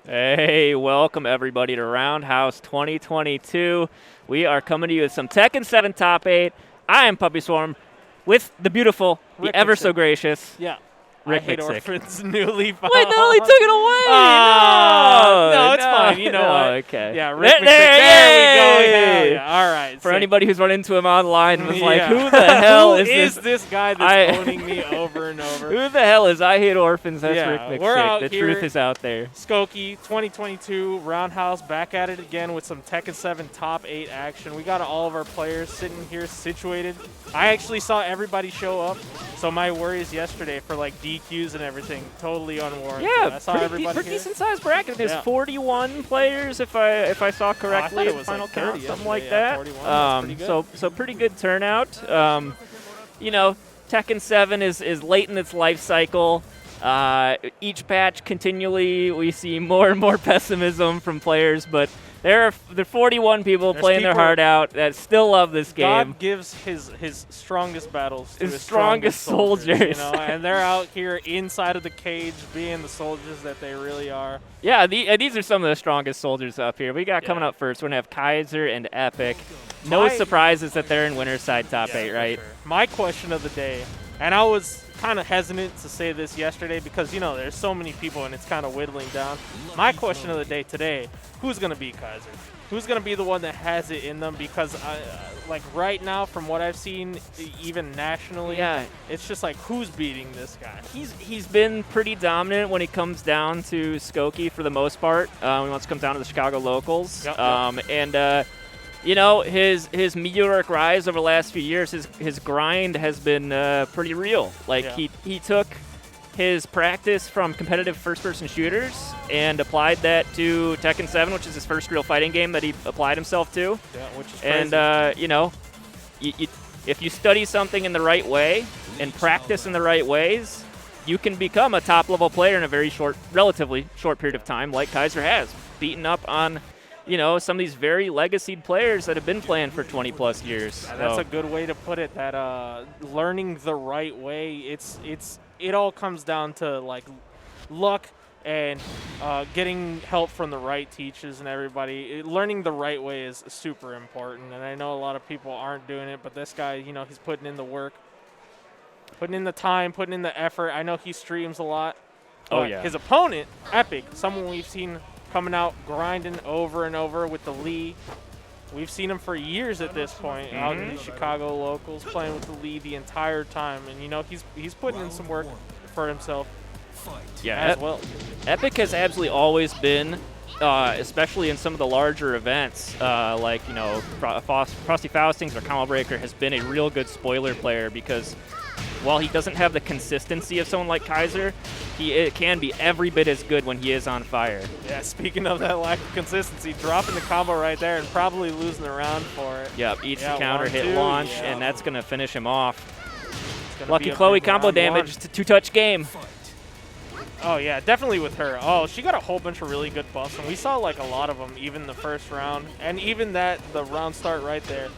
Hey, welcome everybody to Roundhouse 2022. We are coming to you with some Tekken 7 Top 8. I am Puppy Swarm with the beautiful, Rick the ever so McSick. gracious Yeah. Rick I hate McSick. orphans newly found. Wait, no, he took it away. No, it's fine. You know what? Okay. Yeah, Rick McSick. There we go. yay! Hell yeah. All right. For sick. anybody who's run into him online and was like, Yeah. who the hell Who is this guy that's owning me over and over? Who the hell is I Hate Orphans? That's Yeah, Rick we're McSick. out The here. truth is out there. Skokie 2022 Roundhouse back at it again with some Tekken 7 Top 8 action. We got all of our players sitting here situated. I actually saw everybody show up, so my worries yesterday for like DQs and everything totally unwarranted. Yeah, I saw everybody pretty here. decent sized bracket. There's Yeah. 41 players, if I saw correctly, it in was final like count, 30 something yesterday. like Yeah, that. 41. That's pretty good. So pretty good turnout. You know, Tekken 7 is late in its life cycle. Each patch continually we see more and more pessimism from players, but there are 41 people There's playing their people- heart out that still love this game. God gives his strongest battles to His his strongest soldiers. You know, and they're out here inside of the cage being the soldiers that they really are. Yeah, these are some of the strongest soldiers up here. We got coming Yeah. up first. We're going to have Kaiser and Epic. No My- surprises that they're in winner's side top 8, for right? sure. My question of the day, and I was kind of hesitant to say this yesterday because, you know, there's so many people and it's kind of whittling down. My question of the day today, who's going to beat Kaiser? Who's going to be the one that has it in them? Because, like, right now, from what I've seen, even nationally, Yeah. it's just like, who's beating this guy? He's been pretty dominant when it comes down to Skokie for the most part. When it comes down to the Chicago locals. Yep. You know, his meteoric rise over the last few years, his grind has been pretty real. Like, Yeah. he took his practice from competitive first-person shooters and applied that to Tekken 7, which is his first real fighting game that he applied himself to. Yeah, which is crazy. And, you know, if you study something in the right way and practice in the right ways, you can become a top-level player in a very relatively short period of time, like Kaiser has, beaten up on, you know, some of these very legacied players that have been playing for 20-plus years. That's So, a good way to put it. That learning the right way. It all comes down to like luck and getting help from the right teachers and everybody. Learning the right way is super important. And I know a lot of people aren't doing it, but this guy, you know, he's putting in the work, putting in the time, putting in the effort. I know he streams a lot. Oh, but yeah. His opponent, Epic, someone we've seen coming out grinding over and over with the Lee. We've seen him for years at this point out in the Chicago locals, playing with the Lee the entire time, and you know he's putting in some work for himself yeah, as well. Epic has absolutely always been, especially in some of the larger events, like, you know, Frosty Faustings or Combo Breaker, has been a real good spoiler player because while he doesn't have the consistency of someone like Kaiser, it can be every bit as good when he is on fire. Yeah, speaking of that lack of consistency, dropping the combo right there and probably losing the round for it. Yep, eats Yeah, the counter, 1, hit 2, launch, yeah. and that's going to finish him off. It's gonna Lucky be a Chloe big combo round damage one. to two-touch game. Oh, yeah, definitely with her. Oh, she got a whole bunch of really good buffs, and we saw, like, a lot of them, even the first round. And even the round start right there.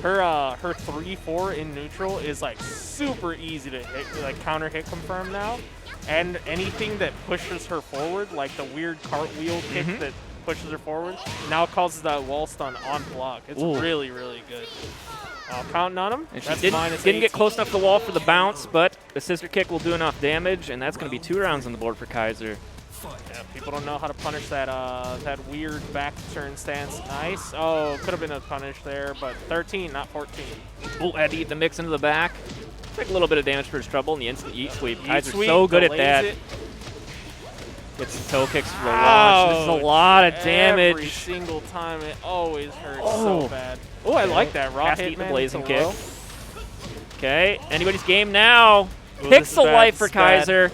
Her 3-4 in neutral is, like, super easy to hit, like, counter hit confirm now. And anything that pushes her forward, like the weird cartwheel kick that pushes her forward, now causes that wall stun on block. It's really, really good. Counting on him. And she That's didn't minus get 18. close enough to the wall for the bounce, but the scissor kick will do enough damage, and that's going to be 2 rounds on the board for Kaiser. Yeah, people don't know how to punish that that weird back turn stance. Nice. Oh, could have been a punish there, but 13, not 14. Oh, had to eat the mix into the back. Took a little bit of damage for his trouble in the instant yeet sweep. Yeet Kaiser's sweep, so good at delays that. it. Gets the toe kicks for the launch. This is a lot of damage. Every single time, it always hurts Oh. so bad. Oh, I like that. Raw Has to hit, eat the man. blazing It's a kick. low. Okay, anybody's game now. Ooh, this is Pixel bad, life this for is bad. Kaiser.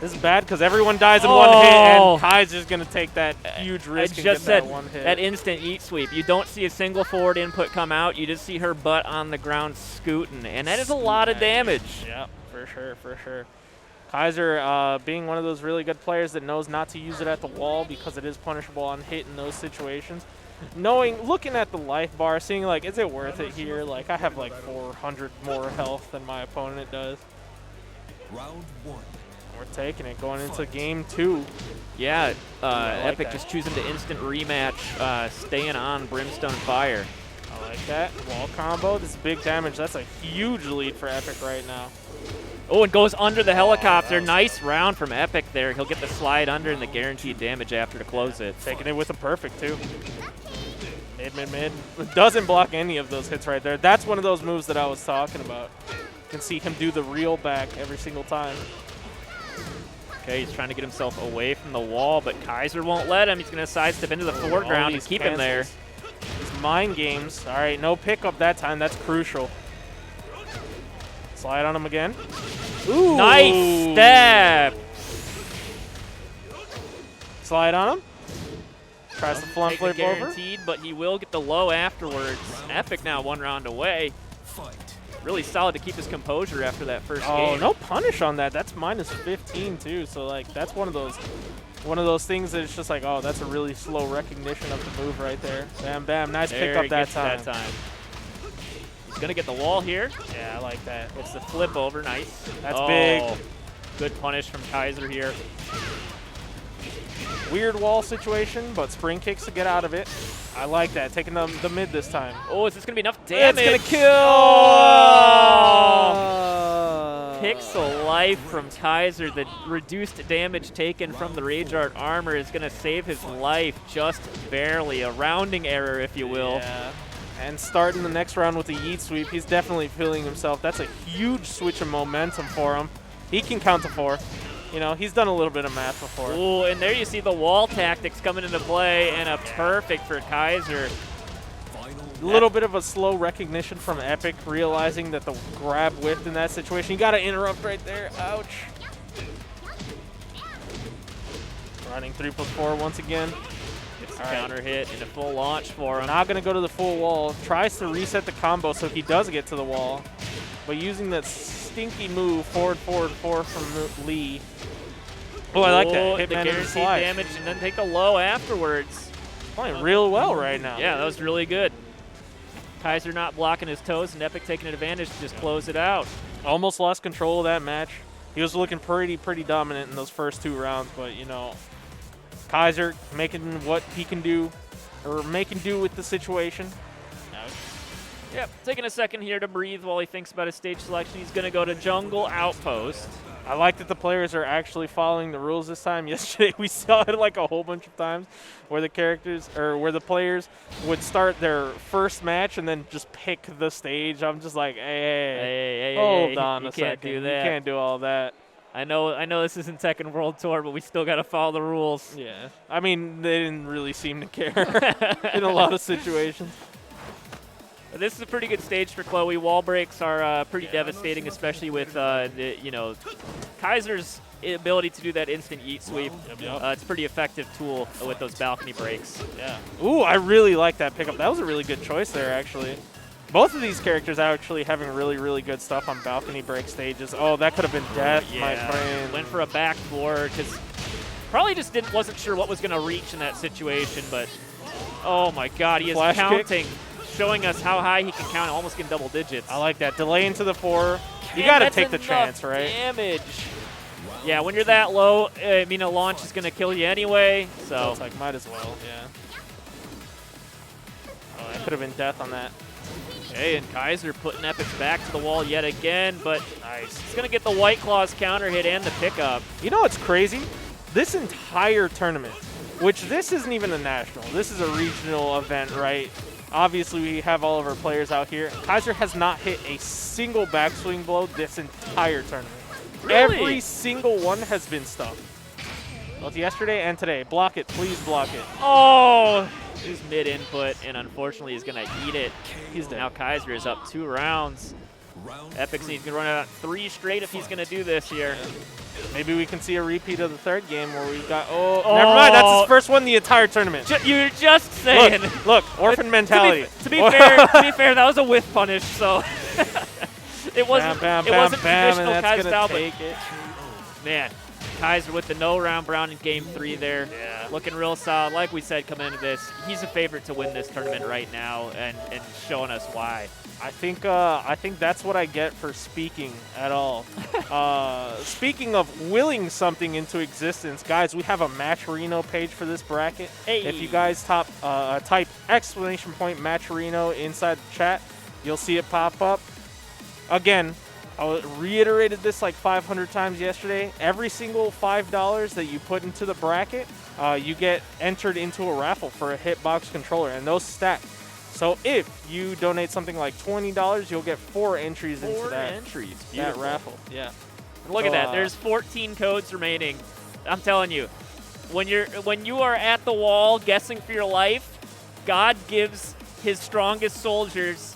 This is bad because everyone dies in one hit, Oh. and Kaiser's going to take that huge I risk and just get said that one hit. that instant eat sweep. You don't see a single forward input come out. You just see her butt on the ground scooting, and that is a lot of damage. Yeah, for sure, for sure. Kaiser being one of those really good players that knows not to use it at the wall because it is punishable on hit in those situations. Looking at the life bar, seeing like, is it worth it here? Like, I have like 400 more health than my opponent does. Round 1. We're taking it, going into game 2. Yeah, I like Epic that. just choosing to instant rematch, staying on Brimstone Fire. I like that. Wall combo. This is big damage. That's a huge lead for Epic right now. Oh, and goes under the helicopter. that was Nice round from Epic there. He'll get the slide under and the guaranteed damage after to close it. Taking it with a perfect, too. Mid. Doesn't block any of those hits right there. That's one of those moves that I was talking about. You can see him do the reel back every single time. Okay, he's trying to get himself away from the wall, but Kaiser won't let him. He's going to sidestep into the foreground and keep him there. These mind games. All right, no pickup that time. That's crucial. Slide on him again. Ooh. Nice step. Slide on him. Tries to flunk flip over. Guaranteed, but he will get the low afterwards. Epic now 1 round away. Really solid to keep his composure after that first game. Oh, no punish on that. That's minus 15 too. So like that's one of those things that it's just like, oh, that's a really slow recognition of the move right there. Bam, bam. Nice pickup that time. He's gonna get the wall here. Yeah, I like that. It's the flip over. Nice. That's big. Good punish from Kaiser here. Weird wall situation, but spring kicks to get out of it. I like that. Taking the mid this time. Oh, is this going to be enough damage? It's going to kill! Oh! Pixel life from Kaiser. The reduced damage taken from the Rage Art armor is going to save his life just barely. A rounding error, if you will. Yeah. And starting the next round with the Yeet Sweep, he's definitely feeling himself. That's a huge switch of momentum for him. He can count to 4. You know, he's done a little bit of math before. Ooh, and there you see the wall tactics coming into play, and a perfect for Kaiser. A little bit of a slow recognition from Epic, realizing that the grab whiffed in that situation. You got to interrupt right there. Ouch. Running 3+4 once again. Gets the counter hit and a full launch for him. Not going to go to the full wall. Tries to reset the combo so he does get to the wall. But using that stinky move, forward from Lee. Oh, I like that. The guaranteed damage and then take the low afterwards. Playing real well right now. Yeah, that was really good. Kaiser not blocking his toes and Epic taking advantage to just close it out. Almost lost control of that match. He was looking pretty dominant in those first 2 rounds, but, you know, Kaiser making what he can do, or making do with the situation. Yep, taking a second here to breathe while he thinks about his stage selection. He's going to go to Jungle Outpost. I like that the players are actually following the rules this time. Yesterday we saw it like a whole bunch of times where the characters, or where the players would start their first match and then just pick the stage. I'm just like, hey, hold on a second. Can't do that. You can't do all that. I know this isn't Tekken World Tour, but we still got to follow the rules. Yeah. I mean, they didn't really seem to care in a lot of situations. This is a pretty good stage for Chloe. Wall breaks are pretty devastating, especially with Kaiser's ability to do that instant yeet sweep. It's a pretty effective tool with those balcony breaks. Yeah. Ooh, I really like that pickup. That was a really good choice there, actually. Both of these characters are actually having really good stuff on balcony break stages. Oh, that could have been death, my friend. Went for a back four because probably just wasn't sure what was going to reach in that situation, but oh my God, he is Flash counting. kick. Showing us how high he can count, almost getting double digits. I like that. Delay into the 4. You got to take the chance, right? Damage. Yeah, when you're that low, I mean, a launch is going to kill you anyway. So it's like, might as well, yeah. Oh, that could have been death on that. Okay, and Kaiser putting Epic's back to the wall yet again, but nice. He's going to get the White Claws counter hit and the pickup. You know what's crazy? This entire tournament, which this isn't even a national. This is a regional event, right? Obviously, we have all of our players out here. Kaiser has not hit a single backswing blow this entire tournament. Really? Every single one has been stuffed. Both yesterday and today. Block it. Please block it. Oh! He's mid-input, and unfortunately he's going to eat it. He's dead. Now Kaiser is up 2 rounds. Epic's needs to run out 3 straight if he's going to do this here. Maybe we can see a repeat of the 3rd game where we got, never mind, that's his first one the entire tournament. You're just saying. Look, orphan mentality. To be fair, that was a whiff punish, so it wasn't traditional Kaiser style, but man, Kaiser with the no round brown in game 3 there. Yeah. looking real solid. Like we said coming into this, he's a favorite to win this tournament right now, and showing us why. I think that's what I get for speaking at all. Speaking of willing something into existence, guys, we have a Match Reno page for this bracket. Hey. If you guys type !Match Reno inside the chat, you'll see it pop up. Again, I reiterated this like 500 times yesterday. Every single $5 that you put into the bracket, you get entered into a raffle for a Hitbox controller, and those stack. So if you donate something like $20, you'll get 4 entries into that raffle. Yeah. And look at that. There's 14 codes remaining. I'm telling you, when you are at the wall guessing for your life, God gives his strongest soldiers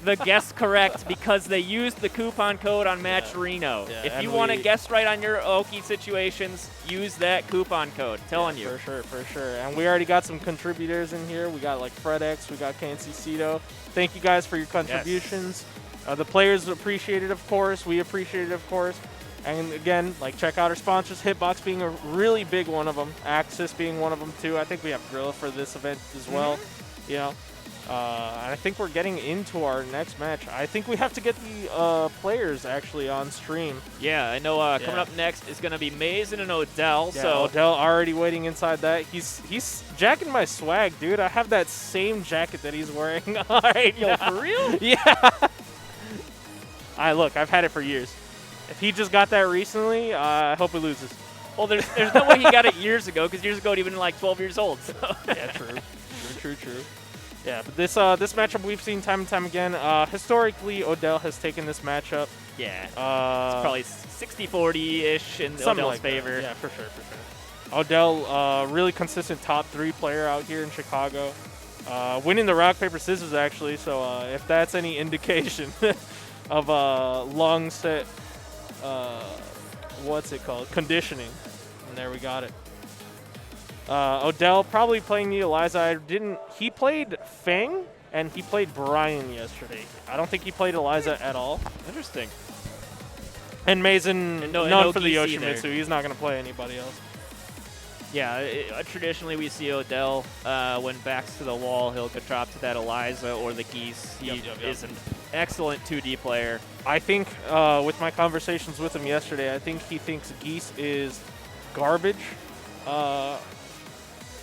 the guess correct because they used the coupon code on Match Reno. Yeah, if you want to guess right on your Oki situations, use that coupon code. Telling you. For sure. And we already got some contributors in here. We got like FredX, we got KNC Thank you guys for your contributions. Yes. The players appreciate it, of course. We appreciate it, of course. And again, like, check out our sponsors, Hitbox being a really big one of them, Axis being one of them too. I think we have Gorilla for this event as well. You know. And I think we're getting into our next match. I think we have to get the players actually on stream. Yeah, I know. Coming up next is going to be Mason and Odell. Yeah, so Odell already waiting inside that. He's jacking my swag, dude. I have that same jacket that he's wearing right now. For real? Yeah. Look, I've had it for years. If he just got that recently, I hope he loses. Well, there's no way he got it years ago, because years ago he'd been like 12 years old. So. Yeah, true. Yeah, but this matchup we've seen time and time again. Historically, Odell has taken this matchup. Yeah, it's probably 60-40-ish in Odell's like favor. That. Yeah, for sure. Odell, really consistent top 3 player out here in Chicago. Winning the rock, paper, scissors, actually. So if that's any indication of long set, what's it called? Conditioning. And there we got it. Odell probably playing the Eliza. He played Feng and he played Brian yesterday. I don't think he played Eliza at all. Interesting. And Mason, none for the Yoshimitsu. Either. He's not going to play anybody else. Yeah, traditionally we see Odell, when backs to the wall, he'll drop to that Eliza or the Geese. He is an excellent 2D player. I think with my conversations with him yesterday, I think he thinks Geese is garbage.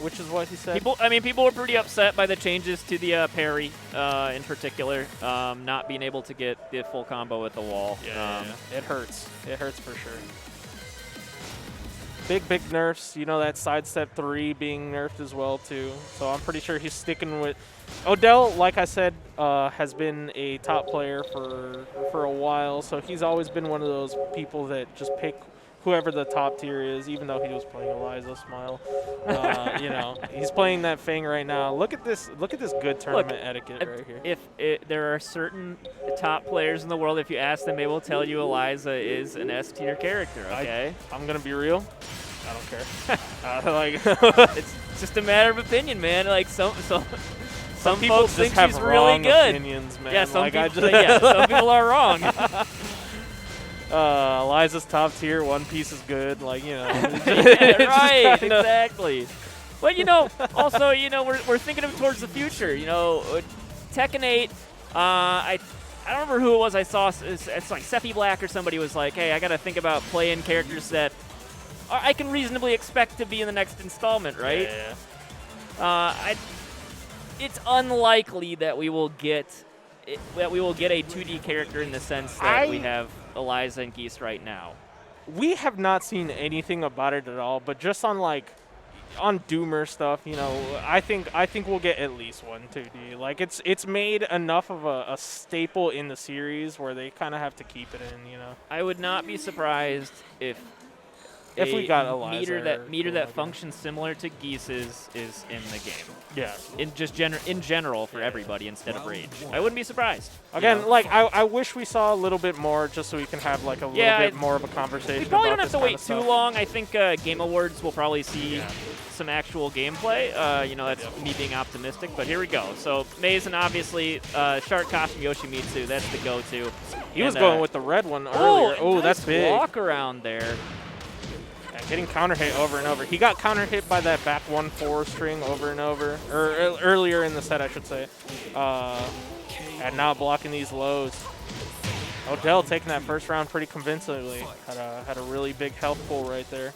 Which is what he said. People were pretty upset by the changes to the parry, in particular, not being able to get the full combo with the wall. Yeah. It hurts. It hurts for sure. Big nerfs. You know, that sidestep 3 being nerfed as well too. So I'm pretty sure he's sticking with Odell. Like I said, has been a top player for a while. So he's always been one of those people that just pick whoever the top tier is, even though he was playing Eliza Smile. You know, he's playing that Fang right now. Look at this good tournament etiquette right here. If there are certain top players in the world, if you ask them, they will tell you Eliza is an S tier character. Okay, I'm gonna be real. I don't care. It's just a matter of opinion, man. Like some people folks think have she's really good. Opinions, man. Yeah, some people are wrong. Eliza's top tier, One Piece is good, like, you know. Yeah, right, exactly. But, you know, also, you know, we're thinking of towards the future. You know, Tekken 8, I don't remember who it was I saw. It's like Seppi Black or somebody was like, hey, I got to think about playing characters that I can reasonably expect to be in the next installment, right? Yeah. It's unlikely that we will get a 2D character in the sense that we have Eliza and Geese right now. We have not seen anything about it at all, but just on Doomer stuff, you know, I think we'll get at least one 2D. Like, it's made enough of a staple in the series where they kind of have to keep it in, you know. I would not be surprised if we got Eliza meter that functions similar to Geese's is in the game. Yeah. In general for everybody instead of Rage. I wouldn't be surprised. Again, you know? Like, I wish we saw a little bit more just so we can have like a little bit more of a conversation. We probably don't have to wait too long. I think Game Awards will probably see some actual gameplay. You know, that's me being optimistic, but here we go. So Mason, obviously, Shark Costume Yoshimitsu, that's the go-to. He was going with the red one earlier. Oh, nice that's big. Walk around there. getting counter hit over and over. He got counter hit by that back 1-4 string over and over, or earlier in the set, I should say. And now blocking these lows. Odell taking that first round pretty convincingly. Had a really big health pull right there.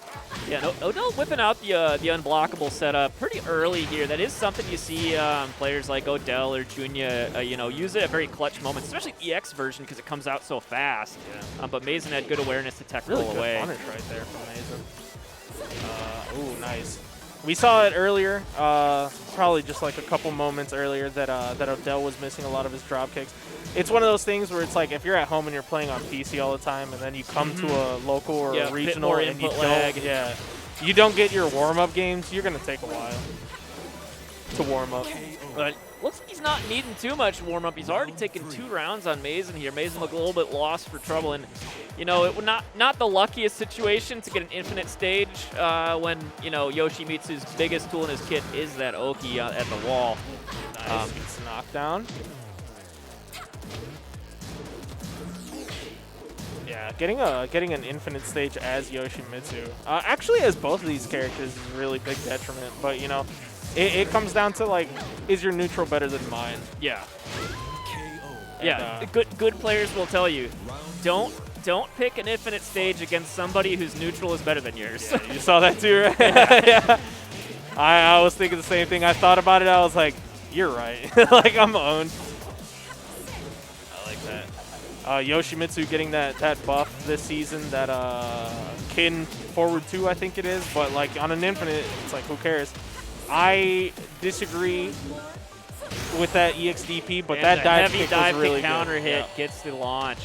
Yeah, no, Odell whipping out the unblockable setup pretty early here. That is something you see players like Odell or Junya, use it at very clutch moments, especially EX version because it comes out so fast. Yeah. But Mason had good awareness to tech pull Really good away. punish right there from Mason. Ooh, nice. We saw it earlier, probably just like a couple moments earlier that Odell was missing a lot of his drop kicks. It's one of those things where it's like if you're at home and you're playing on PC all the time and then you come to a local or a regional and you you don't get your warm-up games, you're going to take a while to warm up. But looks like he's not needing too much warm-up. He's already taken 2 rounds on Mason here. Mason looked a little bit lost for trouble. And, it was not the luckiest situation to get an infinite stage when, Yoshimitsu's biggest tool in his kit is that Oki at the wall. Nice. Gets knocked down. Yeah, getting an infinite stage as Yoshimitsu, actually as both of these characters is a really big detriment. But it comes down to like, is your neutral better than mine? Yeah. Yeah. Good players will tell you, don't pick an infinite stage against somebody whose neutral is better than yours. Yeah, you saw that too, right? Yeah. I was thinking the same thing. I thought about it. I was like, you're right. Like I'm owned. I like that. Yoshimitsu getting that buff this season, that Kin forward 2, I think it is. But like on an infinite, it's like, who cares? I disagree with that EXDP, but that dive kick was really counter good. hit gets the launch.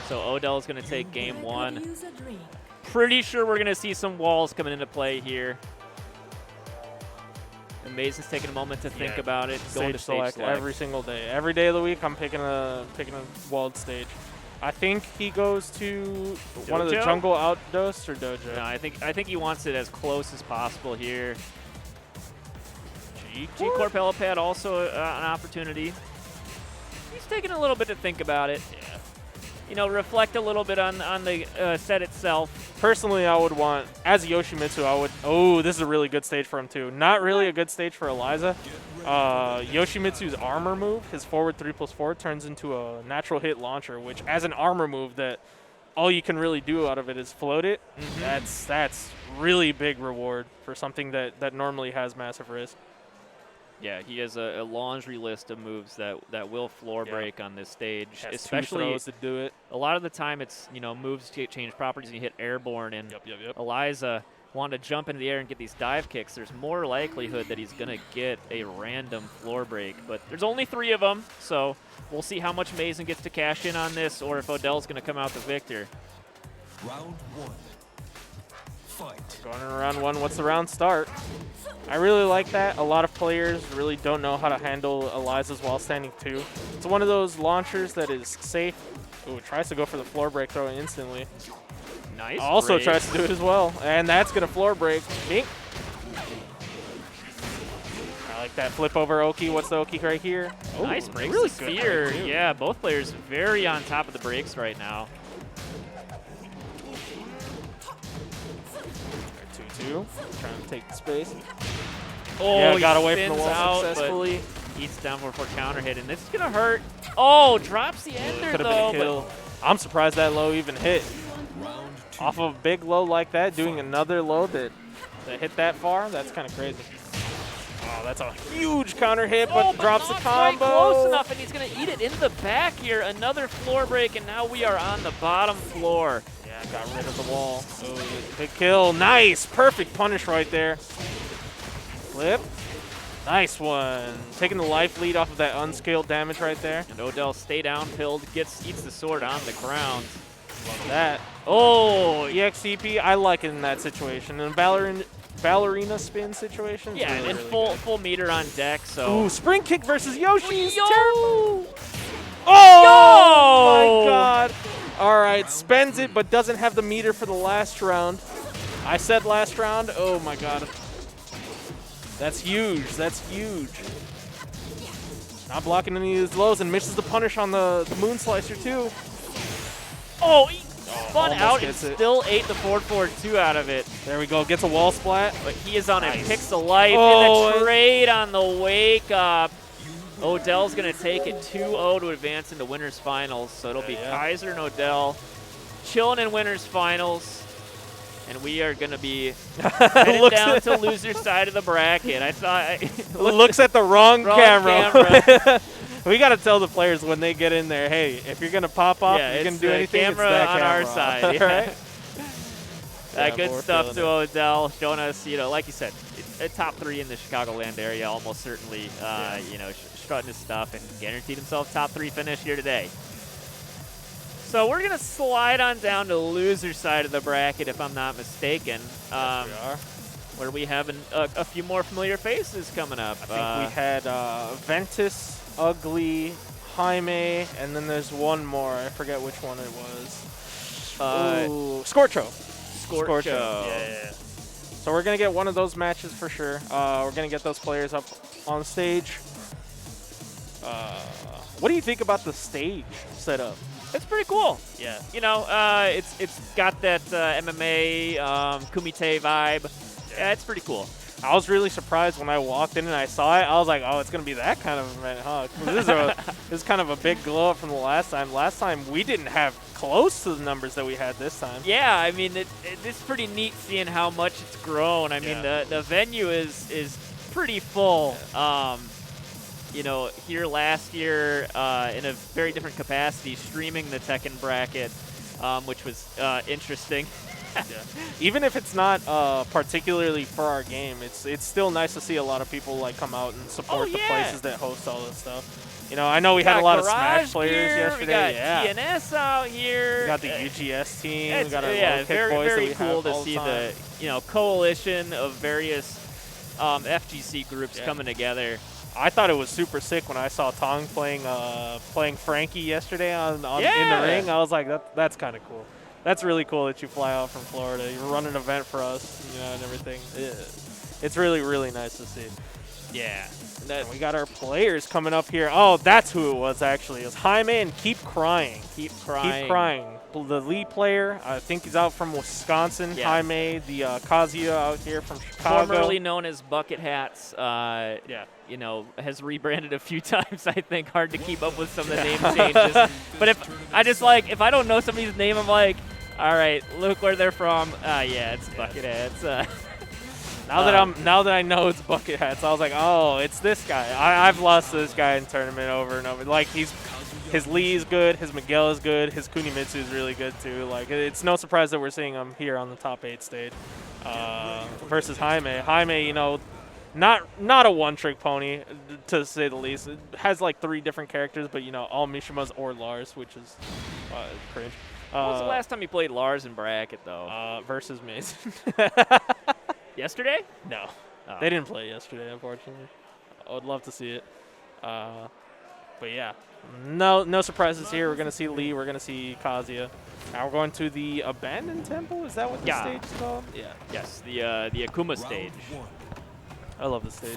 So Odell's going to take game 1. Pretty sure we're going to see some walls coming into play here. And Mason's taking a moment to think about it. Going to stage select every single day. Every day of the week, I'm picking a walled stage. I think he goes to one of the jungle outposts or dojo. No, I think he wants it as close as possible here. G-Corp helipad also an opportunity. He's taking a little bit to think about it. Yeah. Reflect a little bit on the set itself. Personally, I would want, as Yoshimitsu, oh, this is a really good stage for him too. Not really a good stage for Eliza. Yoshimitsu's armor move, his forward 3+4, turns into a natural hit launcher, which as an armor move that all you can really do out of it is float it. That's really big reward for something that normally has massive risk. Yeah, he has a laundry list of moves that will floor break on this stage. Has especially 2 throws to do it. A lot of the time it's, moves change properties and you hit airborne. And Eliza wanting to jump into the air and get these dive kicks. There's more likelihood that he's going to get a random floor break. But there's only 3 of them, so we'll see how much Mason gets to cash in on this or if Odell's going to come out the victor. Round 1. Fight. Going in round 1, what's the round start? I really like that. A lot of players really don't know how to handle Eliza's while standing 2. It's one of those launchers that is safe. Ooh, tries to go for the floor break throw instantly. Nice. Also break. tries to do it as well. And that's going to floor break. Bink. I like that flip over Oki. What's the Oki right here? Ooh, nice break. Really Sphere. Yeah, both players very on top of the breaks right now. 2-2. Trying to take the space. Oh, yeah, got away from the wall successfully. Eats down for counter hit, and this is going to hurt. Oh, drops the ender, Could have been a kill. I'm surprised that low even hit. Round 2. Off of a big low like that, doing another low that hit that far, that's kind of crazy. Oh, that's a huge counter hit, but drops the combo. Close enough, and he's going to eat it in the back here. Another floor break, and now we are on the bottom floor. Yeah, got rid of the wall. Oh, big kill. Nice. Perfect punish right there. Flip. Nice one. Taking the life lead off of that unscaled damage right there. And Odell stay down, pilled, eats the sword on the ground. Love that. Oh, EXCP, I like it in that situation. In a ballerina spin situation. Yeah, really, and really full meter on deck. So. Ooh, spring kick versus Yoshi. Yo! Terrible. Oh my God. All right, spends it, but doesn't have the meter for the last round. I said last round. Oh my God. That's huge. That's huge. Not blocking any of these lows and misses the punish on the moon slicer too. Oh, spun almost out and gets it. still ate the 4-4-2 out of it. There we go. Gets a wall splat. But he is on Nice. a pixel life Oh, in the and- trade on the wake up. Odell's going to take it 2-0 to advance into winners finals. So it'll be Kaiser and Odell chilling in winners finals. And we are going to be headed down to loser side of the bracket. I thought looks at the wrong camera. camera. We got to tell the players when they get in there, hey, if you're going to pop off, Yeah, you're going it's to do the anything, camera it's that on camera. our side. Yeah. Right? Yeah, Good we're stuff feeling to Odell, showing us, like you said, a top 3 in the Chicagoland area, almost certainly, strutting his stuff and guaranteed himself top 3 finish here today. So we're going to slide on down to loser side of the bracket, if I'm not mistaken. Yes, we are. Where we have a few more familiar faces coming up. I think we had Ventus, Ugly, Jaime, and then there's one more. I forget which one it was. Ooh, Scorcho. Scorcho. Yeah. So we're going to get one of those matches for sure. We're going to get those players up on stage. What do you think about the stage setup? It's pretty cool. Yeah. It's got that MMA Kumite vibe. Yeah, it's pretty cool. I was really surprised when I walked in and I saw it. I was like, oh, it's going to be that kind of event, huh? 'Cause this is kind of a big glow up from the last time. Last time, we didn't have close to the numbers that we had this time. Yeah, I mean, it's pretty neat seeing how much it's grown. I mean, the venue is pretty full. Here last year in a very different capacity, streaming the Tekken bracket, which was interesting. Even if it's not particularly for our game, it's still nice to see a lot of people like come out and support the places that host all this stuff. I know we had a lot of Smash players yesterday. We got TNS out here. We got the UGS team. It's, we got our little Kick boys that very we cool have to all see time. the coalition of various FGC groups coming together. I thought it was super sick when I saw Tong playing Frankie yesterday in the ring. I was like, that's kind of cool. That's really cool that you fly out from Florida. You run an event for us, and everything. It's really, really nice to see. Yeah. And we got our players coming up here. Oh, that's who it was, actually. It was Jaime and Keep Crying. Keep Crying. Keep Crying. The lead player, I think he's out from Wisconsin. Yes. Jaime, the Kazuya out here from Chicago. Formerly known as Bucket Hats. Has rebranded a few times, I think. Hard to keep up with some of the name changes. But if I don't know somebody's name, I'm like, all right, look where they're from. It's Bucket Hats. Now that I know it's Bucket Hats, I was like, oh, it's this guy. I've lost to this guy in tournament over and over. Like, his Lee is good, his Miguel is good, his Kunimitsu is really good too. Like, it's no surprise that we're seeing him here on the top 8 stage versus Jaime. Jaime, not a one-trick pony, to say the least. It has like 3 different characters, but all Mishimas or Lars, which is cringe. When was the last time you played Lars in bracket, though? Versus Mason. Yesterday? No. Oh. They didn't play yesterday, unfortunately. I would love to see it. But yeah, no surprises here. We're going to see Lee. We're going to see Kazuya. Now we're going to the Abandoned Temple? Is that what the stage is called? Yeah. Yes, the Akuma stage. I love this stage.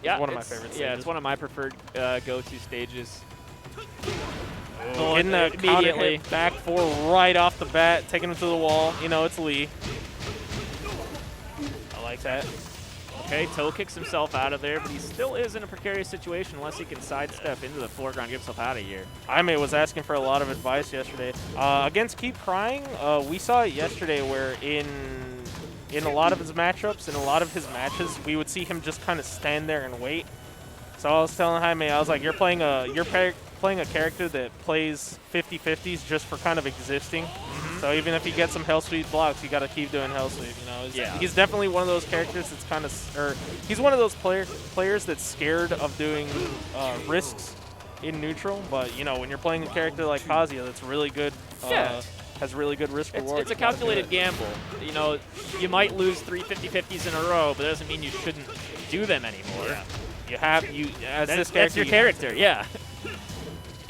Yeah, it's one of my favorite stages. Yeah, it's one of my preferred go-to stages. Oh, hitting the immediately back 4 right off the bat, taking him to the wall. It's Lee. I like that. Okay, Toe kicks himself out of there, but he still is in a precarious situation unless he can sidestep into the foreground and get himself out of here. Jaime was asking for a lot of advice yesterday. Against Keep Crying, we saw it yesterday where in a lot of his matchups, in a lot of his matches, we would see him just kind of stand there and wait. So I was telling Jaime, I was like, you're playing a character that plays 50-50s just for kind of existing. So even if you get some Hell Sweep blocks, you got to keep doing Hell Sweep. He's definitely one of those characters that's kind of, he's one of those players that's scared of doing risks in neutral. But when you're playing a character like Kazuya, that's really good. Has really good risk reward. It's a calculated gamble. You might lose 3 50-50s in a row, but that doesn't mean you shouldn't do them anymore. Yeah. That's your character. Yeah.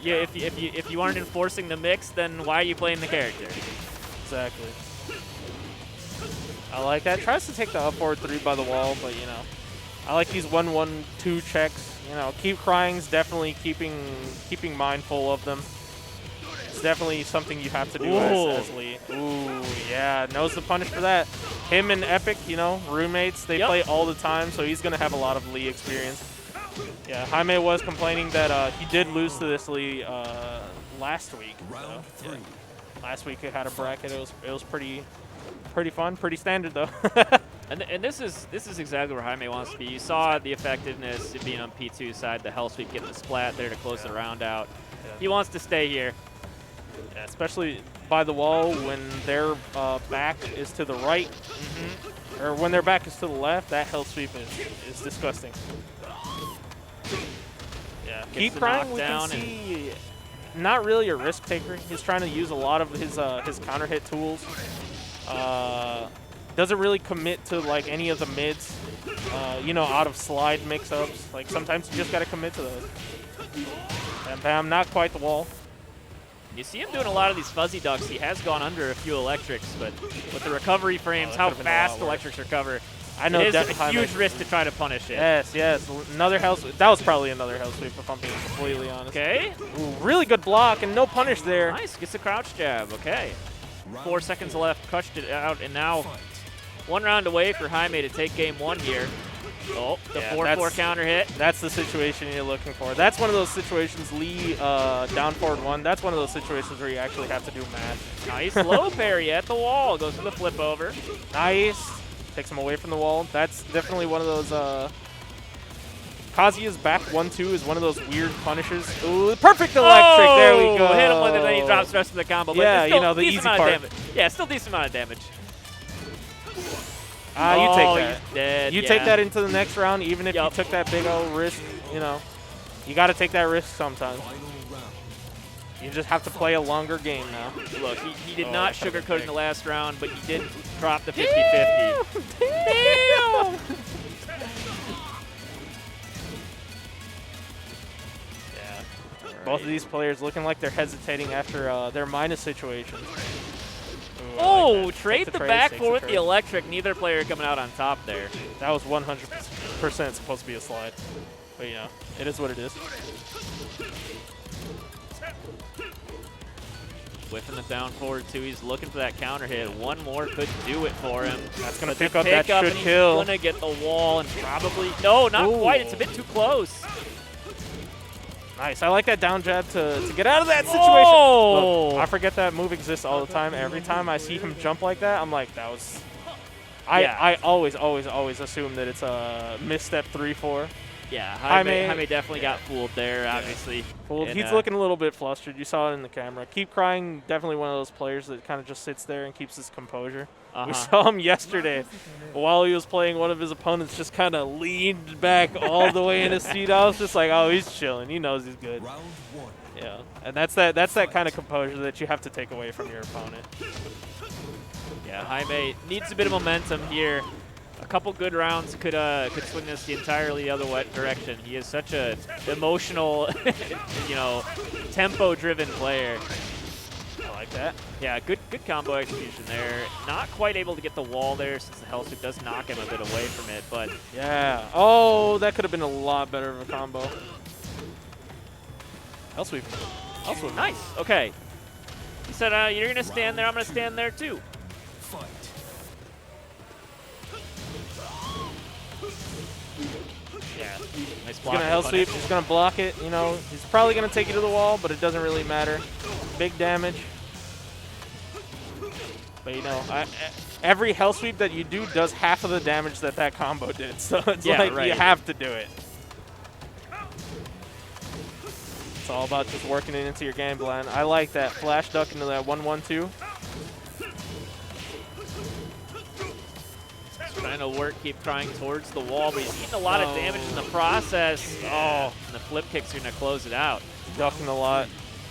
Yeah. If you aren't enforcing the mix, then why are you playing the character? Exactly. I like that. Tries to take the up forward 3 by the wall, but I like these 1-1-2 checks. Keep Crying's definitely keeping mindful of them. It's definitely something you have to do as Lee. Ooh, yeah, knows the punish for that. Him and Epic, you know, roommates, they play all the time, so he's going to have a lot of Lee experience. Yeah, Jaime was complaining that he did lose to this Lee last week. Round 3. Last week it had a bracket. It was pretty fun, pretty standard though. And this is exactly where Jaime wants to be. You saw the effectiveness of being on P2's side, the hell sweep, getting the splat there to close the round out. Yeah. He wants to stay here. Yeah, especially by the wall when their back is to the right, or when their back is to the left. That hell sweep is disgusting. Yeah, Keep Crying, we can see not really a risk taker. He's trying to use a lot of his counter hit tools. Doesn't really commit to like any of the mids, you know, out of slide mix-ups. Like sometimes you just gotta commit to those. And bam, not quite the wall. You see him doing a lot of these fuzzy ducks. He has gone under a few electrics, but with the recovery frames, how fast electrics recover, I know it is a huge risk to try to punish it. Yes, yes. Another hell sweep. That was probably another hell sweep if I'm being completely honest. Okay. Ooh, really good block and no punish there. Nice. Gets the crouch jab. Okay. 4 seconds left. Crushed it out, and now 1 round away for Jaime to take game 1 here. Oh, the 4-4 counter hit. That's the situation you're looking for. That's one of those situations, Lee down forward 1. That's one of those situations where you actually have to do math. Nice low parry at the wall. Goes for the flip over. Nice. Takes him away from the wall. That's definitely one of those. Kazuya's back 1-2 is one of those weird punishes. Ooh, perfect electric. Oh, there we go. Hit him with it, then he drops the rest of the combo. But Yeah, still you know, the easy part. Yeah, still decent amount of damage. You take that. He's dead. You take that into the next round, even if you took that big old risk. You know, you got to take that risk sometimes. You just have to play a longer game now. Look, he did not sugarcoat in the last round, but he did drop the 50-50. Damn! Both of these players looking like they're hesitating after their minus situations. Ooh, Oh, like trade the back four with the electric. Neither player coming out on top there. That was 100% supposed to be a slide. But, you know, it is what it is. Whiffing the down forward, too. He's looking for that counter hit. One more could do it for him. That's going to pick up that should kill. He's going to get the wall and probably... No, not quite. It's a bit too close. Nice. I like that down jab to get out of that situation. Oh! Look, I forget that move exists all the time. Every time I see him jump like that, I'm like, that was... I always assume that it's a misstep 3-4. Yeah, Jaime definitely got fooled there, obviously. Fooled. He's looking a little bit flustered. You saw it in the camera. Keep Crying, definitely one of those players that kind of just sits there and keeps his composure. We saw him yesterday while he was playing. One of his opponents just kind of leaned back all the way in his seat. I was just like, oh, he's chilling. He knows he's good. Round 1. Yeah, and that's that kind of composure that you have to take away from your opponent. Yeah, Jaime needs a bit of momentum here. A couple good rounds could swing this entirely the other direction. He is such a emotional, you know, tempo-driven player. I like that. Yeah, good combo execution there. Not quite able to get the wall there since the hell sweep does knock him a bit away from it, but yeah. Oh, that could have been a lot better of a combo. Hell sweep. Nice. Okay. He said, "You're gonna stand there. I'm gonna stand there too." Fight. Yeah. Nice He's block. gonna hell sweep. He's gonna block it. You know, he's probably gonna take you to the wall, but it doesn't really matter. Big damage. But you know, every hell sweep that you do does half of the damage that combo did. So it's like you have to do it. It's all about just working it into your game plan. I like that flash duck into that 1-1-2. Trying to keep trying towards the wall, but he's eating a lot of damage in the process. Oh, and the flip kicks are going to close it out. Ducking a lot.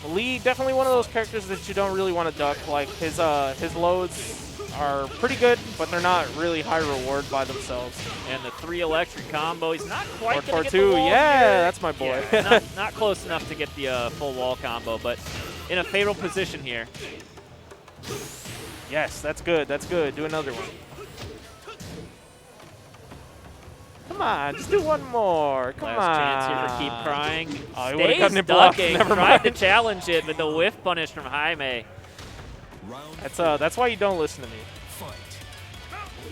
Lee, definitely one of those characters that you don't really want to duck. Like, his loads are pretty good, but they're not really high reward by themselves. And the 3 electric combo, he's not quite going to get 4-4-2, the wall yeah, here. that's my boy. Yeah, not close enough to get the full wall combo, but in a favorable position here. Yes, that's good. That's good. Do another one. Come Come on, just do one more. Come Last on. chance here for Keep Crying. Oh, he would've Stays gotten it blocked. ducking. Never Tried to mind. challenge it, but the whiff punish from Jaime. Round That's why you don't listen to me. fight.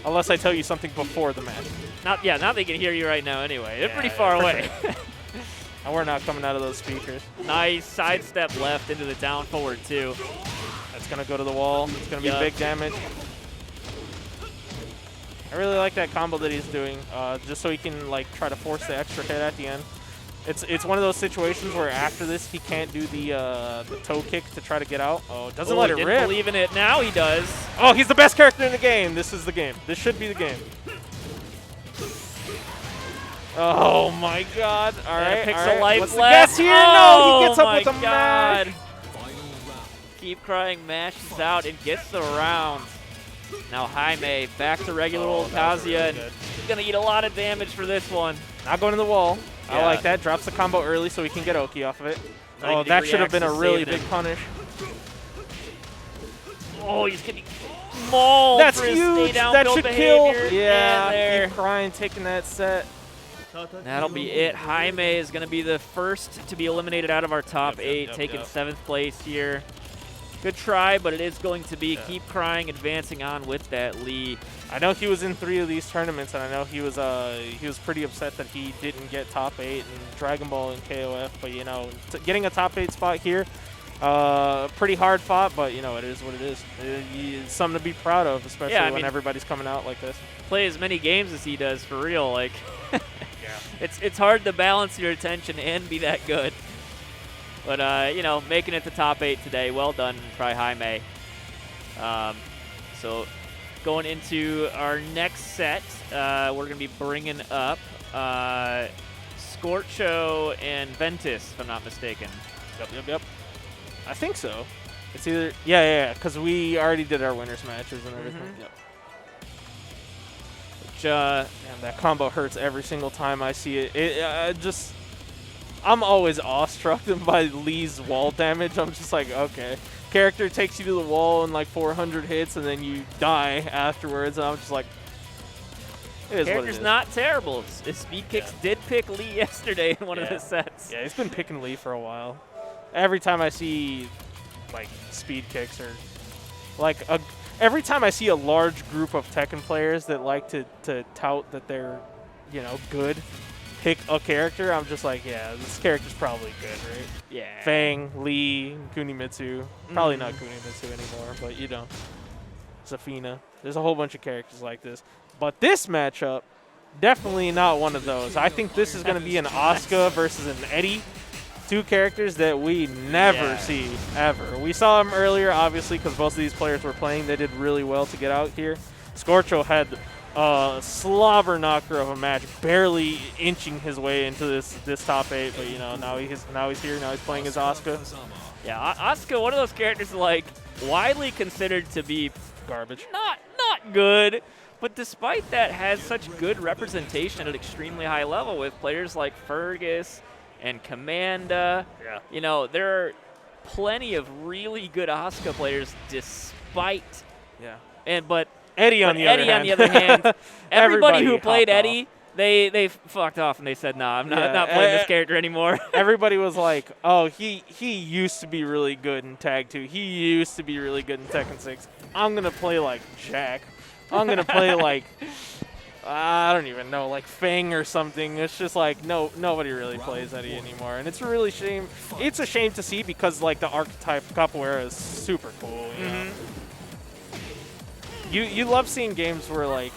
Unless I tell you something before the match. Now they can hear you right now anyway. They're pretty Yeah, far for away. sure. And we're not coming out of those speakers. Nice sidestep left into the down forward too. That's going to go to the wall. It's going to be Yup. big damage. I really like that combo that he's doing, just so he can like try to force the extra hit at the end. It's one of those situations where after this he can't do the toe kick to try to get out. Oh, doesn't let it didn't rip. believe in it. Now he does. Oh, he's the best character in the game. This is the game. This should be the game. Oh my God! All right, Picks all a right. life What's the left. guess here? No, he gets up my with a God. mash. Final round. Keep Crying mashes out and gets the round. Now Jaime back to regular old that was Kazuya, really and good. he's gonna eat a lot of damage for this one. Not going to the wall. I Yeah. like that. Drops the combo early so he can get Oki off of it. 90 Oh, that degree should have been a axis really saving big him. punish. Oh, he's getting mauled That's for his stay huge. down That build should behavior. kill. And Yeah, there. Keep Crying, taking that set. That'll be it. Jaime is going to be the first to be eliminated out of our top 8, taking 7th place here. Good try, but it is going to be Keep Crying advancing on with that lead. I know he was in 3 of these tournaments, and I know he was pretty upset that he didn't get top 8 in Dragon Ball and KOF. But you know, getting a top 8 spot here, pretty hard fought. But you know, it is what it is. It's something to be proud of, especially Yeah, I when mean, everybody's coming out like this. play as many games as he does for real. Like, Yeah. it's hard to balance your attention and be that good. But you know, making it to top 8 today, well done, try Jaime. So going into our next set, we're gonna be bringing up Scorcho and Ventus, if I'm not mistaken. Yep. I think so. It's either yeah, because we already did our winners matches and everything. Mhm. Yep. Which, Man, that combo hurts every single time I see it. I'm always awestruck by Lee's wall damage. I'm just like, okay. Character takes you to the wall in like 400 hits, and then you die afterwards. And I'm just like, it is what it character's is. not terrible. His speed kicks did pick Lee yesterday in one of the sets. Yeah, he's been picking Lee for a while. Every time I see like speed kicks or like every time I see a large group of Tekken players that like to tout that they're, you know, good, pick a character, I'm just like, yeah, this character's probably good, right? Yeah. Fang, Lee, Kunimitsu. Probably not Kunimitsu anymore, but you know, Zafina. There's a whole bunch of characters like this. But this matchup, definitely not one of those. I think this is going to be an Asuka versus an Eddie. 2 characters that we never see, ever. We saw them earlier, obviously, because both of these players were playing. They did really well to get out here. Scorcho had a slobber knocker of a match, barely inching his way into this top 8. But, you know, now he's here. Now he's playing as Asuka. Yeah, Asuka, one of those characters like widely considered to be Garbage. not good, but despite that has such good representation at an extremely high level with players like Fergus and Commanda. Yeah. You know, there are plenty of really good Asuka players despite Yeah. but Eddie on the other hand. everybody who played hopped Eddie, they fucked off and they said, "Nah, I'm not Yeah, playing this character anymore." Everybody was like, "Oh, he used to be really good in Tag 2. He used to be really good in Tekken 6. I'm gonna play like Jack. I'm gonna play like I don't even know, like Fang or something." It's just like nobody really plays Eddie anymore, and it's a really shame. It's a shame to see because like the archetype capoeira is super cool. You know? You love seeing games where like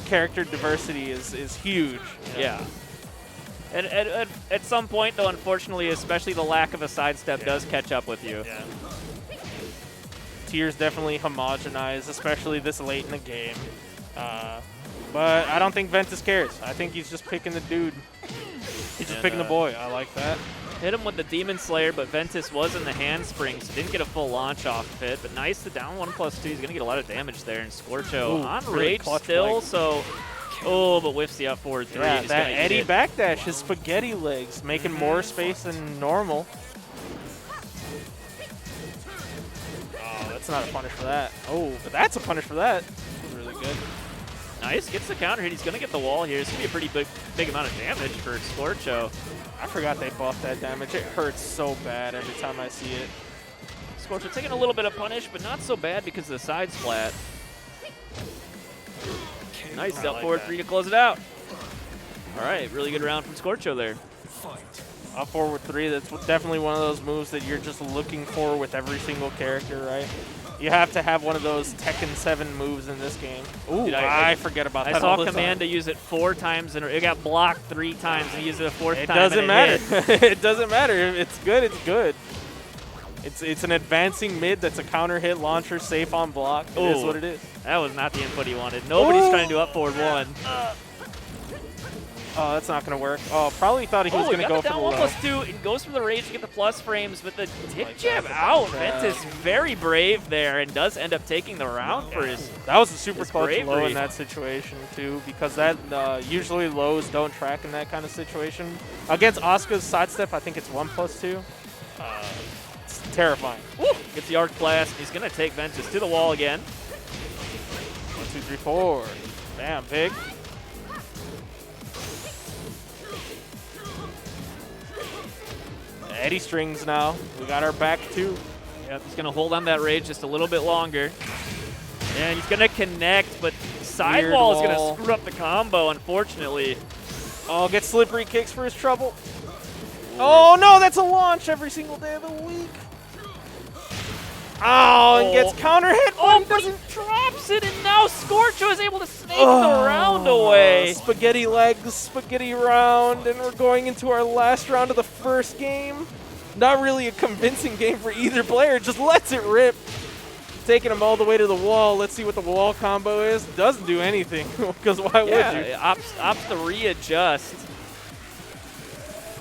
character diversity is huge. You know? Yeah. And at some point, though, unfortunately, especially the lack of a sidestep does catch up with you. Yeah. Tiers definitely homogenize, especially this late in the game. But I don't think Ventus cares. I think he's just picking the dude. He's just picking the boy. I like that. Hit him with the Demon Slayer, but Ventus was in the handspring, so didn't get a full launch off of it. But nice to down 1+2. He's going to get a lot of damage there. And Scorcho on really rage clutch still, leg. so... Oh, but whiffs the up forward 3. Yeah, He's that gonna eat Eddie it. backdash, his spaghetti legs, making more space than normal. Oh, that's not a punish for that. Oh, but that's a punish for that. That was really good. nice. Gets the counter hit. He's going to get the wall here. It's going to be a pretty big amount of damage for Scorcho. I forgot they buffed that damage. It hurts so bad every time I see it. Scorcho taking a little bit of punish, but not so bad because of the side splat. Nice up forward 3 to close it out. All right, really good round from Scorcho there. Up forward 3, that's definitely one of those moves that you're just looking for with every single character, right? You have to have one of those Tekken 7 moves in this game. Ooh, dude, I forget about that. I saw Commanda use it 4 times, and it got blocked 3 times, and he used it a 4th time. It doesn't matter. It It doesn't matter. If it's good, it's good. It's an advancing mid that's a counter hit launcher, safe on block. It is what it is. That was not the input he wanted. Nobody's trying to do up forward 1. Oh, that's not going to work. Oh, probably thought he was going to go for the low. Down 1+2 and goes for the rage to get the plus frames, but the tick jab out. Ventus very brave there and does end up taking the round for his. That was a super clutch bravery. low in that situation too, because that usually lows don't track in that kind of situation. Against Asuka's sidestep, I think it's 1+2. It's terrifying. Woo! Gets the arc blast. He's going to take Ventus to the wall again. 1, 2, 3, 4. Damn, big. Eddie strings now. We got our back too. Yep, he's going to hold on that rage just a little bit longer. And he's going to connect, but sidewall is going to screw up the combo, unfortunately. Oh, gets slippery kicks for his trouble. Oh, no, that's a launch every single day of the week. Oh, and gets counter hit. Oh, but he drops it, and now Scorcho is able to snake the round away. Spaghetti legs, spaghetti round, and we're going into our last round of the first game. Not really a convincing game for either player, just lets it rip. Taking him all the way to the wall. Let's see what the wall combo is. Doesn't do anything, because why would you? Opts to readjust.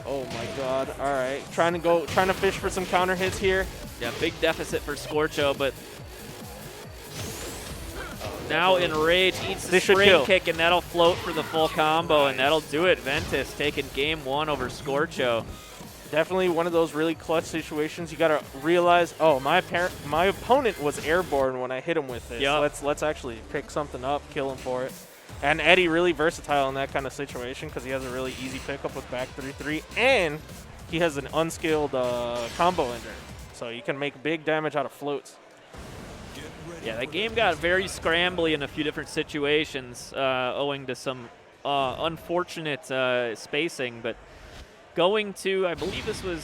Oh my god, all right. Trying to fish for some counter hits here. Yeah, big deficit for Scorcho, but now Enrage eats the spring kick, and that'll float for the full combo, and that'll do it. Ventus taking game 1 over Scorcho. Definitely one of those really clutch situations. You got to realize, oh, my opponent was airborne when I hit him with this. Yep. Let's actually pick something up, kill him for it. And Eddie really versatile in that kind of situation because he has a really easy pickup with back 3-3, and he has an unskilled combo ender. So you can make big damage out of floats. Yeah, that game got very scrambly in a few different situations owing to some unfortunate spacing. But going to, I believe this was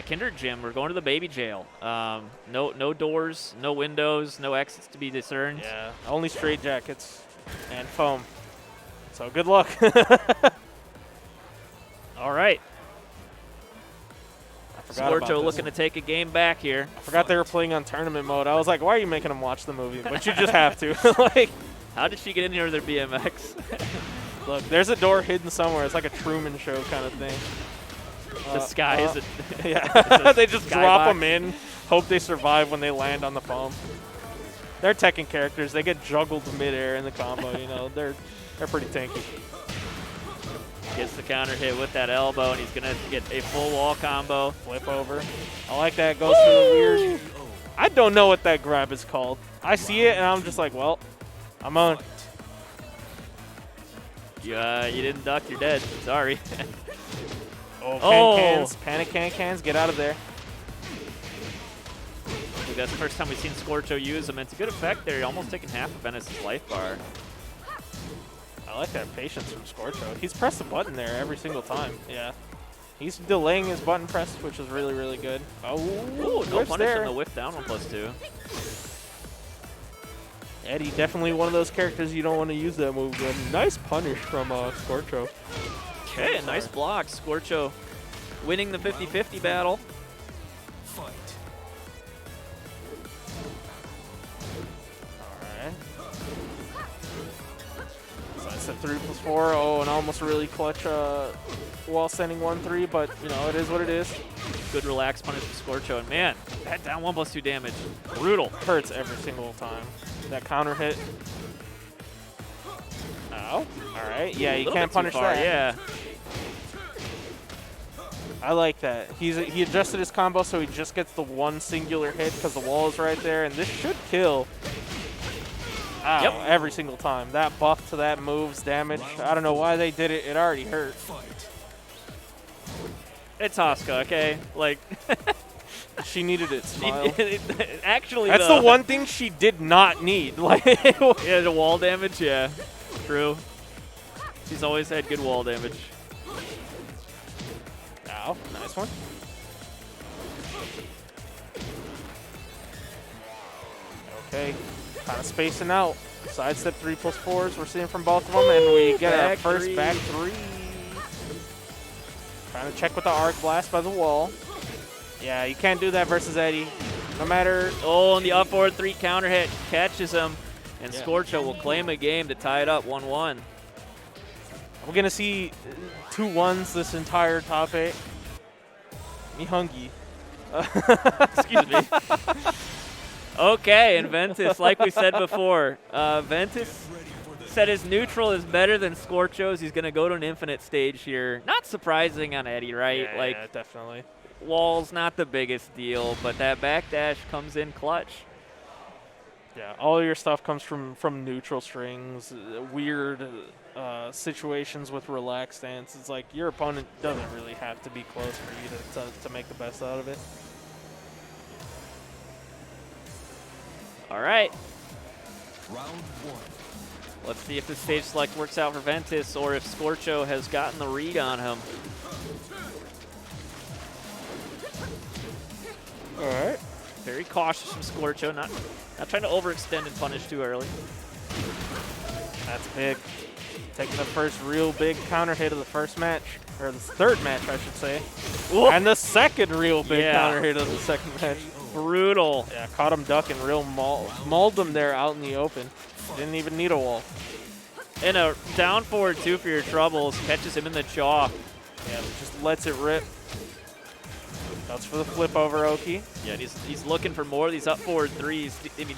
Kindred Gym. We're going to the baby jail. No doors, no windows, no exits to be discerned. Yeah, only straight jackets and foam. So good luck. All right. Scorcho looking to take a game back here. I forgot they were playing on tournament mode. I was like, why are you making them watch the movie? But you just have to. Like, how did she get in here with her BMX? Look, there's a door hidden somewhere. It's like a Truman Show kind of thing. Disguise. Yeah, they just drop box. them in, hope they survive when they land on the foam. They're Tekken characters. They get juggled midair in the combo. You know, they're pretty tanky. Gets the counter hit with that elbow, and he's going to get a full wall combo. Flip over. I like that. Goes for the weird. I don't know what that grab is called. I see it, and I'm just like, well, I'm on. You didn't duck, you're dead. Sorry. Can-cans. Panic can-cans. Get out of there. I think that's the first time we've seen Scorcho use them, and it's a good effect there. You're almost taking half of Venice's life bar. I like that patience from Scorcho. He's pressed the button there every single time. Yeah. He's delaying his button press, which is really, really good. Oh, no punish on the whiff down 1+2. Eddie, definitely one of those characters you don't want to use that move with. Nice punish from Scorcho. Okay, nice block. Scorcho winning the 50-50 battle. Fight. That's a 3+4. Oh, and almost really clutch wall sending 1-3, but you know, it is what it is. Good relaxed punish from Scorcho, and man, that down 1+2 damage. Brutal. Hurts every single time. That counter hit. Ow. All right. Yeah, you can't punish that. Yeah. I like that. He adjusted his combo so he just gets the one singular hit because the wall is right there, and this should kill. Ow, Yep. every single time. That buff to that move's damage. I don't know why they did it. It already hurt. Fight. It's Asuka, okay? Like, She needed it, Smile. actually, That's the one thing she did not need. Like, Yeah, the wall damage, yeah. True. She's always had good wall damage. ow, nice one. Okay, kind of spacing out. Sidestep 3+4s we're seeing from both of them, and we get our Back first three. back 3. Trying to check with the arc blast by the wall. Yeah, you can't do that versus Eddie. No matter. Oh, and the up forward 3 counter hit catches him, and Yeah. Scorcho will claim a game to tie it up 1-1. We're going to see 2 1s this entire top 8. Me hungry. Excuse me. Okay, and Ventus, like we said before, Ventus Ready for the said his neutral is better than Scorcho's. He's going to go to an infinite stage here. Not surprising on Eddie, right? Yeah, like, yeah, definitely. wall's not the biggest deal, but that backdash comes in clutch. Yeah, all your stuff comes from neutral strings, weird situations with relaxed stance. It's like your opponent doesn't really have to be close for you to make the best out of it. All right, round 1. let's see if the stage select works out for Ventus or if Scorcho has gotten the read on him. All right. Very cautious from Scorcho, not trying to overextend and punish too early. That's big. Taking the first real big counter hit of the first match, or the third match, I should say. Whoop. And the second real big Yeah. counter hit of the second match. Brutal. Yeah, caught him ducking real mauled him there out in the open. Didn't even need a wall. And a down forward 2 for your troubles, catches him in the jaw. Yeah, just lets it rip. That's for the flip over Oki. Yeah, and he's looking for more of these up forward 3s. I mean,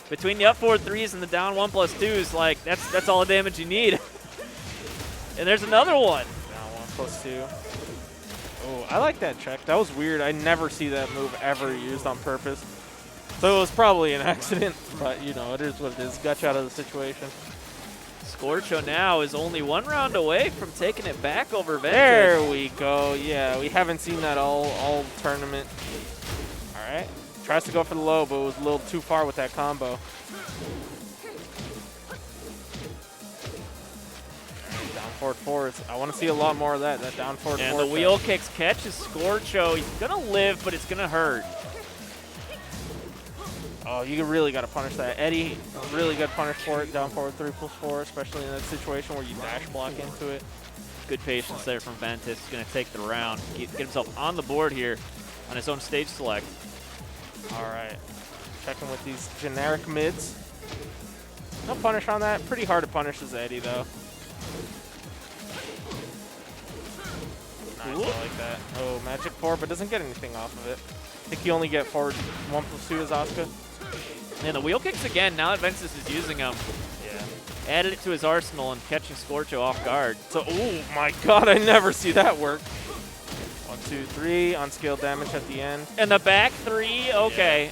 between the up forward 3s and the down 1+2s, like that's all the damage you need. And there's another one. Now 1+2. Oh, I like that check. That was weird. I never see that move ever used on purpose. So it was probably an accident, but you know, it is what it is. Got you out of the situation. Scorcho now is only 1 round away from taking it back over Ventus. There we go. Yeah, we haven't seen that all tournament. All right. Tries to go for the low, but it was a little too far with that combo. Down forward fours. I want to see a lot more of that. That down forward And four the wheel kicks catches Scorcho. He's going to live, but it's going to hurt. Oh, you really got to punish that. Eddie, really good punish for it. Down forward 3+4, especially in that situation where you dash block into it. Good patience there from Ventus. He's going to take the round. Get himself on the board here on his own stage select. All right. Checking with these generic mids. No punish on that. Pretty hard to punish as Eddie, though. Nice, I like that. Oh, Magic 4, but doesn't get anything off of it. I think you only get forward 1+2 as Asuka. And the wheel kicks again, now that Ventus is using them. Yeah. Added it to his arsenal and catching Scorcho off guard. So, oh my god, I never see that work. 1, 2, 3, unscaled damage at the end. And the back 3, okay.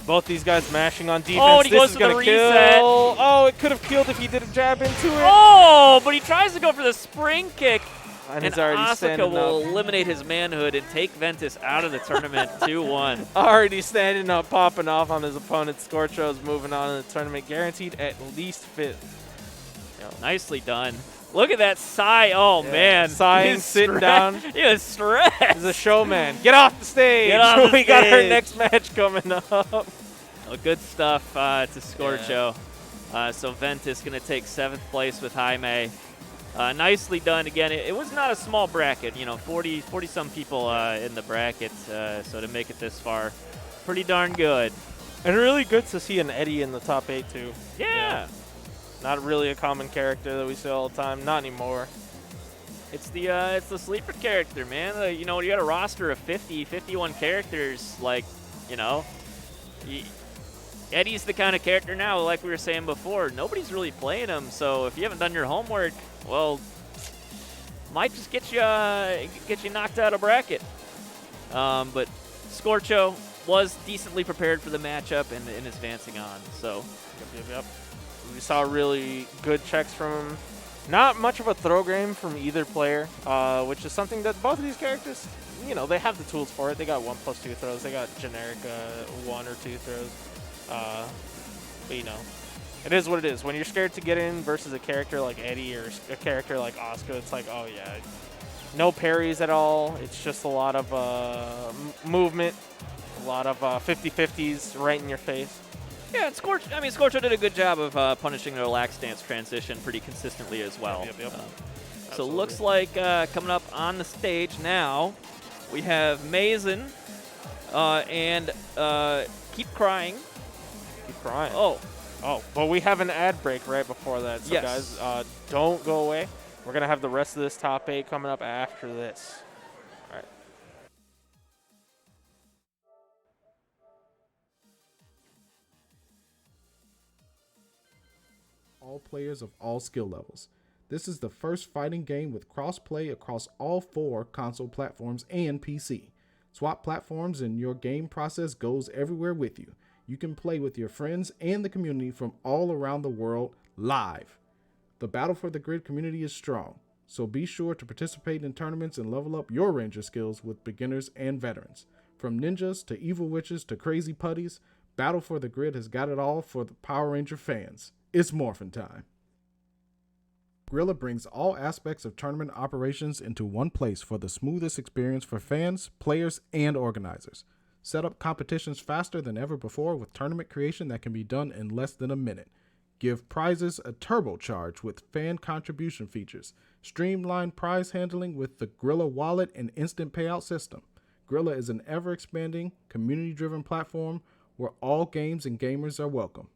Both these guys mashing on defense. Oh, and he this goes is for the gonna reset. kill. Oh, it could have killed if he did a jab into it. Oh, but he tries to go for the spring kick. And And he's already Asuka standing will up. eliminate his manhood and take Ventus out of the tournament 2-1. Already standing up, popping off on his opponent. Scorcho's moving on in the tournament, guaranteed at least 5th. Nicely done. Look at that sigh. Oh, Yeah, man. sighing, He's sitting down. He was stressed. He's a showman. Get off the stage. Get off the We got our stage. next match coming up. Well, good stuff to Scorcho. So Ventus going to take 7th place with Jaime. Nicely done. Again, it was not a small bracket. 40-some people in the bracket. So to make it this far, pretty darn good. And really good to see an Eddie in the top 8, too. Yeah. Not really a common character that we see all the time. Not anymore. It's the sleeper character, man. You got a roster of 50, 51 characters. Like, Eddie's the kind of character now, like we were saying before, nobody's really playing him. So if you haven't done your homework, well, might just get you knocked out of bracket. But Scorcho was decently prepared for the matchup and is advancing on. So Yep. We saw really good checks from him. Not much of a throw game from either player, which is something that both of these characters, you know, they have the tools for it. They got 1+2 throws. They got generic 1 or 2 throws. But, you know, it is what it is. When you're scared to get in versus a character like Eddie or a character like Oscar, it's like, oh, yeah, no parries at all. It's just a lot of movement, a lot of 50-50s right in your face. Yeah, and Scorcho did a good job of punishing the relaxed stance transition pretty consistently as well. Yep. So looks like coming up on the stage now, we have Mason and Keep Crying. Keep crying. Oh, but we have an ad break right before that. So, yes. guys, don't go away. We're going to have the rest of this top 8 coming up after this. All right. All players of all skill levels. This is the first fighting game with cross-play across all 4 console platforms and PC. Swap platforms and your game process goes everywhere with you. You can play with your friends and the community from all around the world live. The Battle for the Grid community is strong, so be sure to participate in tournaments and level up your Ranger skills with beginners and veterans. From ninjas to evil witches to crazy putties, Battle for the Grid has got it all for the Power Ranger fans. It's morphin' time. Grilla brings all aspects of tournament operations into one place for the smoothest experience for fans, players, and organizers. Set up competitions faster than ever before with tournament creation that can be done in less than a minute. Give prizes a turbocharge with fan contribution features. Streamline prize handling with the Grilla wallet and instant payout system. Grilla is an ever-expanding, community-driven platform where all games and gamers are welcome.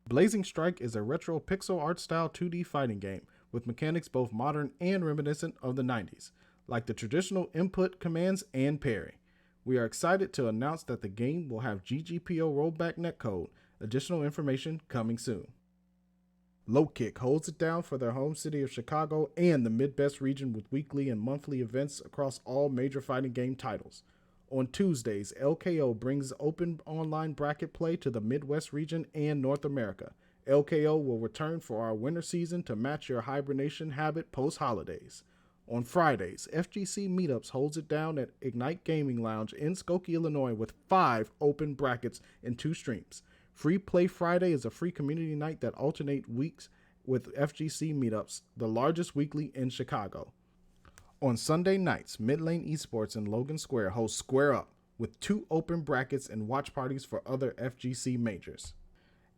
Blazing Strike is a retro pixel art style 2D fighting game with mechanics both modern and reminiscent of the 90s, like the traditional input, commands, and parry. We are excited to announce that the game will have GGPO rollback netcode. Additional information coming soon. Low Kick holds it down for their home city of Chicago and the Midwest region with weekly and monthly events across all major fighting game titles. On Tuesdays, LKO brings open online bracket play to the Midwest region and North America. LKO will return for our winter season to match your hibernation habit post-holidays. On Fridays, FGC Meetups holds it down at Ignite Gaming Lounge in Skokie, Illinois with 5 open brackets and 2 streams. Free Play Friday is a free community night that alternate weeks with FGC Meetups, the largest weekly in Chicago. On Sunday nights, Midlane Esports in Logan Square hosts Square Up with 2 open brackets and watch parties for other FGC majors.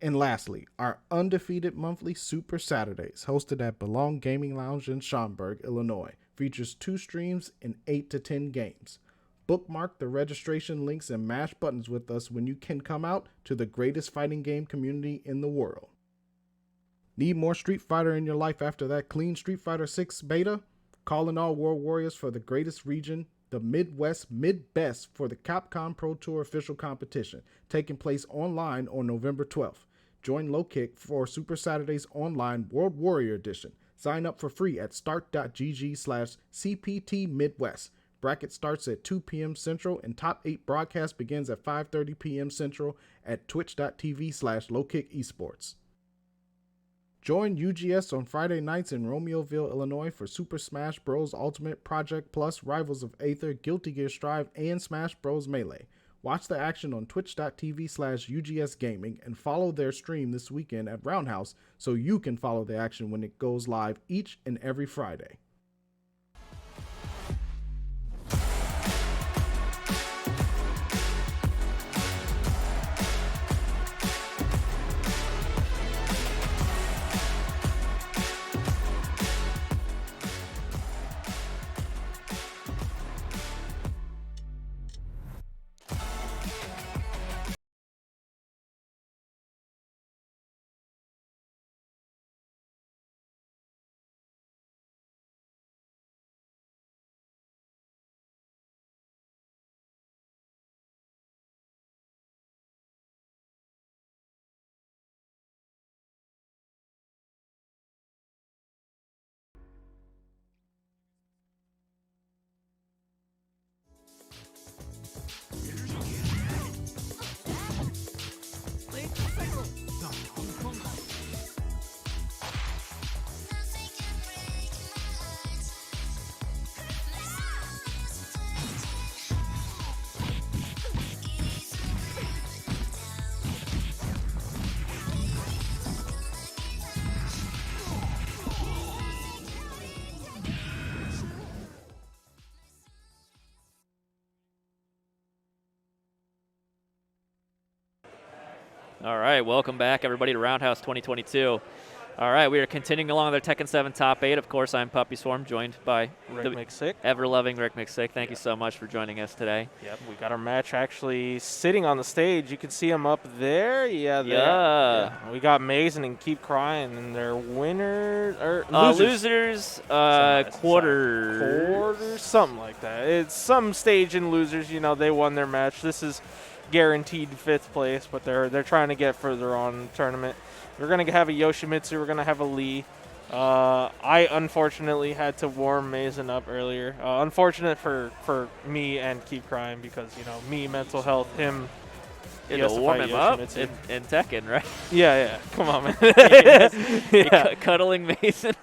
And lastly, our undefeated monthly Super Saturdays, hosted at Belong Gaming Lounge in Schaumburg, Illinois, features 2 streams and 8 to 10 games. Bookmark the registration links and mash buttons with us when you can come out to the greatest fighting game community in the world. Need more Street Fighter in your life after that clean Street Fighter 6 beta? Call in all World Warriors for the greatest region, the Midwest Mid-Best for the Capcom Pro Tour official competition, taking place online on November 12th. Join Low Kick for Super Saturdays Online World Warrior Edition. Sign up for free at start.gg/CPT Midwest. Bracket starts at 2 p.m. Central and top 8 broadcast begins at 5:30 p.m. Central at twitch.tv/Low Kick Esports. Join UGS on Friday nights in Romeoville, Illinois for Super Smash Bros. Ultimate, Project Plus, Rivals of Aether, Guilty Gear Strive, and Smash Bros. Melee. Watch the action on twitch.tv/UGS Gaming and follow their stream this weekend at Roundhouse so you can follow the action when it goes live each and every Friday. All right, welcome back, everybody, to Roundhouse 2022. All right, we are continuing along with our Tekken 7 top 8. Of course, I'm Puppy Swarm, joined by Rick McSick. ever-loving Rick McSick. Thank you so much for joining us today. Yep, we got our match actually sitting on the stage. You can see him up there. Yeah, there. Yeah. We got Mason and Keep Crying, and they're winners or Losers, quarter, something like that. It's some stage in losers. You know, they won their match. This is guaranteed 5th place, but they're trying to get further on in the tournament. We're going to have a Yoshimitsu. We're going to have a Lee. I unfortunately had to warm Mason up earlier. Unfortunate for me and Keep Crying because, you know, me, mental health, him. You know, warm him up in Tekken, right? Yeah. Come on, man. Cuddling Mason.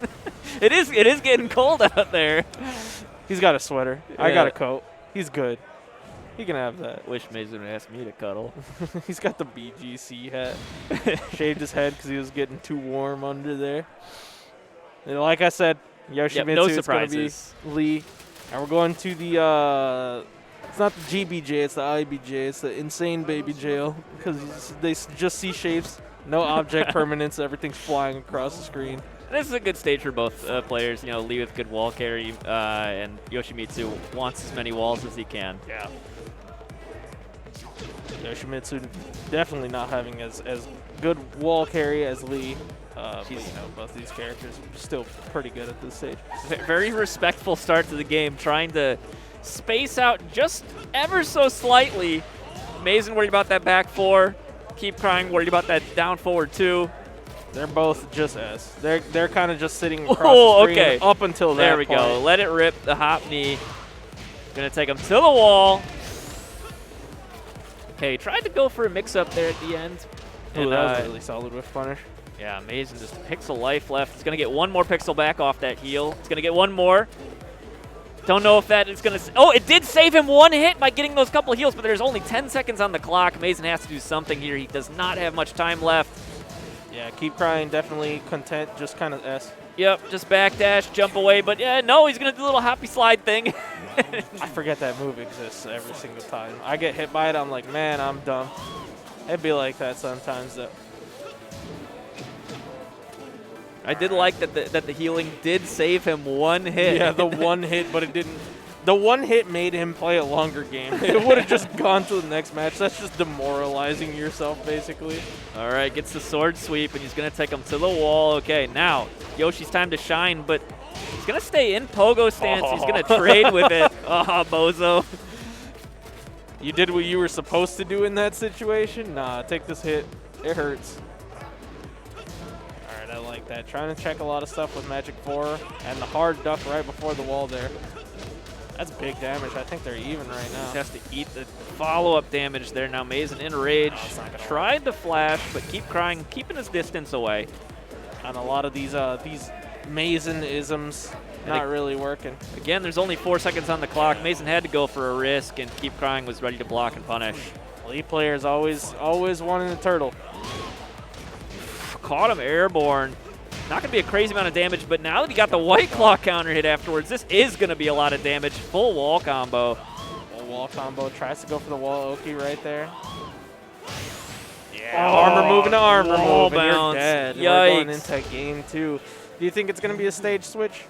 It is getting cold out there. He's got a sweater. Yeah. I got a coat. He's good. He can have that. Wish Mason would ask me to cuddle. He's got the BGC hat. Shaved his head because he was getting too warm under there. And like I said, Yoshimitsu no is going to be Lee. And we're going to the, it's not the GBJ, it's the IBJ. It's the Insane Baby Jail because they just see shapes, no object permanence, everything's flying across the screen. This is a good stage for both players. You know, Lee with good wall carry, and Yoshimitsu wants as many walls as he can. Yeah. Yoshimitsu definitely not having as good wall carry as Lee. But, you know, both these characters are still pretty good at this stage. Very respectful start to the game, trying to space out just ever so slightly. Mason worried about that back 4. Keep Crying worried about that down forward 2. They're both just S. They're kind of just sitting across the screen up until that There we go. Let it rip. The hop knee. Gonna take him to the wall. Okay, tried to go for a mix-up there at the end. Ooh, that was a really solid whiff punish. Yeah, Mason just a pixel life left. He's going to get one more pixel back off that heal. He's going to get one more. Don't know if that is going to... Oh, it did save him one hit by getting those couple of heals, but there's only 10 seconds on the clock. Mason has to do something here. He does not have much time left. Yeah, Keep Crying, definitely content, just kind of S. Yep, just backdash, jump away, but yeah, no, he's going to do a little happy slide thing. I forget that move exists every single time. I get hit by it, I'm like, man, I'm dumb. It'd be like that sometimes, though. I did like that the healing did save him one hit. Yeah, the one hit, but it didn't. The one hit made him play a longer game. It would have just gone to the next match. That's just demoralizing yourself, basically. All right, gets the sword sweep, and he's going to take him to the wall. Okay, now Yoshi's time to shine, but he's going to stay in pogo stance. He's going to trade with it. Oh, bozo. You did what you were supposed to do in that situation? Nah, take this hit. It hurts. All right, I like that. Trying to check a lot of stuff with Magic 4 and the hard duck right before the wall there. That's big damage. I think they're even right now. He has to eat the follow-up damage there. Now Mason in rage. Tried the flash, but Keep Crying, keeping his distance away. On a lot of these Mason-isms, not really working. Again, there's only 4 seconds on the clock. Mason had to go for a risk, and Keep Crying was ready to block and punish. Elite players always wanting the turtle. Caught him airborne. Not going to be a crazy amount of damage, but now that he got the White Claw counter hit afterwards, this is going to be a lot of damage. Full wall combo. Full wall combo. Tries to go for the wall Oki right there. Yeah, oh, armor moving to armor wall move, and bounce. you're dead. Yikes. We're going into game 2. Do you think it's going to be a stage switch?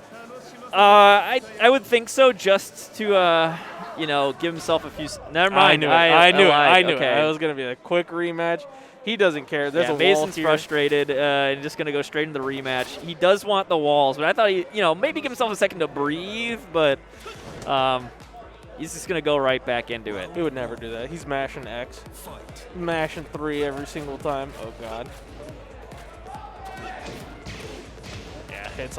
I would think so, just to you know, give himself a few. Never mind. I knew it. Okay. It was going to be a quick rematch. He doesn't care. There's a Mason's wall here. frustrated and just going to go straight into the rematch. He does want the walls, but I thought he, you know, maybe give himself a second to breathe, but he's just going to go right back into it. He would never do that. He's mashing X. Mashing 3 every single time. Oh, God. Yeah, hits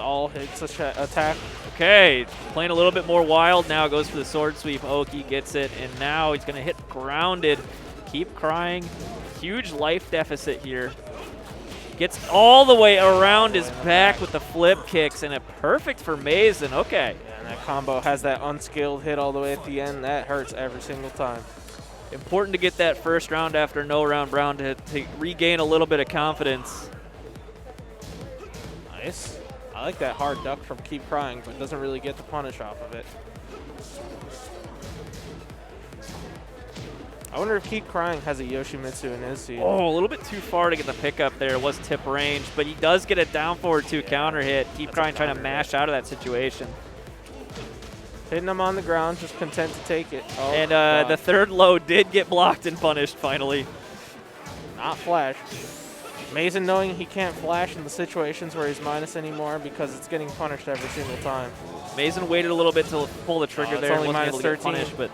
attack. Okay, playing a little bit more wild now. Goes for the sword sweep. Oki gets it, and now he's going to hit grounded. Keep Crying. Huge life deficit here. Gets all the way around his back with the flip kicks, and it perfect for Mason. Okay. Yeah, and that combo has that unskilled hit all the way at the end. That hurts every single time. Important to get that first round after no round brown to regain a little bit of confidence. Nice. I like that hard duck from Keep Crying, but doesn't really get the punish off of it. I wonder if Keep Crying has a Yoshimitsu in his team. Oh, a little bit too far to get the pickup there. It was tip range, but he does get a down forward 2 counter hit. Keep Crying trying to mash out of that situation. Hitting him on the ground, just content to take it. Oh, And the third low did get blocked and punished finally. not flash. Mason knowing he can't flash in the situations where he's minus anymore because it's getting punished every single time. Mason waited a little bit to pull the trigger it's there and only wasn't able to get -13. punished, but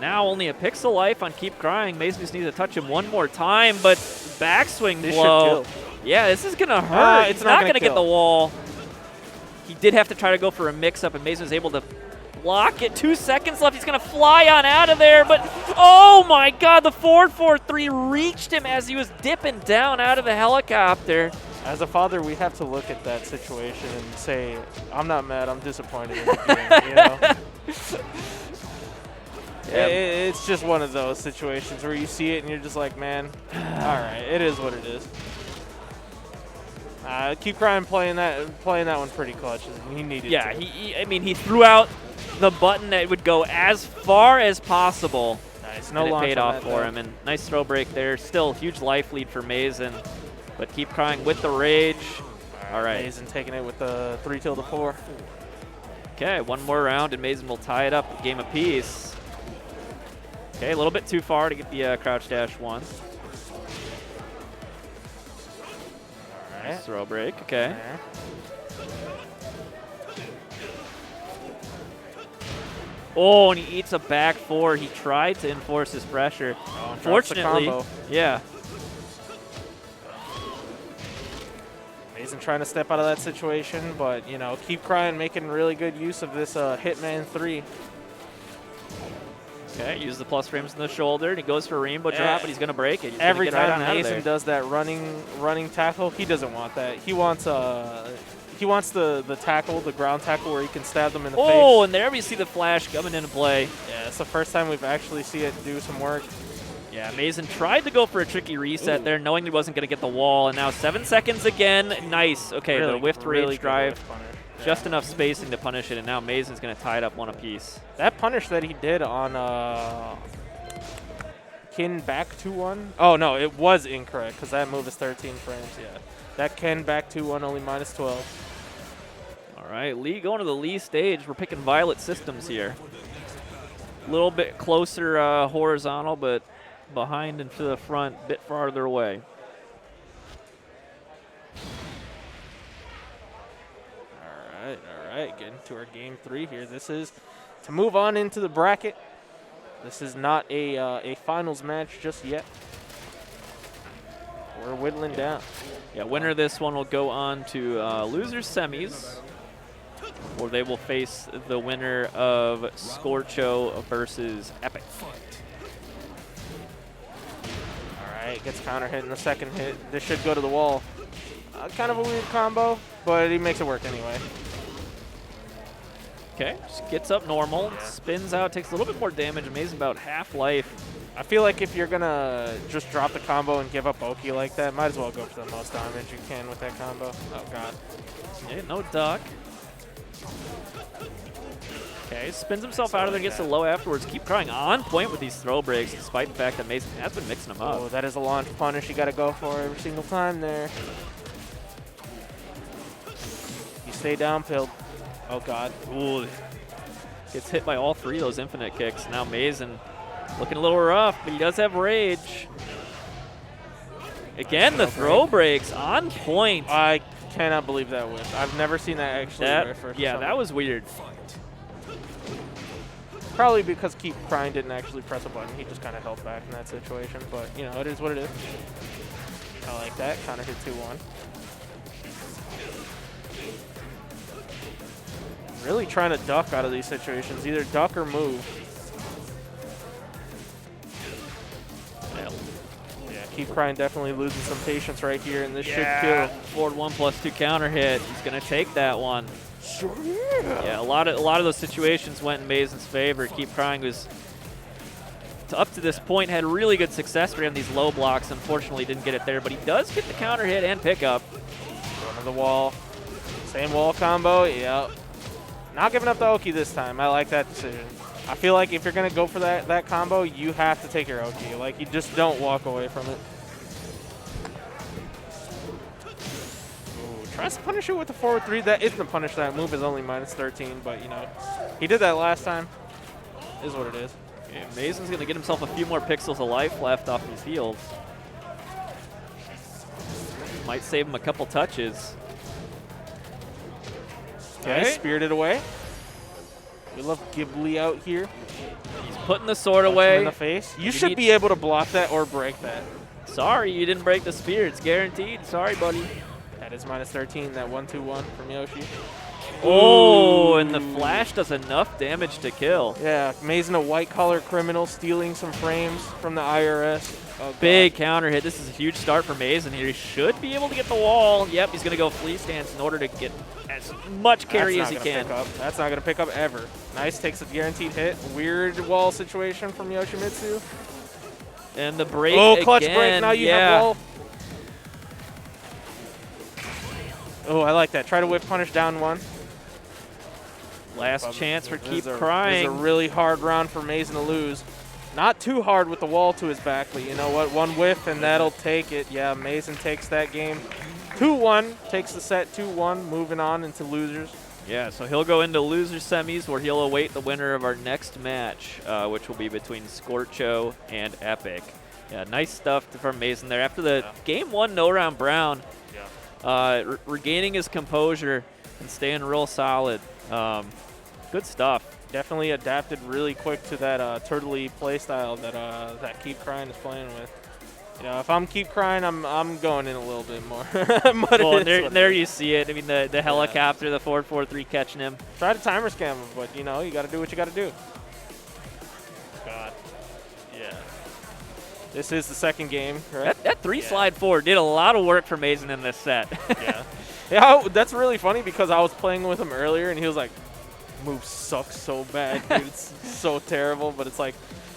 now only a pixel life on Keep Crying. Mason just needs to touch him one more time, but backswing This blow. should kill. Yeah, this is gonna hurt. It's He's not not gonna gonna get kill. the wall. He did have to try to go for a mix-up, and Mason was able to block it. 2 seconds left. He's gonna fly on out of there, but oh my God, the 4-4-3 reached him as he was dipping down out of the helicopter. As a father, we have to look at that situation and say, I'm not mad, I'm disappointed in the game, you know? Yeah. It's just one of those situations where you see it and you're just like, man, all right, it is what it is. Keep Crying playing that one pretty clutch. He needed Yeah, to. I mean, he threw out the button that would go as far as possible. Nice, no And it launch paid on off that for though. him, and nice throw break there. Still huge life lead for Mason, but Keep Crying with the rage. All right. Mason taking it with the 3-4. Okay, one more round, and Mason will tie it up, game apiece. Okay, a little bit too far to get the crouch dash one. All right. Throw break, okay. There. Oh, and he eats a back 4. He tried to enforce his pressure. Drops the Unfortunately, combo. yeah. Mason trying to step out of that situation, but, you know, Keep Crying making really good use of this Hitman 3. Okay, use the plus frames in the shoulder, and he goes for a rainbow drop, but he's going to break it. He's Every gonna get right time on out of Mason there. does that running tackle, he doesn't want that. He wants the tackle, the ground tackle, where he can stab them in the face. Oh, and there we see the flash coming into play. Yeah, it's the first time we've actually seen it do some work. Yeah, Mason tried to go for a tricky reset there, knowing he wasn't going to get the wall, and now 7 seconds again. Nice. Okay, Really, the whiffed really rage good drive. whiff punish. Just enough spacing to punish it, and now Mason's going to tie it up one apiece. That punish that he did on Kin back 2-1. Oh, no, it was incorrect because that move is 13 frames, yeah. That Ken back 2-1, only -12. All right, Lee going to the Lee stage. We're picking Violet Systems here. A little bit closer horizontal, but behind and to the front, a bit farther away. All right, getting to our game 3 here. This is to move on into the bracket. This is not a finals match just yet. We're whittling down. Yeah, winner of this one will go on to losers semis, or they will face the winner of Scorcho versus Epic. All right, gets counter hit in the second hit. This should go to the wall. Kind of a weird combo, but he makes it work anyway. Okay, just gets up normal, spins out, takes a little bit more damage. Amazing, about half life. I feel like if you're gonna just drop the combo and give up Oki like that, might as well go for the most damage you can with that combo. Oh god. Yeah, no duck. Okay, spins himself out of there, gets a low afterwards. Keep Crying on point with these throw breaks, despite the fact that Mason has been mixing them up. Oh, that is a launch punish you gotta go for every single time there. You stay down, Pilled. Oh god. Ooh, gets hit by all 3 of those infinite kicks. Now Mason looking a little rough, but he does have rage. Again, the throw breaks on point. I cannot believe that whiff. I've never seen that actually whiff or Yeah, something. that was weird. Probably because Keep Crying didn't actually press a button. He just kind of held back in that situation. But, you know, it is what it is. I like that. Counter hit 2-1. Really trying to duck out of these situations. Either duck or move. Yeah, Keep Crying definitely losing some patience right here, and this should kill. Forward 1+2 counter hit. He's going to take that one. Yeah, a lot of those situations went in Mason's favor. Keep Crying was, up to this point, had really good success rate on these low blocks. Unfortunately, didn't get it there, but he does get the counter hit and pickup. Going to the wall. Same wall combo. Yep. Not giving up the Oki this time. I like that decision. I feel like if you're going to go for that combo, you have to take your OG. Like, you just don't walk away from it. Ooh, tries to punish it with the forward 3. That isn't a punish. That move is only -13, but, you know, he did that last time. Is what it is. Okay, Mason's going to get himself a few more pixels of life left off these heals. Might save him a couple touches. Okay, spirited away. We love Ghibli out here. He's putting the sword Punch him away. in the face. You should be able to block that or break that. Sorry, you didn't break the spear. It's guaranteed. Sorry, buddy. That is -13, that 1-2-1 from Yoshi. Oh, and the flash does enough damage to kill. Yeah, Mason, a white-collar criminal, stealing some frames from the IRS. Oh, Big counter hit. This is a huge start for Mason here. He should be able to get the wall. Yep, he's going to go flea stance in order to get as much carry as he can. That's not going to pick up ever. Nice, takes a guaranteed hit. Weird wall situation from Yoshimitsu. And the break clutch again. break. Now you have wall. Oh, I like that. Try to whip punish down 1. Last chance for Keep This Crying. is a really hard round for Mason to lose. Not too hard with the wall to his back, but you know what? 1 whiff and that'll take it. Yeah, Mason takes that game 2-1, takes the set 2-1, moving on into losers. Yeah, so he'll go into loser semis where he'll await the winner of our next match, which will be between Scorcho and Epic. Yeah, nice stuff from Mason there. After the game 1 no-round Brown, regaining his composure and staying real solid. Good stuff. Definitely adapted really quick to that turtley play style that Keep Crying is playing with. You know, if I'm Keep Crying, I'm going in a little bit more. Well, there you see it. I mean, the helicopter, the 4-4-3 catching him. Try to timer scam him, but you know, you got to do what you got to do. God. Yeah. This is the second game, right? That 3 slide forward did a lot of work for Mason in this set. Yeah, that's really funny because I was playing with him earlier and he was like, move sucks so bad, dude. It's so terrible. But it's like,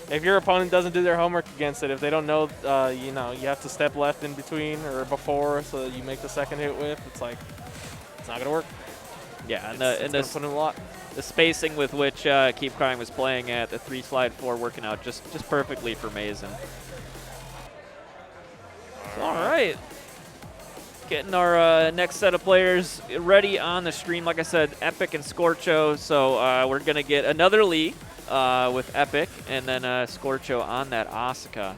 if your opponent doesn't do their homework against it, if they don't know, you know, you have to step left in between or before so that you make the second hit with, it's like, it's not going to work. Yeah, and it's put in a lot. The spacing with which Keep Crying was playing at, the 3 slide 4 working out just perfectly for Mason. All right. Getting our next set of players ready on the stream. Like I said, Epic and Scorcho. So we're going to get another Lee with Epic and then Scorcho on that Asuka.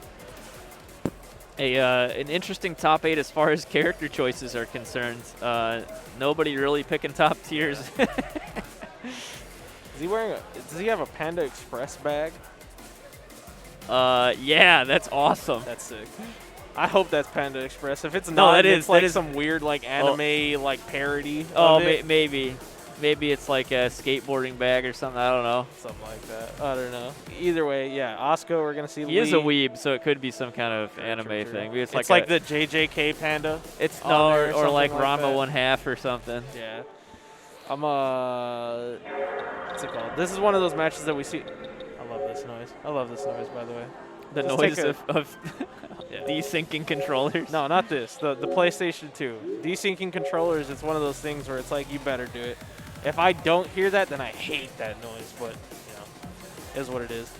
An interesting top 8 as far as character choices are concerned. Nobody really picking top tiers. Is he wearing does he have a Panda Express bag? Yeah, that's awesome. That's sick. I hope that's Panda Express. If it's not, it's like some weird like anime like parody. Oh, maybe it's like a skateboarding bag or something. I don't know. Something like that. I don't know. Either way, yeah. Asuka, we're gonna see. He is a weeb, so it could be some kind of anime thing. Maybe it's like the JJK Panda. It's or like Rama 1/2 or something. Yeah. What's it called? This is one of those matches that we see. I love this noise. I love this noise, by the way. The noise of desyncing controllers? No, not this. The PlayStation 2. Desyncing controllers, it's one of those things where it's like, you better do it. If I don't hear that, then I hate that noise, but, you know, is what it is.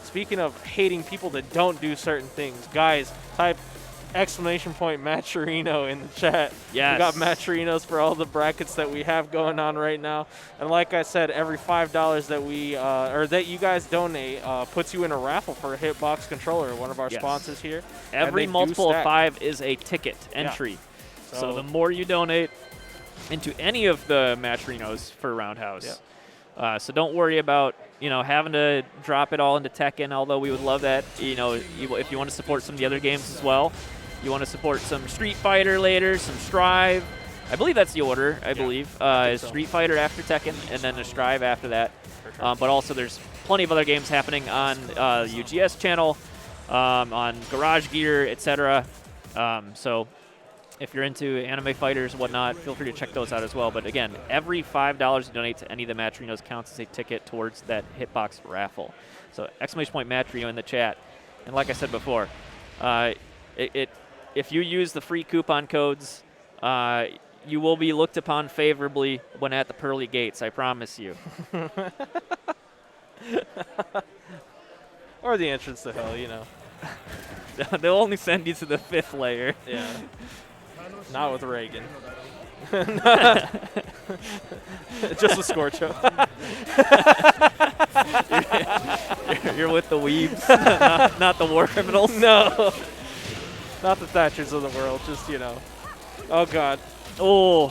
Speaking of hating people that don't do certain things, guys, type !Match Reno in the chat. Yes. We got Match Renos for all the brackets that we have going on right now. And like I said, every $5 that we or that you guys donate puts you in a raffle for a Hitbox controller, one of our sponsors here. Every multiple of 5 is a ticket entry. Yeah. So the more you donate into any of the Match Renos for Roundhouse. Yeah. So don't worry about, you know, having to drop it all into Tekken, although we would love that. You know, if you want to support some of the other games as well. You want to support some Street Fighter later, some Strive. I believe that's the order, I believe. Street Fighter after Tekken, and then a Strive after that. Sure. But also there's plenty of other games happening on UGS channel, on Garage Gear, etc. So if you're into anime fighters and whatnot, feel free to check those out as well. But again, every $5 you donate to any of the Match Renos counts as a ticket towards that Hitbox raffle. So !Match Reno in the chat. And like I said before, if you use the free coupon codes, you will be looked upon favorably when at the pearly gates, I promise you. Or the entrance to hell, you know. They'll only send you to the 5th layer. Yeah. Not with Reagan. Just with Scorcho. You're with the weebs, not the war criminals. No. Not the Thatchers of the world, just, you know. Oh, God. Oh, All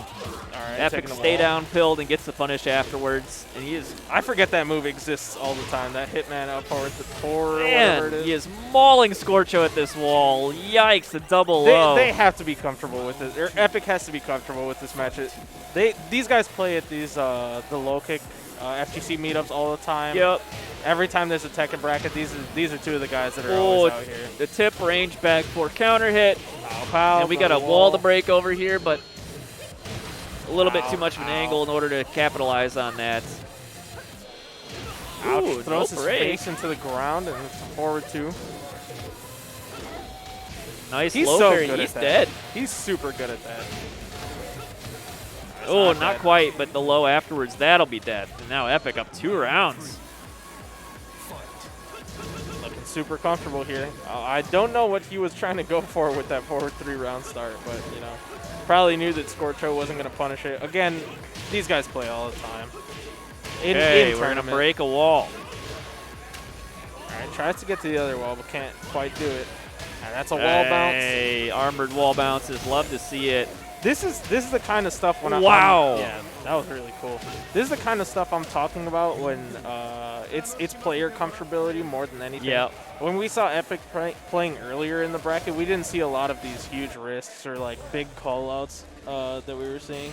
right. Epic taking the stay wall. down pilled and gets the punish afterwards. And he is, I forget that move exists all the time. That Hitman up forward to 4 or whatever man, it is. he is mauling Scorcho at this wall. Yikes, the double low. They have to be comfortable with it. Or Epic has to be comfortable with this match. These guys play at these the low kick FGC meetups all the time. Yep. Every time there's a Tekken bracket, these are 2 of the guys that are always out here. The tip range back for counter hit. Pow, pow, And we got a wall to break over here, but a little bit too much of an angle in order to capitalize on that. Ouch. Ooh, Throws no his break. face into the ground and it's a forward 2. Nice He's low so parry. good He's at that. dead. He's super good at that. Oh, not not bad. quite, but the low afterwards, that'll be dead. And now Epic up 2 rounds. Looking super comfortable here. I don't know what he was trying to go for with that forward 3 round start, but, you know, probably knew that Scorcho wasn't going to punish it. Again, these guys play all the time. In Okay, we're going to tournament. break a wall. All right, tries to get to the other wall, but can't quite do it. And that's a wall bounce. Hey, armored wall bounces. Love to see it. This is the kind of stuff when Wow. yeah, that was really cool. This is the kind of stuff I'm talking about when it's player comfortability more than anything. Yeah. When we saw Epic playing earlier in the bracket, we didn't see a lot of these huge risks or like big call-outs that we were seeing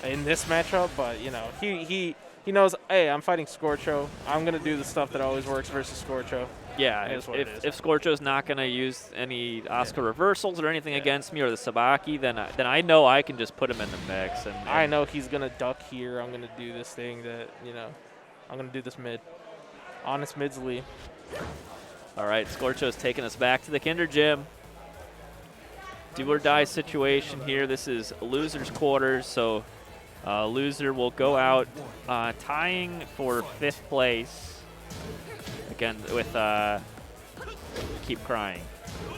in this matchup. But you know, he knows, hey, I'm fighting Scorcho. I'm gonna do the stuff that always works versus Scorcho. Yeah, It is what it is. if Scorcho's not going to use any Oscar reversals or anything against me or the Sabaki, then I know I can just put him in the mix. And I know he's gonna duck here. I'm gonna do this thing that, you know, I'm gonna do this mid. Honest mids lead. All right, Scorcho's taking us back to the Kinder Gym. Do or die situation here. This is loser's quarters, so loser will go out tying for 5th place. Again, with Keep Crying. All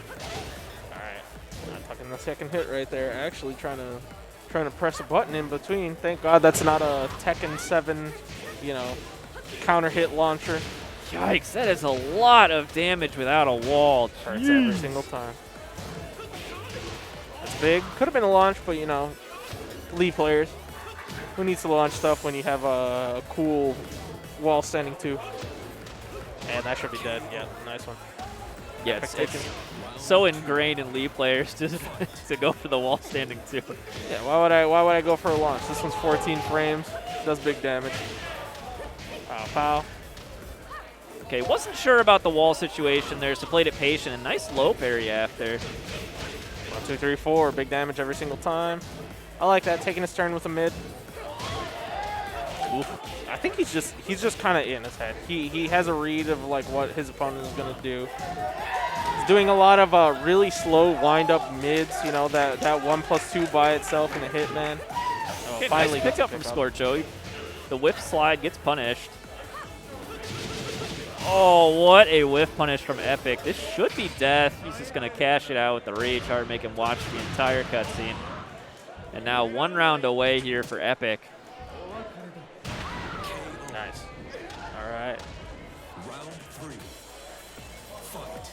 right, not tucking the second hit right there. Actually trying to press a button in between. Thank God that's not a Tekken 7, you know, counter hit launcher. Yikes, that is a lot of damage without a wall. Hurts every single time. That's big. Could have been a launch, but you know, League players. Who needs to launch stuff when you have a cool wall standing 2? And that should be dead. Yeah, nice one. Yeah, it's so ingrained in League players to go for the wall standing too. Yeah, why would I go for a launch? This one's 14 frames. Does big damage. Pow, pow. Okay, wasn't sure about the wall situation there, so played it patient. And nice low parry after. 1, 2, 3, 4. Big damage every single time. I like that. Taking his turn with a mid. Oof. I think he's just kind of in his head. He has a read of like what his opponent is gonna do. He's doing a lot of really slow wind up mids. You know, that 1+2 by itself in a Hitman. Oh, Okay, finally nice gets pick a up from pick Scorcho. The whiff slide gets punished. Oh, what a whiff punish from Epic. This should be death. He's just going to cash it out with the rage hard, make him watch the entire cutscene. And now 1 round away here for Epic. Nice. All right. Round 3. Fight.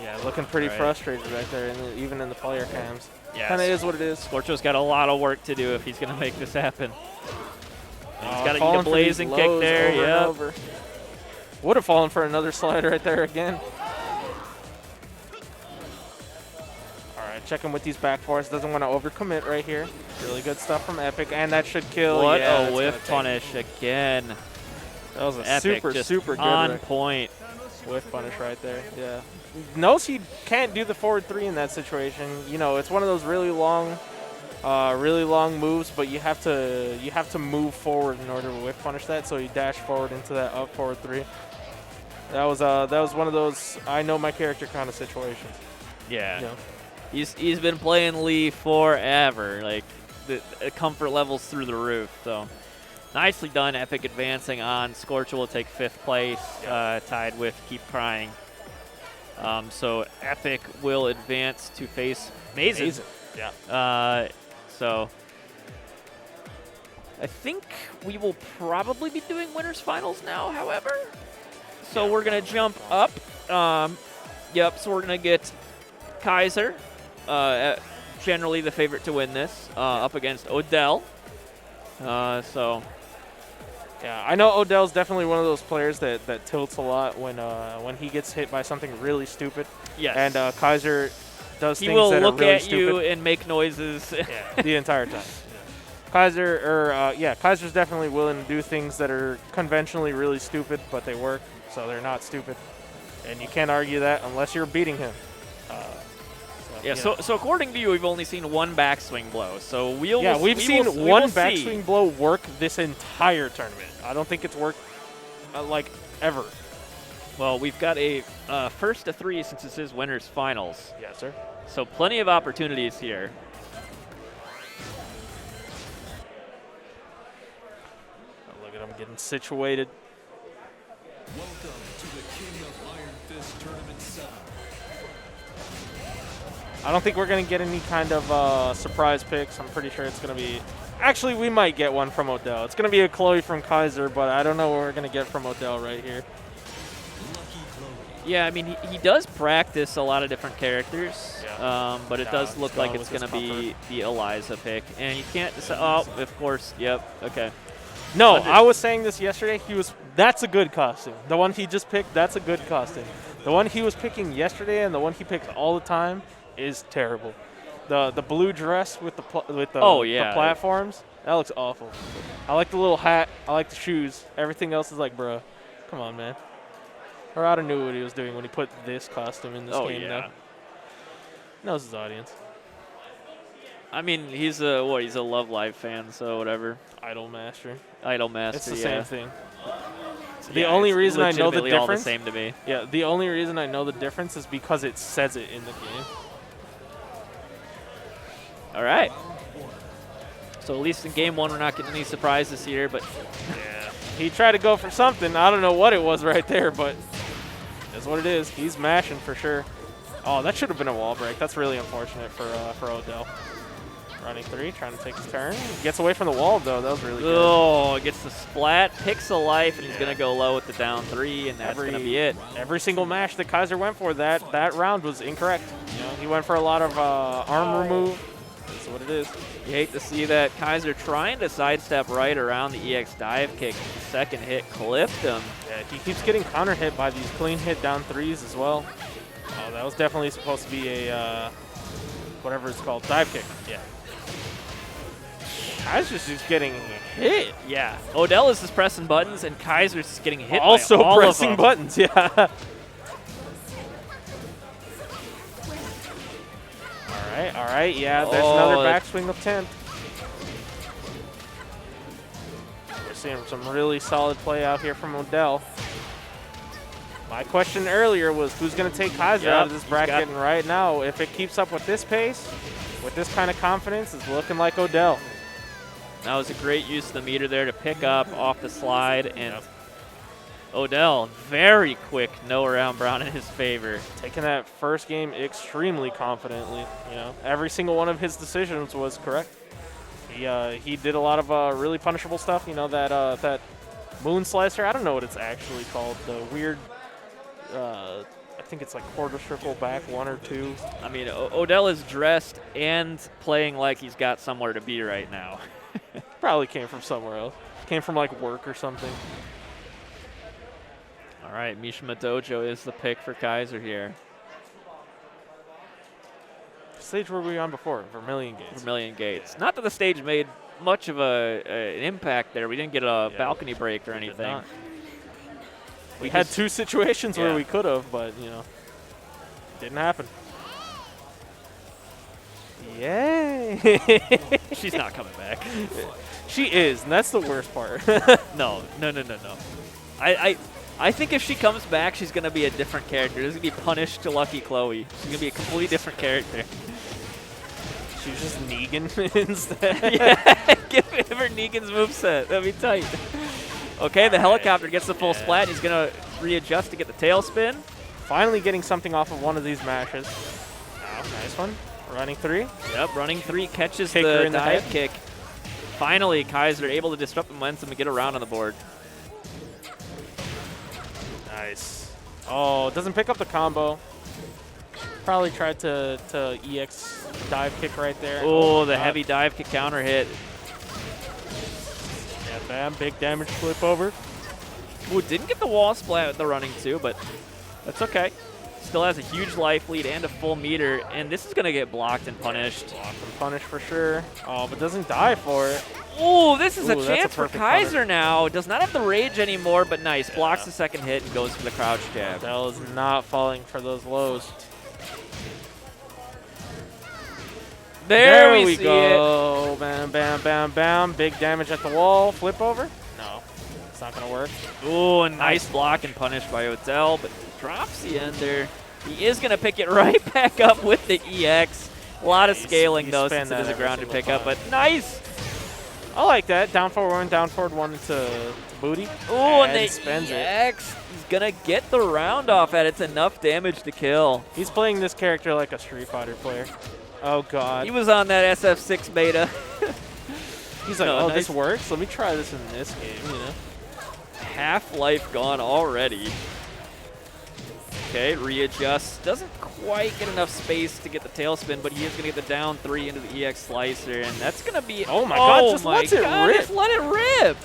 Yeah, looking pretty Right. frustrated right there, even in the player cams. Yes. Kind of is what it is. Scorcho's got a lot of work to do if he's going to make this happen. And he's got to eat falling a for blazing these kick lows there. over and Yep. over. Would have fallen for another slide right there again. All right, checking with these back fours. Doesn't want to overcommit right here. Really good stuff from Epic, and that should kill. What Yeah, a that's whiff gonna take- punish again. That was a Epic super, just super good on point. whiff punish right there. Yeah. Knows he can't do the forward 3 in that situation. You know, it's one of those really long moves, but you have to move forward in order to whiff punish that. So you dash forward into that up forward 3. That was one of those I know my character kind of situations. Yeah. You know? He's been playing Lee forever. Like the comfort levels through the roof. So Nicely done, Epic advancing on. Scorch will take 5th place, tied with Keep Crying. So Epic will advance to face Mazen. Yeah. So I think we will probably be doing winners finals now, however. So we're going to jump up. Yep, so we're going to get Kaiser, generally the favorite to win this, up against Odell. So yeah, I know Odell's definitely one of those players that tilts a lot when he gets hit by something really stupid. yes. And Kaiser does he things will that look are really at stupid you and make noises. the entire time. Kaiser's definitely willing to do things that are conventionally really stupid, but they work, so they're not stupid. And you can't argue that unless you're beating him. So according to you, we've only seen one backswing blow. So we've seen one backswing blow work this entire tournament. I don't think it's worked like ever. Well, we've got a first to 3 since this is winners finals. Yes, sir. So plenty of opportunities here. Oh, look at him getting situated. Welcome to the King of Iron Fist Tournament 7. I don't think we're going to get any kind of surprise picks. I'm pretty sure it's going to be... Actually, we might get one from Odell. It's going to be a Chloe from Kaiser, but I don't know what we're going to get from Odell right here. Lucky Chloe. Yeah, I mean, he does practice a lot of different characters, but it does look like it's going to be the Eliza pick. And you can't decide. Oh, of course. Yep. Okay. No, I was saying this yesterday. That's a good costume. The one he just picked, that's a good costume. The one he was picking yesterday and the one he picks all the time is terrible. The blue dress with the platforms, that looks awful. I like the little hat. I like the shoes. Everything else is like, bruh, come on, man. Or I don't know what he was doing when he put this costume in this game. Yeah. Though. Knows his audience. I mean, he's a Love Live fan, so whatever. Idol Master. Idol Master. It's the yeah. same thing. The only reason I know the legitimately all the difference. same to me. Yeah, the only reason I know the difference is because it says it in the game. All right. So at least in game 1, we're not getting any surprises here, but Yeah. He tried to go for something. I don't know what it was right there, but that's what it is. He's mashing for sure. Oh, that should have been a wall break. That's really unfortunate for Odell. Running 3, trying to take his turn. Gets away from the wall, though. That was really good. Oh, gets the splat, picks a life, and he's going to go low with the down 3, and that's going to be it. Every single mash that Kaiser went for that round was incorrect. You know, he went for a lot of arm remove. That's what it is. You hate to see that. Kaiser trying to sidestep right around the EX dive kick. The second hit clipped him. Yeah, he keeps getting counter hit by these clean hit down 3s as well. Oh, that was definitely supposed to be a whatever it's called, dive kick. Yeah. Kaiser's just getting hit. Yeah. Odell is just pressing buttons, and Kaiser's just getting hit Also by all pressing of them. buttons, yeah. All right, yeah, there's another backswing attempt. We're seeing some really solid play out here from Odell. My question earlier was who's going to take Kaiser out of this bracket, and right now, if it keeps up with this pace, with this kind of confidence, it's looking like Odell. That was a great use of the meter there to pick up off the slide, and Odell, very quick no around Brown in his favor. Taking that first game extremely confidently. You know, every single one of his decisions was correct. He did a lot of really punishable stuff. You know, that moon slicer. I don't know what it's actually called. The weird. I think it's like quarter circle back 1 or 2. I mean, Odell is dressed and playing like he's got somewhere to be right now. Probably came from somewhere else. Came from like work or something. All right, Mishima Dojo is the pick for Kaiser here. Stage where were we on before? Vermilion Gates. Vermilion Gates. Not that the stage made much of an impact there. We didn't get a balcony break or anything. We had 2 situations where we could have, but, you know, didn't happen. Yay! She's not coming back. She is, and that's the worst part. No. I think if she comes back, she's going to be a different character. This is going to be Punished to Lucky Chloe. She's going to be a completely different character. She's just Negan instead. Yeah, give her learn Negan's moveset. That'd be tight. Okay, the helicopter gets the full splat. He's going to readjust to get the tailspin. Finally getting something off of one of these mashes. Oh, nice one. Running 3. Yep, running 3 catches Kicker the in the dive head. kick. Finally, Kaiser able to disrupt the momentum and get around on the board. Nice. Oh, doesn't pick up the combo. Probably tried to EX dive kick right there. Oh, the God. heavy dive kick counter hit. Yeah, bam, big damage flip over. Ooh, didn't get the wall splat with the running 2, but that's okay. Still has a huge life lead and a full meter, and this is going to get blocked and punished. Blocked and punished for sure. Oh, but doesn't die for it. Ooh, this is Ooh, a that's chance a for perfect Kaiser now. Does not have the rage anymore, but nice. Blocks Yeah. the second hit and goes for the crouch jab. Odell is not falling for those lows. There we see it. go. Bam, bam, bam, bam. Big damage at the wall. Flip over. No, it's not going to work. Ooh, a nice block and punish by Odell, but drops the ender. He is going to pick it right back up with the EX. A lot of scaling, though, since it is a grounded pickup, but nice. I like that. Down forward 1 into booty. Ooh, and the spends it. EX. He's going to get the round off at it. It's enough damage to kill. He's playing this character like a Street Fighter player. Oh, God. He was on that SF6 beta. He's like, No, oh, nice. this works? Let me try this in this game, you know? Half-life gone already. Okay, readjusts. Doesn't quite get enough space to get the tailspin, but he is going to get the down 3 into the EX slicer, and that's going to be... Oh my God, just lets it rip. Just let it rip.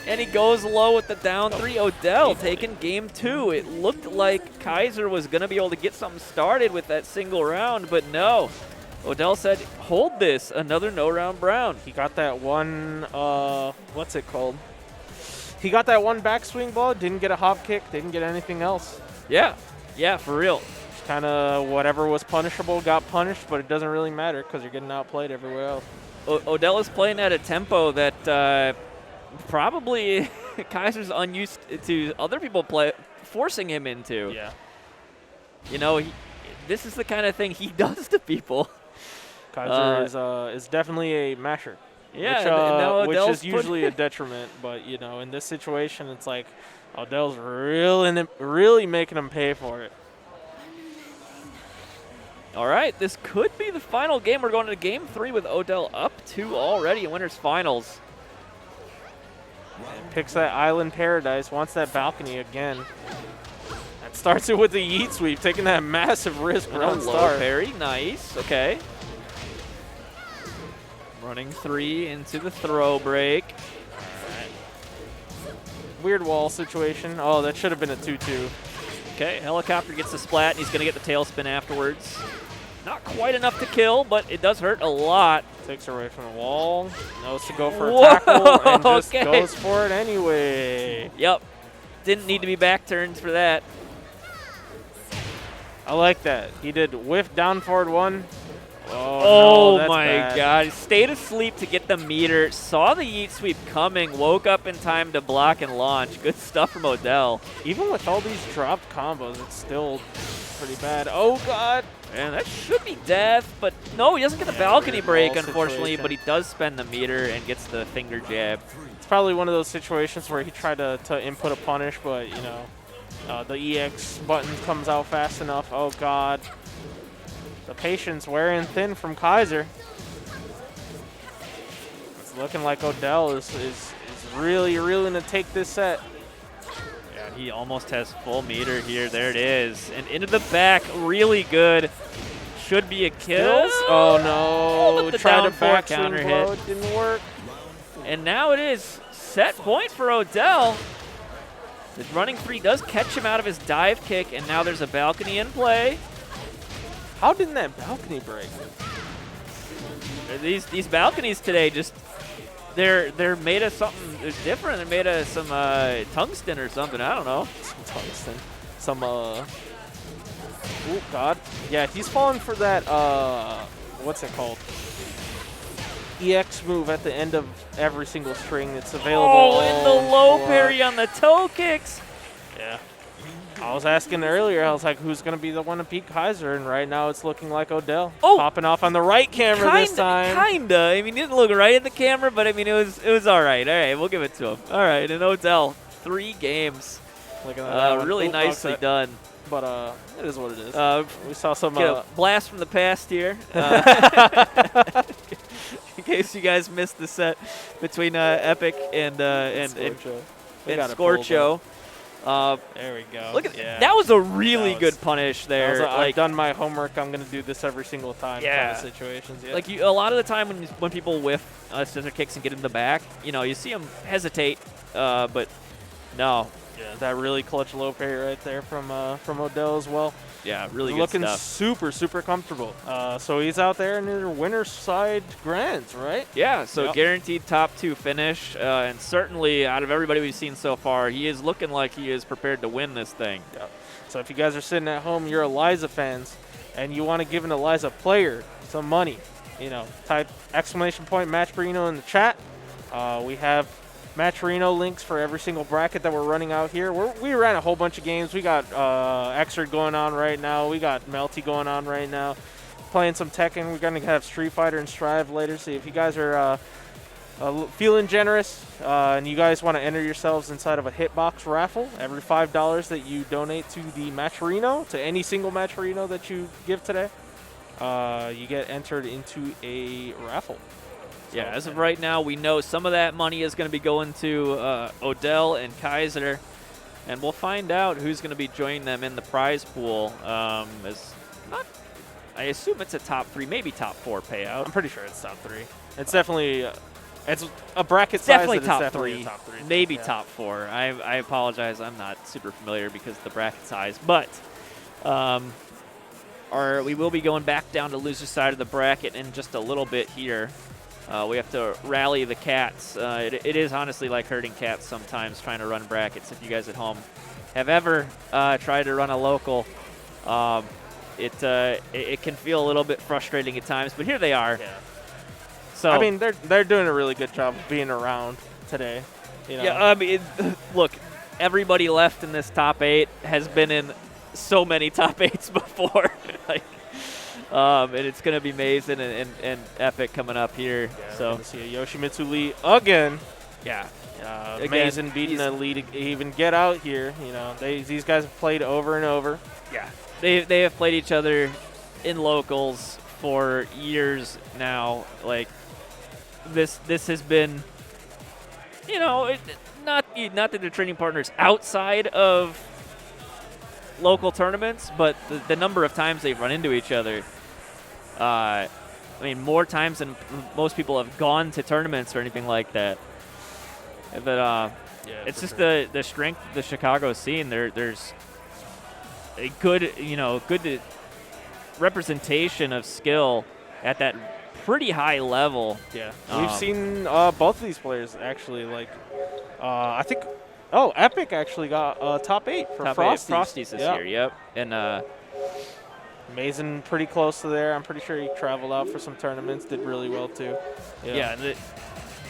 And he goes low with the down 3. Odell taking game 2. It looked like Kaiser was going to be able to get something started with that single round, but no. Odell said, hold this, another no-round Brown. He got that one, what's it called? He got that one backswing blow, didn't get a hop kick, didn't get anything else. Yeah, for real. Kind of whatever was punishable got punished, but it doesn't really matter because you're getting outplayed everywhere else. Odell is playing at a tempo that probably Kaiser's unused to other people forcing him into. Yeah. You know, this is the kind of thing he does to people. Kaiser is definitely a masher. Yeah, which is usually a detriment, but you know, in this situation, it's like Odell's really making him pay for it. All right, this could be the final game. We're going to game 3 with Odell up 2 already in winners finals. And picks that island paradise, wants that balcony again. And starts it with the yeet sweep, taking that massive risk And round a low start. parry, nice. Okay. Running 3 into the throw break. Weird wall situation. Oh, that should have been a 2-2. Okay, helicopter gets the splat, and he's going to get the tailspin afterwards. Not quite enough to kill, but it does hurt a lot. Takes her away from the wall. Knows to go for a Whoa, tackle and just okay. goes for it anyway. Yep. Didn't need to be back turns for that. I like that. He did whiff down forward 1. Oh, no, that's my bad. God. Stayed asleep to get the meter. Saw the yeet sweep coming. Woke up in time to block and launch. Good stuff from Odell. Even with all these dropped combos, it's still pretty bad. Oh, God. And that should be death, but no, he doesn't get the balcony weird break, wall unfortunately, situation. but he does spend the meter and gets the finger jab. It's probably one of those situations where he tried to input a punish, but, you know, the EX button comes out fast enough. Oh, God. The patience wearing thin from Kaiser. It's looking like Odell is really going to take this set. Yeah, he almost has full meter here. There it is. And into the back, really good. Should be a kill. Oh, no. But the Tried down a four back counter swing blow. hit. It didn't work. And now it is set point for Odell. The running 3 does catch him out of his dive kick, and now there's a balcony in play. How didn't that balcony break? These balconies today just they're made of something different. They're made of some tungsten or something. I don't know. Some tungsten. Some oh God. Yeah, he's falling for that what's it called? EX move at the end of every single string that's available. Oh, and the low for- parry on the toe kicks. Yeah. I was asking earlier, I was like, who's going to be the one to beat Kaiser? And right now it's looking like Odell. Oh! Popping off on the right camera this time. Kinda. I mean, he didn't look right at the camera, but I mean, it was all right. All right, we'll give it to him. All right, and Odell, 3 games. Look at that one. Really Oop, nicely upset. done. But it is what it is. We saw some Get a blast from the past here. In case you guys missed the set between Epic and Scorcho. There we go. Look at that was a really That was- good punish there. I've done my homework. I'm going to do this every single time. Yeah. Kind of situations. Yeah. Like a lot of the time when people whiff scissor kicks and get in the back, you see them hesitate, but no. Yeah, that really clutch low parry right there from Odell as well. Yeah, really good looking stuff. super comfortable. So he's out there in their winner's side grands, right? Yeah, so Yep. guaranteed top 2 finish, and certainly out of everybody we've seen so far, he is looking like he is prepared to win this thing. Yep. So if you guys are sitting at home, you're Eliza fans, and you want to give an Eliza player some money, type !match Reno in the chat. We have Match Reno links for every single bracket that we're running out here. We ran a whole bunch of games. We got Xrd going on right now. We got Melty going on right now. Playing some Tekken. We're going to have Street Fighter and Strive later. So if you guys are feeling generous and you guys want to enter yourselves inside of a hitbox raffle, every $5 that you donate to the Match Reno, to any single Match Reno that you give today, you get entered into a raffle. Yeah, as of right now, we know some of that money is going to be going to Odell and Kaiser, and we'll find out who's going to be joining them in the prize pool. I assume it's a top 3, maybe top 4 payout. I'm pretty sure it's top 3. It's definitely it's a bracket size. Definitely that top, it's definitely 3, top 3, maybe yeah. top 4. I apologize, I'm not super familiar because of the bracket size, but we will be going back down to loser side of the bracket in just a little bit here. We have to rally the cats. It is honestly like herding cats sometimes trying to run brackets. If you guys at home have ever tried to run a local, it can feel a little bit frustrating at times, but here they are. Yeah. So I mean, they're doing a really good job of being around today. Yeah, I mean, look, everybody left in this top 8 has been in so many top 8s before. And it's going to be Mason and Epic coming up here. Yeah, so we're gonna see a Yoshimitsu lead again. Yeah. Again, Mason beating the lead to even get out here. These guys have played over and over. Yeah. They have played each other in locals for years now. Like this has been, not that they're training partners outside of local tournaments, but the number of times they've run into each other. I mean, more times than most people have gone to tournaments or anything like that. But it's just sure. the strength of the Chicago scene. There's a good representation of skill at that pretty high level. Yeah, we've seen both of these players actually. I think. Oh, Epic actually got top 8 for Frosties this year. Yep, and Mason pretty close to there. I'm pretty sure he traveled out for some tournaments, did really well too. Yeah,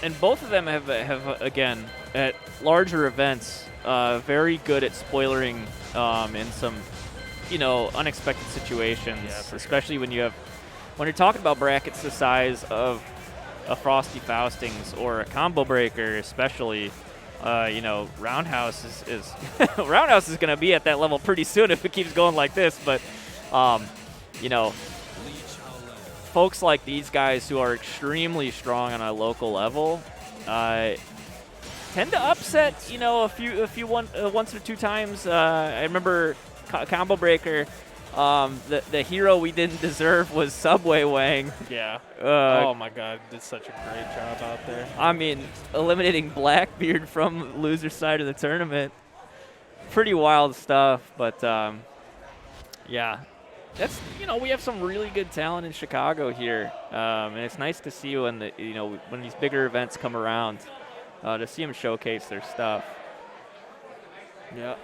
and both of them have again at larger events very good at spoilering in some unexpected situations. Yeah, especially when you're talking about brackets the size of a Frosty Faustings or a Combo Breaker, especially. Roundhouse is Roundhouse is going to be at that level pretty soon if it keeps going like this. But, folks like these guys who are extremely strong on a local level tend to upset, once or 2 times. I remember Combo Breaker. The hero we didn't deserve was Subway Wang. Yeah. Oh my God, did such a great job out there. I mean, eliminating Blackbeard from loser side of the tournament. Pretty wild stuff, but yeah. That's we have some really good talent in Chicago here, and it's nice to see when when these bigger events come around, to see them showcase their stuff. Yeah.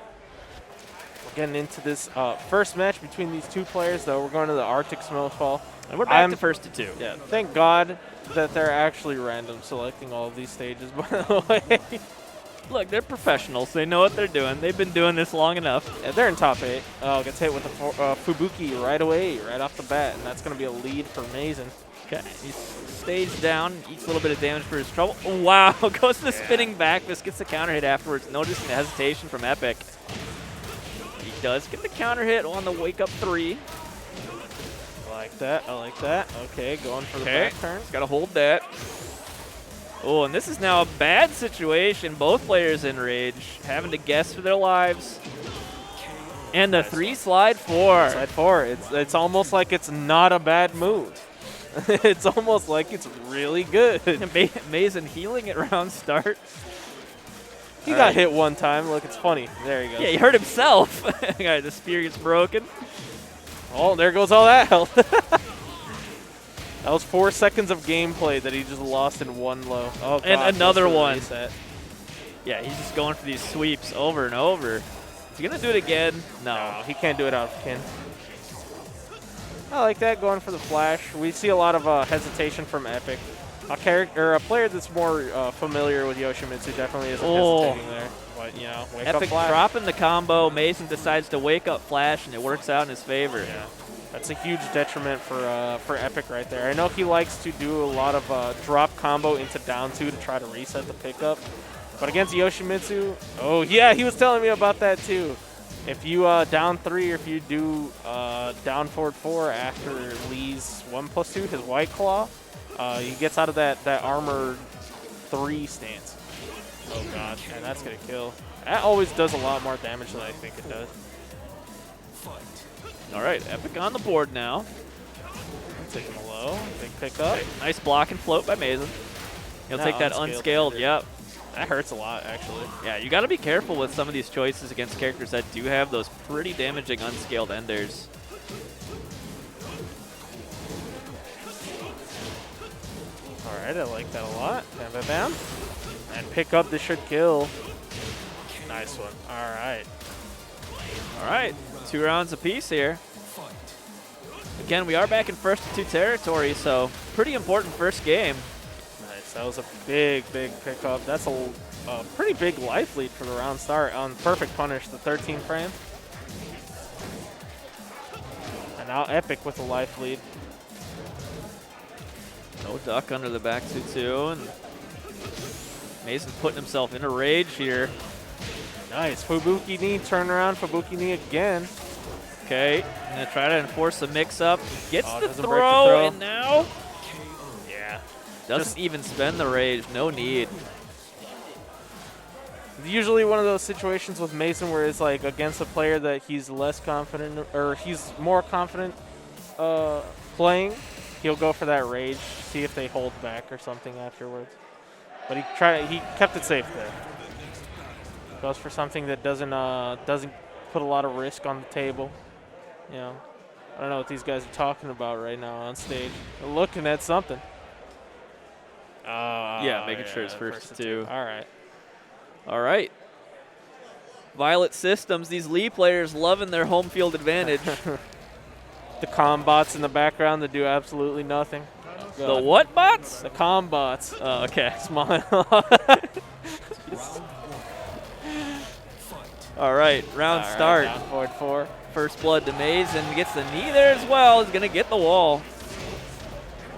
We're getting into this first match between these 2 players, though. We're going to the Arctic Snowfall. And we're back to first to 2. Yeah. Thank God that they're actually random selecting all of these stages, by the way. Look, they're professionals. They know what they're doing. They've been doing this long enough. Yeah, they're in top 8. Oh, gets hit with the Fubuki right away, right off the bat, and that's going to be a lead for Mason. Okay, he's staged down, eats a little bit of damage for his trouble. Oh, wow, goes to the spinning back fist, gets the counter hit afterwards. Noticing the hesitation from Epic. He does get the counter hit on the wake up 3. I like that. I like that. Okay, going for the back turn. Got to hold that. Oh, and this is now a bad situation. Both players in rage, having to guess for their lives. And the 3 slide 4. Slide 4. It's almost like it's not a bad move. It's almost like it's really good. Mason healing at round start. He got hit one time. Look, it's funny. There he goes. Yeah, he hurt himself. The spear gets broken. Oh, there goes all that health. That was 4 seconds of gameplay that he just lost in one low. Oh, God, and another one. Reset. Yeah, he's just going for these sweeps over and over. Is he going to do it again? No. No, he can't do it out of Kin. I like that, going for the flash. We see a lot of hesitation from Epic. A player that's more familiar with Yoshimitsu definitely isn't hesitating there. But, you know, wake Epic up flash. dropping the combo. Mason decides to wake up flash, and it works out in his favor. Yeah. That's a huge detriment for Epic right there. I know he likes to do a lot of drop combo into down 2 to try to reset the pickup. But against Yoshimitsu, oh yeah, he was telling me about that too. If you down 3 or if you do down forward 4 after Lee's 1+2, his White Claw, he gets out of that armor 3 stance. Oh god, and that's gonna kill. That always does a lot more damage than I think it does. All right, Epic on the board now. Taking a low, big pickup. Nice block and float by Mason. He'll take that unscaled, yep. That hurts a lot, actually. Yeah, you got to be careful with some of these choices against characters that do have those pretty damaging unscaled enders. All right, I like that a lot. Bam, bam, bam. And pick up, this should kill. Nice one. All right. All right, 2 rounds apiece here. Again, we are back in first to 2 territory, so pretty important first game. Nice. That was a big, big pickup. That's a pretty big life lead for the round start on perfect punish, the 13 frame. And now Epic with a life lead. No duck under the back 2-2, and Mason putting himself in a rage here. Nice. Fubuki knee, turn around, Fubuki knee again. Okay, gonna try to enforce the mix-up. Gets the doesn't break the throw, throw. and now Yeah. doesn't even spend the rage. No need. Usually one of those situations with Mason where it's like against a player that he's less confident, or he's more confident playing, he'll go for that rage, see if they hold back or something afterwards. But he kept it safe there. Goes for something that doesn't put a lot of risk on the table. You know, I don't know what these guys are talking about right now on stage. They're looking at something. Yeah, making sure it's first to 2. All right. All right. Violet Systems, these Lee players loving their home field advantage. The comm bots in the background that do absolutely nothing. The what bots? The comm bots. Oh, okay. Smile. All right, round start. Down forward 4. First blood to Mason. Gets the knee there as well. He's going to get the wall.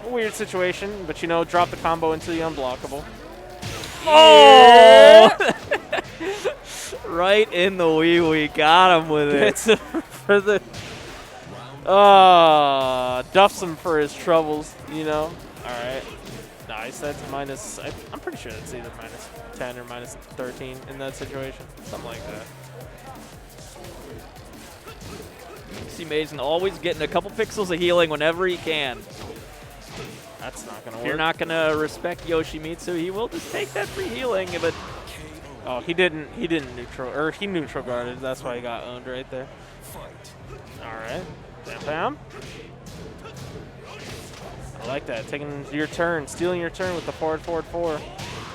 A weird situation, but you know, drop the combo into the unblockable. Oh! Right in the wee-wee. Got him with it. For the duffs him for his troubles, you know. All right. Nice. That's minus. I'm pretty sure that's either minus 10 or minus 13 in that situation. Something like that. See Mason always getting a couple pixels of healing whenever he can. That's not gonna work. If you're not gonna respect Yoshimitsu, he will just take that free healing. But oh, he didn't neutral, or he neutral guarded. That's why he got owned right there. All right. Bam, bam. I like that. Taking your turn, stealing your turn with the forward 4.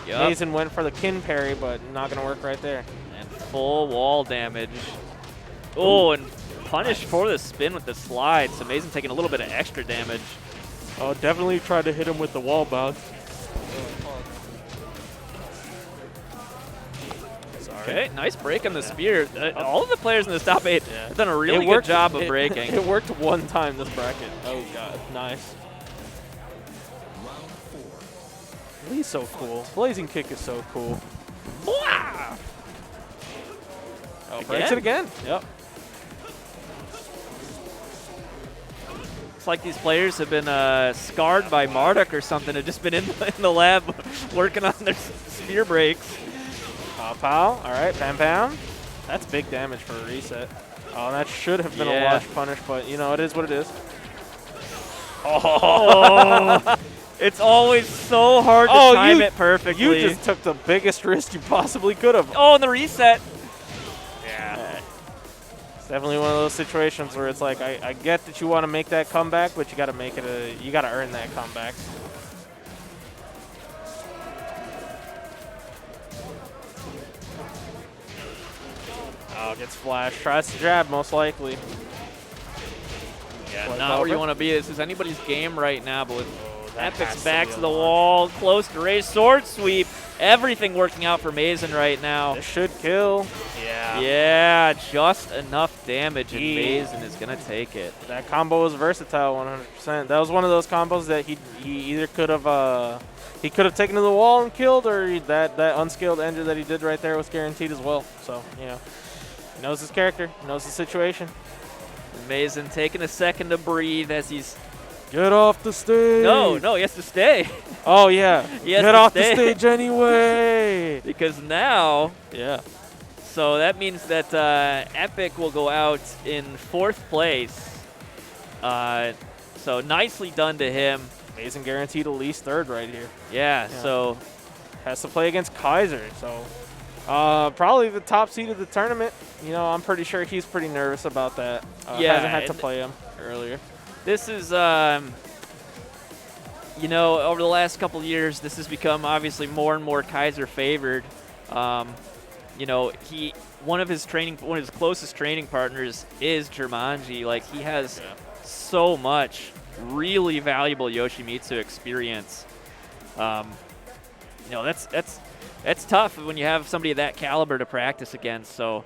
Yep. Mason went for the kin parry, but not gonna work right there. And full wall damage. Oh, and punish for the spin with the slide. So Mason taking a little bit of extra damage. Oh, definitely tried to hit him with the wall bounce. Okay, nice break on the spear. All of the players in this top 8 have done a really worked- good job of breaking. It worked one time this bracket. Oh god, nice. He's so cool. Blazing kick is so cool. Wow. Oh, breaks it again. Yep. It's like these players have been scarred by Marduk or something. Have just been in the lab working on their spear breaks. Pow pow. All right, pam pam. That's big damage for a reset. Oh, that should have been a launch punish, but you know, it is what it is. Oh. It's always so hard to time it perfectly. You just took the biggest risk you possibly could have. Oh, and the reset. Yeah. It's definitely one of those situations where it's like, I get that you want to make that comeback, but you got to make it you got to earn that comeback. Oh, gets flashed. Tries to jab, most likely. Yeah, Like not where you over. want to be. This is anybody's game right now, but with that has Epic's to back be to a the lot. wall, close to raise sword sweep. Everything working out for Mason right now. This should kill. Yeah. Yeah, just enough damage, and Yeah. Mason is going to take it. That combo was versatile, 100%. That was one of those combos that he either could have taken to the wall and killed, or that unskilled ender that he did right there was guaranteed as well. So, you know, he knows his character, knows the situation. And Mason taking a second to breathe as he's... Get off the stage. No, he has to stay. Oh, yeah. He has Get to off stay. the stage anyway. Because now... Yeah. So that means that Epic will go out in 4th place. So nicely done to him. Mason guaranteed at least 3rd right here. Yeah, so Has to play against Kaiser, so probably the top seed of the tournament. You know, I'm pretty sure he's pretty nervous about that. Yeah, Hasn't had to and play him earlier. this is, you know, over the last couple years, this has become obviously more and more Kaiser favored. You know, one of his closest training partners is Jumanji. Like, he has so much really valuable Yoshimitsu experience. You know, that's tough when you have somebody of that caliber to practice against. So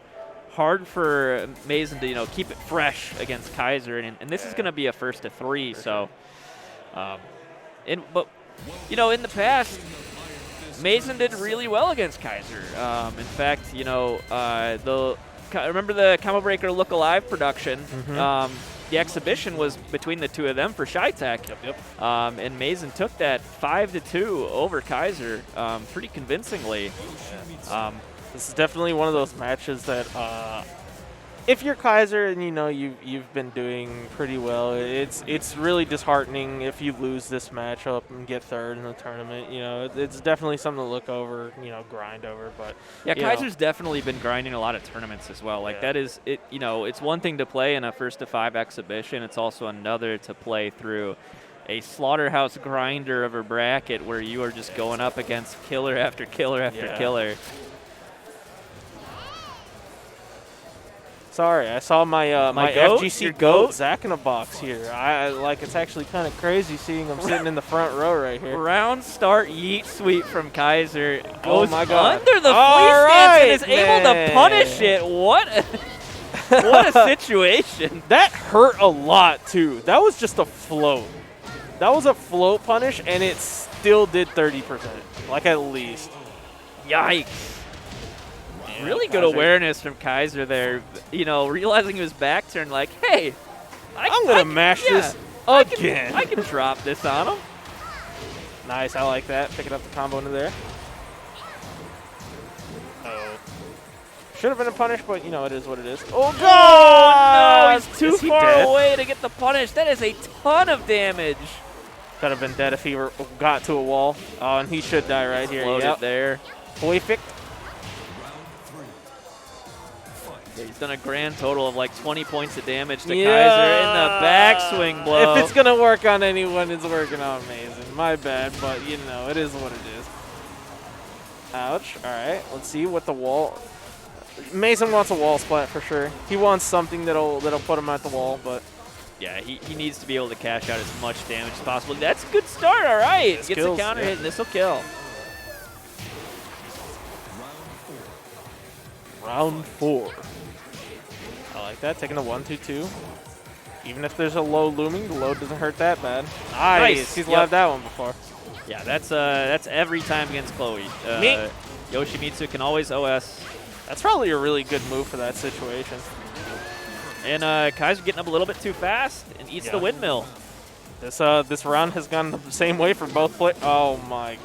hard for Mason to, you know, keep it fresh against Kaiser, and this is going to be a first to 3. So, but you know, in the past, Mason did really well against Kaiser. In fact, you know, remember the Combo Breaker Look Alive production? The exhibition was between the two of them for ShyTech. Yep. And Mason took that 5-2 over Kaiser pretty convincingly. This is definitely one of those matches that, if you're Kaiser and you know you've been doing pretty well, it's really disheartening if you lose this matchup and get 3rd in the tournament. You know, it's definitely something to look over, you know, grind over. But Yeah, you know, Kaiser's definitely been grinding a lot of tournaments as well. Like, that is it. You know, it's one thing to play in a 1st to 5 exhibition. It's also another to play through a slaughterhouse grinder of a bracket where you are just going up against killer after killer after killer. Sorry, I saw my My goat? Your FGC goat? goat Zach in a box here. I like, it's actually kind of crazy seeing him sitting in the front row right here. Round start yeet sweep from Kaiser. Goes my God. under the All fleece stance and is right, able to man. punish it. What a situation. That hurt a lot too. That was just a float. That was a float punish, and it still did 30%, like at least. Yikes. Yeah, Really good Kaiser. awareness from Kaiser there. You know, realizing his back turn, like, hey, I'm gonna mash this again. I can drop this on him. Nice, I like that. Picking up the combo into there. Oh. Should have been a punish, but you know, it is what it is. Oh, Oh, God! no, he's too Is he far dead? away to get the punish. That is a ton of damage. Could have been dead if he got to a wall. Oh, and he should die right here. Loaded Yep. there. Perfect. Yeah, he's done a grand total of like 20 points of damage to Kaiser in the backswing blow. If it's going to work on anyone, it's working on Mason. My bad, but you know, it is what it is. Ouch. All right, let's see what the wall... Mason wants a wall splat for sure. He wants something that'll put him at the wall, but... Yeah, he needs to be able to cash out as much damage as possible. That's a good start, all right. This Gets kills, a counter yeah. hit, and this will kill. Round 4. I like that. Taking the 1-2-2. Even if there's a low looming, the low doesn't hurt that bad. Nice. He's loved that one before. Yeah, that's every time against Chloe. Yoshimitsu can always OS. That's probably a really good move for that situation. And Kaiser getting up a little bit too fast and eats the windmill. This round has gone the same way for both players. Oh my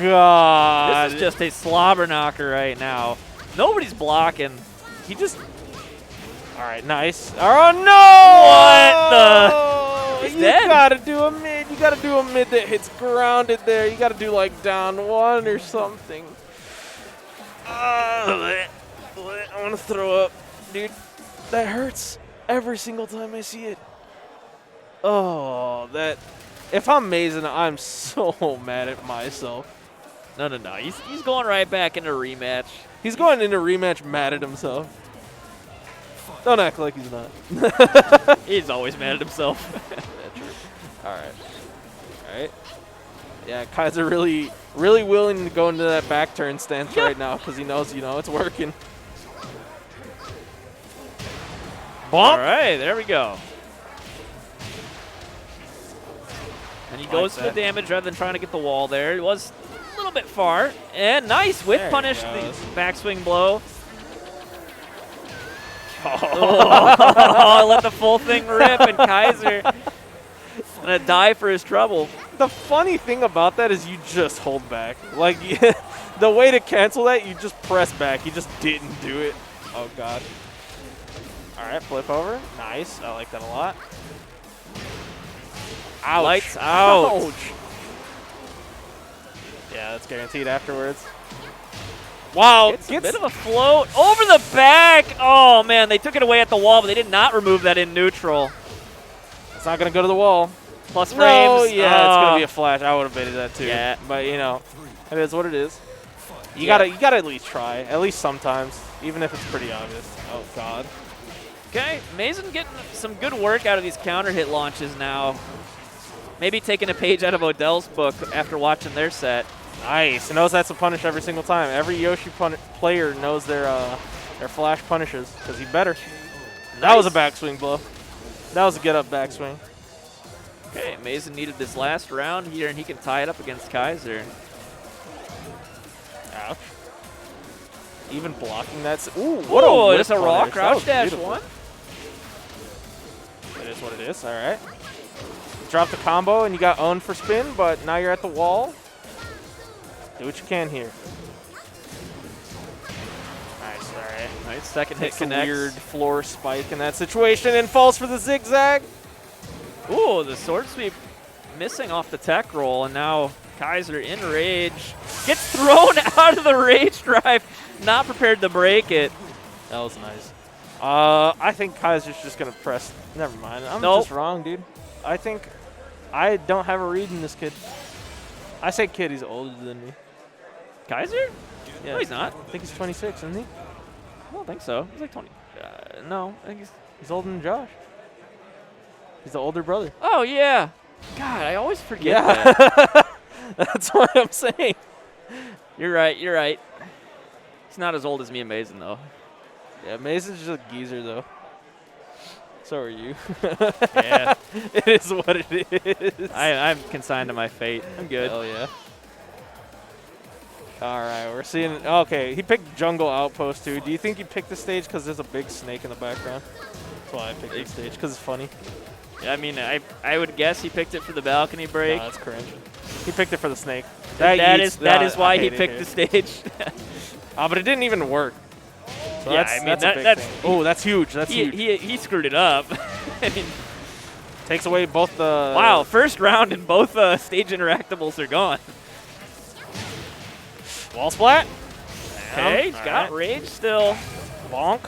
god. This is just a slobber knocker right now. Nobody's blocking. He just... All right, nice. Oh, no! What the? He's You dead. gotta do a mid. You gotta do a mid that hits grounded there. You gotta do like down 1 or something. I want to throw up. Dude, that hurts every single time I see it. Oh, that... If I'm Mason, I'm so mad at myself. No. He's going right back into rematch. He's going into rematch mad at himself. Don't act like he's not. He's always mad at himself. Yeah, true. All right. Yeah, Kaiser really willing to go into that back turn stance right now because he knows, it's working. All right, there we go. And he goes for the damage rather than trying to get the wall there. It was a little bit far. And nice, whip punish the backswing blow. Oh, let the full thing rip, and Kaiser gonna die for his trouble. The funny thing about that is you just hold back. Like, the way to cancel that, you just press back. You just didn't do it. Oh, God. All right, flip over. Nice. I like that a lot. Ouch. Lights out. Ouch. Yeah, that's guaranteed afterwards. Wow. It's a bit of a float over the back. Oh, man, they took it away at the wall, but they did not remove that in neutral. It's not going to go to the wall. Plus frames. No, yeah, it's going to be a flash. I would have baited that too. Yeah. But, it is what it is. You gotta at least try. At least sometimes. Even if it's pretty obvious. Oh, God. Okay, Mason getting some good work out of these counter hit launches now. Maybe taking a page out of Odell's book after watching their set. Nice. He knows that's a punish every single time. Every Yoshi player knows their flash punishes because he better. Nice. That was a backswing blow. That was a get-up backswing. Okay, Mason needed this last round here, and he can tie it up against Kaiser. Ouch. Even blocking that. Ooh, what a whip it's a raw punish. crouch dash Beautiful. one. It is what it is. All right. Drop the combo, and you got owned for spin, but now you're at the wall. Do what you can here. Nice, all right. Nice, second hit Takes a connects. weird floor spike in that situation and falls for the zigzag. Ooh, the sword sweep missing off the tech roll, and now Kaiser in rage. Gets thrown out of the rage drive, not prepared to break it. That was nice. I think Kaiser's just going to press. Never mind. I'm just wrong, dude. I think I don't have a read in this kid. I say kid, he's older than me. Kaiser? Yeah. No, he's not. I think he's 26, isn't he? I don't think so. He's like 20. No, I think He's older than Josh. He's the older brother. Oh, yeah. God, I always forget Yeah. that. That's what I'm saying. You're right. He's not as old as me and Mason, though. Yeah, Mason's just a geezer, though. So are you. Yeah. It is what it is. I'm consigned to my fate. I'm good. Hell yeah. All right, we're seeing. Okay, he picked Jungle Outpost too. Do you think he picked the stage because there's a big snake in the background? That's why I picked the stage, because it's funny. Yeah, I mean, I would guess he picked it for the balcony break. No, that's cringe. He picked it for the snake. That is why he picked the stage. But it didn't even work. So yeah, that's a big thing. Oh, that's huge. That's huge. He screwed it up. I mean, takes away both the. Wow, first round and both stage interactables are gone. Wall splat. Okay, he's got rage still. Bonk.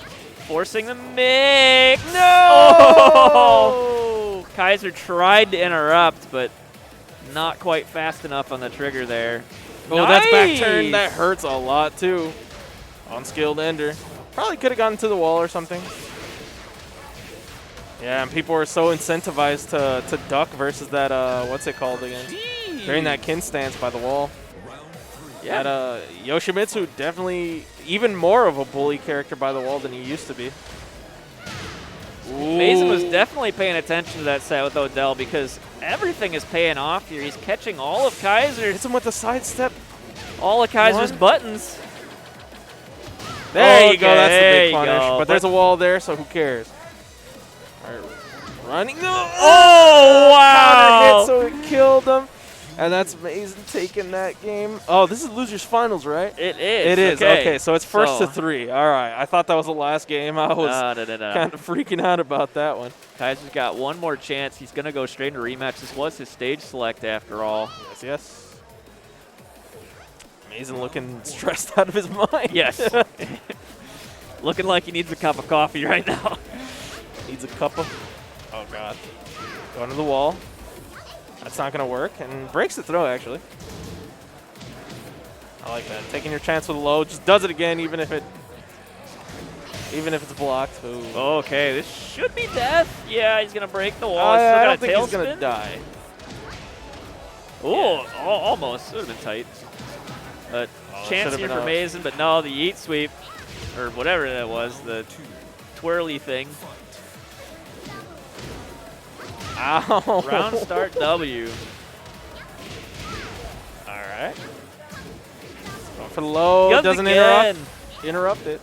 Forcing the mix. No! Oh! Kaiser tried to interrupt, but not quite fast enough on the trigger there. Oh, nice! That's back turn. That hurts a lot, too. Unskilled ender. Probably could have gotten to the wall or something. Yeah, and people were so incentivized to duck versus that, what's it called again? Jeez. They're in that kin stance by the wall. Yeah. That Yoshimitsu definitely even more of a bully character by the wall than he used to be. Mason was Ooh. definitely paying attention to that set with Odell because everything is paying off here. He's catching all of Kaiser's, Hits him with the sidestep. all of Kaiser's One. buttons. There you go. That's the there big you punish. go. But there's a wall there, so who cares? All right, running. Oh, wow. Counter hit, so it killed him. And that's amazing taking that game. Oh, this is losers finals, right? It is. It is. Okay, so it's first to So- 3. All right. I thought that was the last game. I was kind of freaking out about that one. Kaiser's got one more chance. He's going to go straight into rematch. This was his stage select after all. Yes, yes. Amazing looking stressed out of his mind. Yes. Looking like he needs a cup of coffee right now. Needs a cup of. Oh, God. Going to the wall. That's not going to work. And breaks the throw, actually. I like that. Taking your chance with a low. Just does it again, even if it's blocked. Ooh. Okay, this should be death. Yeah, he's going to break the wall. I He's still don't got a think he's going to tailspin. die. Oh, almost. It would have been tight. Chance should've here been for up. Mason, but no, the eat sweep, or whatever that was, the twirly thing. Ow. Round start W. All right. Going for the low. Guns Doesn't again. interrupt it.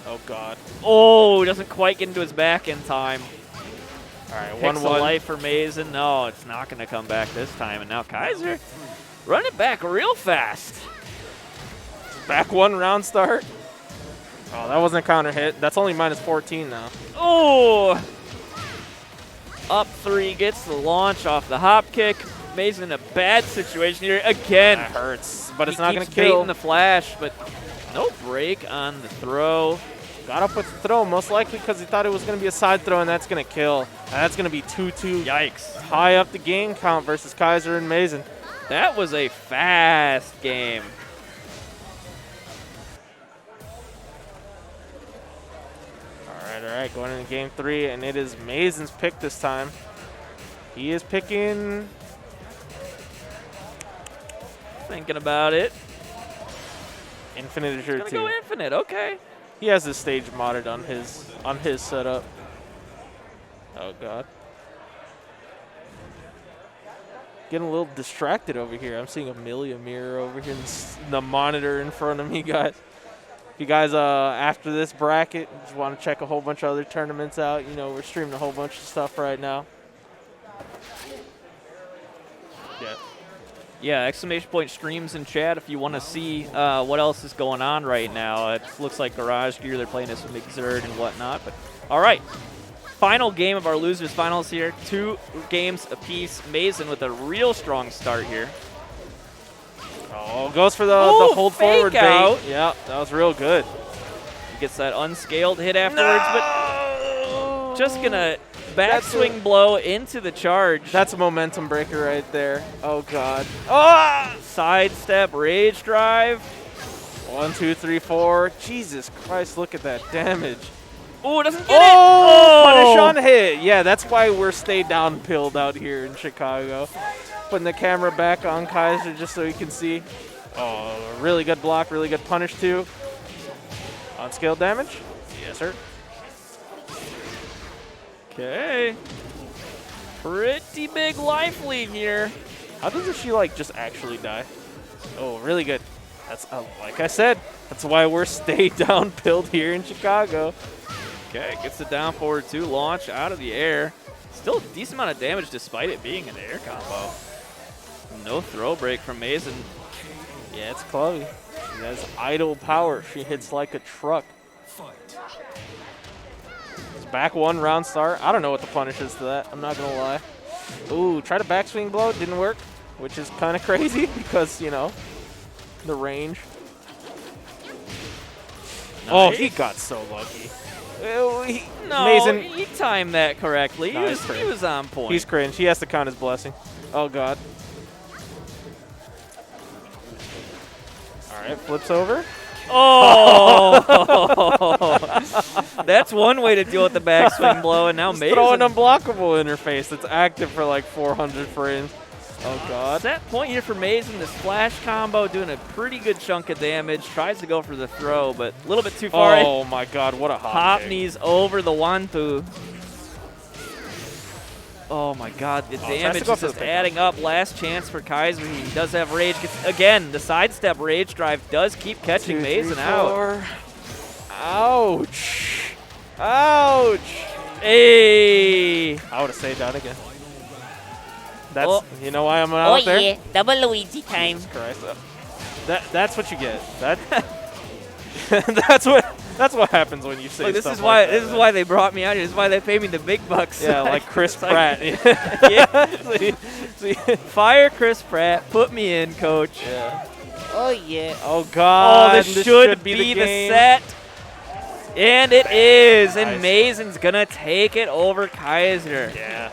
Oh, God. Oh, doesn't quite get into his back in time. All right, Picks 1-1. a life for Mason. No, it's not going to come back this time. And now Kaiser running back real fast. Back one round start. Oh, that wasn't a counter hit. That's only minus 14 now. Oh! Up 3, gets the launch off the hop kick. Mason in a bad situation here again. That hurts, but it's He not going keeps to kill. baiting the flash, but no break on the throw. Got up with the throw, most likely because he thought it was going to be a side throw, and that's going to kill. And that's going to be 2-2. Yikes. High up the game count versus Kaiser and Mason. That was a fast game. All right, going into game 3, and it is Mason's pick this time. He is picking. Thinking about it. Infinite Gonna go infinite, okay. He has this stage modded on his setup. Oh, God. Getting a little distracted over here. I'm seeing Amelia Mirror over here in the monitor in front of me, guys. If you guys, after this bracket, just want to check a whole bunch of other tournaments out, you know, we're streaming a whole bunch of stuff right now. Yeah. Yeah, exclamation point streams in chat if you want to see what else is going on right now. It looks like Garage Gear, they're playing this with Exert and whatnot. But all right, final game of our losers finals here. 2 games apiece. Mason with a real strong start here. Oh, goes for the Ooh, hold fake forward out. bait. Yeah, that was real good. He gets that unscaled hit afterwards, but just gonna backswing blow into the charge. That's a momentum breaker right there. Oh, God. Oh! Sidestep, rage drive. 1, 2, 3, 4. Jesus Christ, look at that damage. Oh, doesn't get Oh, it. punish on hit. Yeah, that's why we're stayed down pilled out here in Chicago. Putting the camera back on Kaiser just so you can see. Oh, really good block, really good punish too. On scale damage? Yes, sir. Okay. Pretty big life lead here. How doesn't she like just actually die? Oh, really good. That's like I said, that's why we're stayed down pilled here in Chicago. Okay, gets the down forward 2 launch out of the air. Still a decent amount of damage despite it being an air combo. No throw break from Mason. Yeah, it's Chloe. She has idle power. She hits like a truck. It's back 1 round start. I don't know what the punish is to that. I'm not going to lie. Ooh, try to backswing blow. Didn't work, which is kind of crazy because, you know, the range. Nice. Oh, he got so lucky. No, Mason. he timed that correctly. No, he was on point. He's cringe. He has to count his blessing. Oh, God. All right, flips over. Oh! That's one way to deal with the backswing blow, and now Just Mason. throw an unblockable interface that's active for like 400 frames. Oh, God. Set point here for Mason. This flash combo doing a pretty good chunk of damage. Tries to go for the throw, but a little bit too far. Oh, my God. What a Hop kick. knees over the Wantu. Oh, my God. The damage is just adding up. Last chance for Kaiser. He does have rage. Again, the sidestep rage drive does keep catching Mason out. Ouch. Ouch. Hey. I would have saved that again. That's, you know why I'm out there? Oh yeah, double Luigi time. Christ. That's what you get. That that's what happens when you say Look, this stuff is like why that, this is why they brought me out here. This is why they pay me the big bucks. Yeah, like Chris It's like- Pratt. Yeah. See, fire Chris Pratt. Put me in, coach. Yeah. Oh yeah. Oh Oh, God. this should be the game. set. And it is. Nice. And Mason's going to take it over Kaiser. Yeah.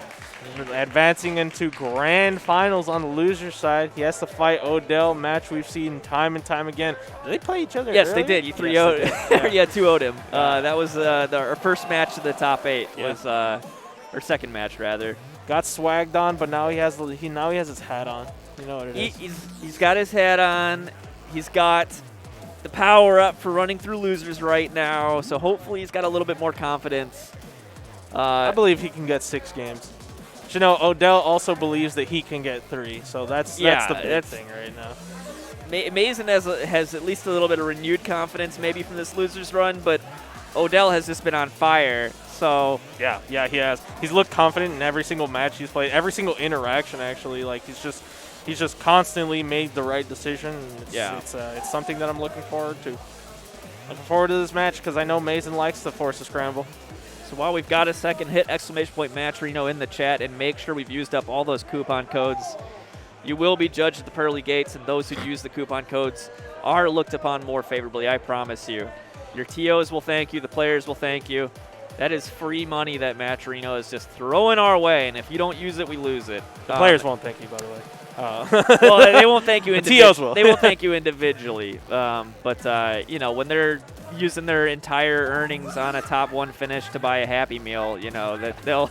Advancing into grand finals on the loser side. He has to fight Odell, match we've seen time and time again. Did they play each other Yes, earlier? they did. You 3-0'd. Yes, they did. Yeah, 2-0'd him. That was our first match of the top 8. Was or second match rather. Got swagged on, but now he has his hat on. You know what it is. He's got his hat on. He's got the power up for running through losers right now. So hopefully he's got a little bit more confidence. I believe he can get 6 games. But, you know, Odell also believes that he can get 3. So that's the big thing right now. Mason has at least a little bit of renewed confidence maybe from this losers run, but Odell has just been on fire. So Yeah, he has. He's looked confident in every single match he's played, every single interaction actually. Like he's just constantly made the right decision. It's something that I'm looking forward to. Looking forward to this match because I know Mason likes to force a scramble. So while we've got a second, hit !match Reno in the chat and make sure we've used up all those coupon codes. You will be judged at the pearly gates, and those who use the coupon codes are looked upon more favorably, I promise you. Your TOs will thank you. The players will thank you. That is free money that Match Reno is just throwing our way, and if you don't use it, we lose it. The players won't thank you, by the way. Well, they won't thank you individually. TOs will. They won't thank you individually. But you know, when they're using their entire earnings on a top 1 finish to buy a Happy Meal, you know that they'll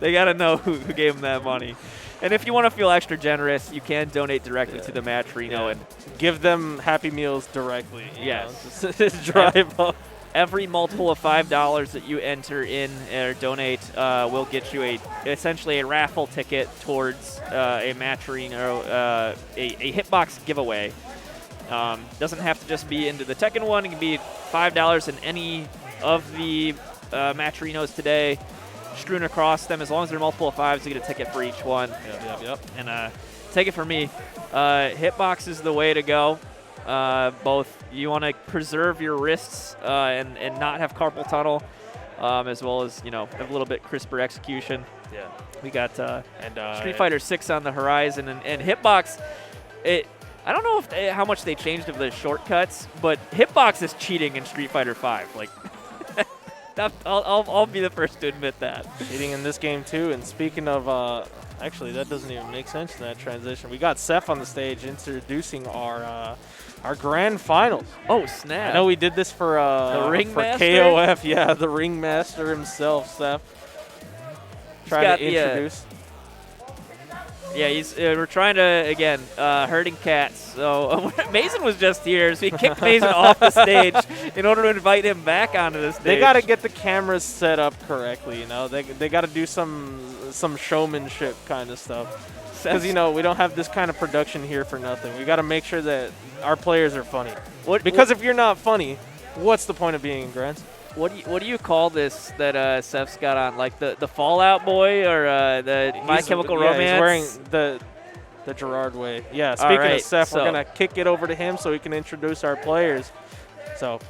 they gotta know who gave them that money. And if you want to feel extra generous, you can donate directly to the Match Reno and give them Happy Meals directly. Yes. Just drive up. Every multiple of $5 that you enter in or donate will get you essentially a raffle ticket towards a Match Reno, a hitbox giveaway. Doesn't have to just be into the Tekken one. It can be $5 in any of the Match Renos today, strewn across them. As long as they're multiple of 5s, you get a ticket for each one. Yep. And take it from me, hitbox is the way to go. Both you want to preserve your wrists and not have carpal tunnel, as well as have a little bit crisper execution. Yeah. We got Street Fighter 6 on the horizon, and hitbox. I don't know how much they changed of the shortcuts, but hitbox is cheating in Street Fighter 5. Like, I'll be the first to admit that. Cheating in this game too. And speaking of, actually that doesn't even make sense in that transition. We got Seth on the stage introducing our grand finals. Oh snap! I know we did this for the Ringmaster? KOF. Yeah, the Ringmaster himself, Seth. Trying to introduce. Yeah, we're trying to, again, herding cats. So Mason was just here, so he kicked Mason off the stage in order to invite him back onto the stage. They got to get the cameras set up correctly, They got to do some showmanship kind of stuff. Because, we don't have this kind of production here for nothing. We got to make sure that our players are funny. Because if you're not funny, what's the point of being in Grands? What do you call this that Seth's got on? Like the Fallout Boy or the My Chemical Romance? He's wearing the Gerard way. Yeah, speaking of Seth, we're going to kick it over to him so he can introduce our players. So,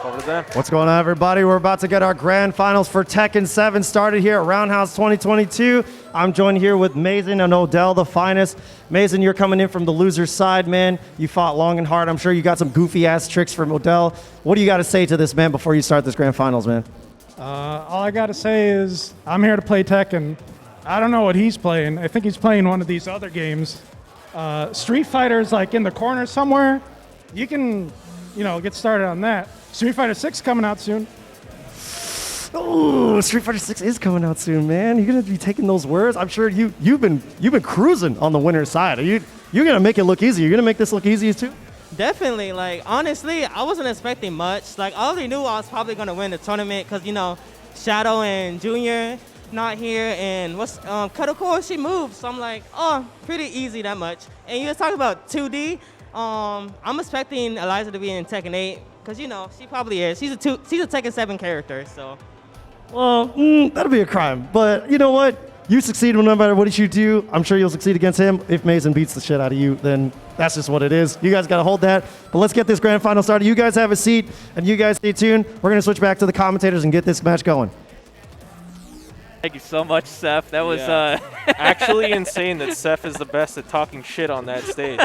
over to them. What's going on, everybody? We're about to get our grand finals for Tekken 7 started here at Roundhouse 2022. I'm joined here with Mason and Odell, the finest. Mason, you're coming in from the loser's side, man. You fought long and hard. I'm sure you got some goofy-ass tricks from Odell. What do you got to say to this man before you start this grand finals, man? All I got to say is I'm here to play Tekken. I don't know what he's playing. I think he's playing one of these other games. Street Fighter's like in the corner somewhere. You can, get started on that. Street Fighter 6 coming out soon. Oh, Street Fighter 6 is coming out soon, man. You're gonna be taking those words. I'm sure you've been cruising on the winner's side. You're gonna make it look easy. You're gonna make this look easy too. Definitely. Like, honestly, I wasn't expecting much. Like, I already knew I was probably going to win the tournament because, you know, Shadow and Junior not here, and Cuddlecore, she moved. So I'm like, oh, pretty easy that much. And you was talking about 2D. I'm expecting Eliza to be in Tekken 8 because, you know, she probably is. She's a Tekken 7 character, so. Well, that'll be a crime. But you know what? You succeed no matter what you do. I'm sure you'll succeed against him. If Mason beats the shit out of you, then that's just what it is. You guys got to hold that. But let's get this grand final started. You guys have a seat, and you guys stay tuned. We're going to switch back to the commentators and get this match going. Thank you so much, Seth. That was actually insane that Seth is the best at talking shit on that stage.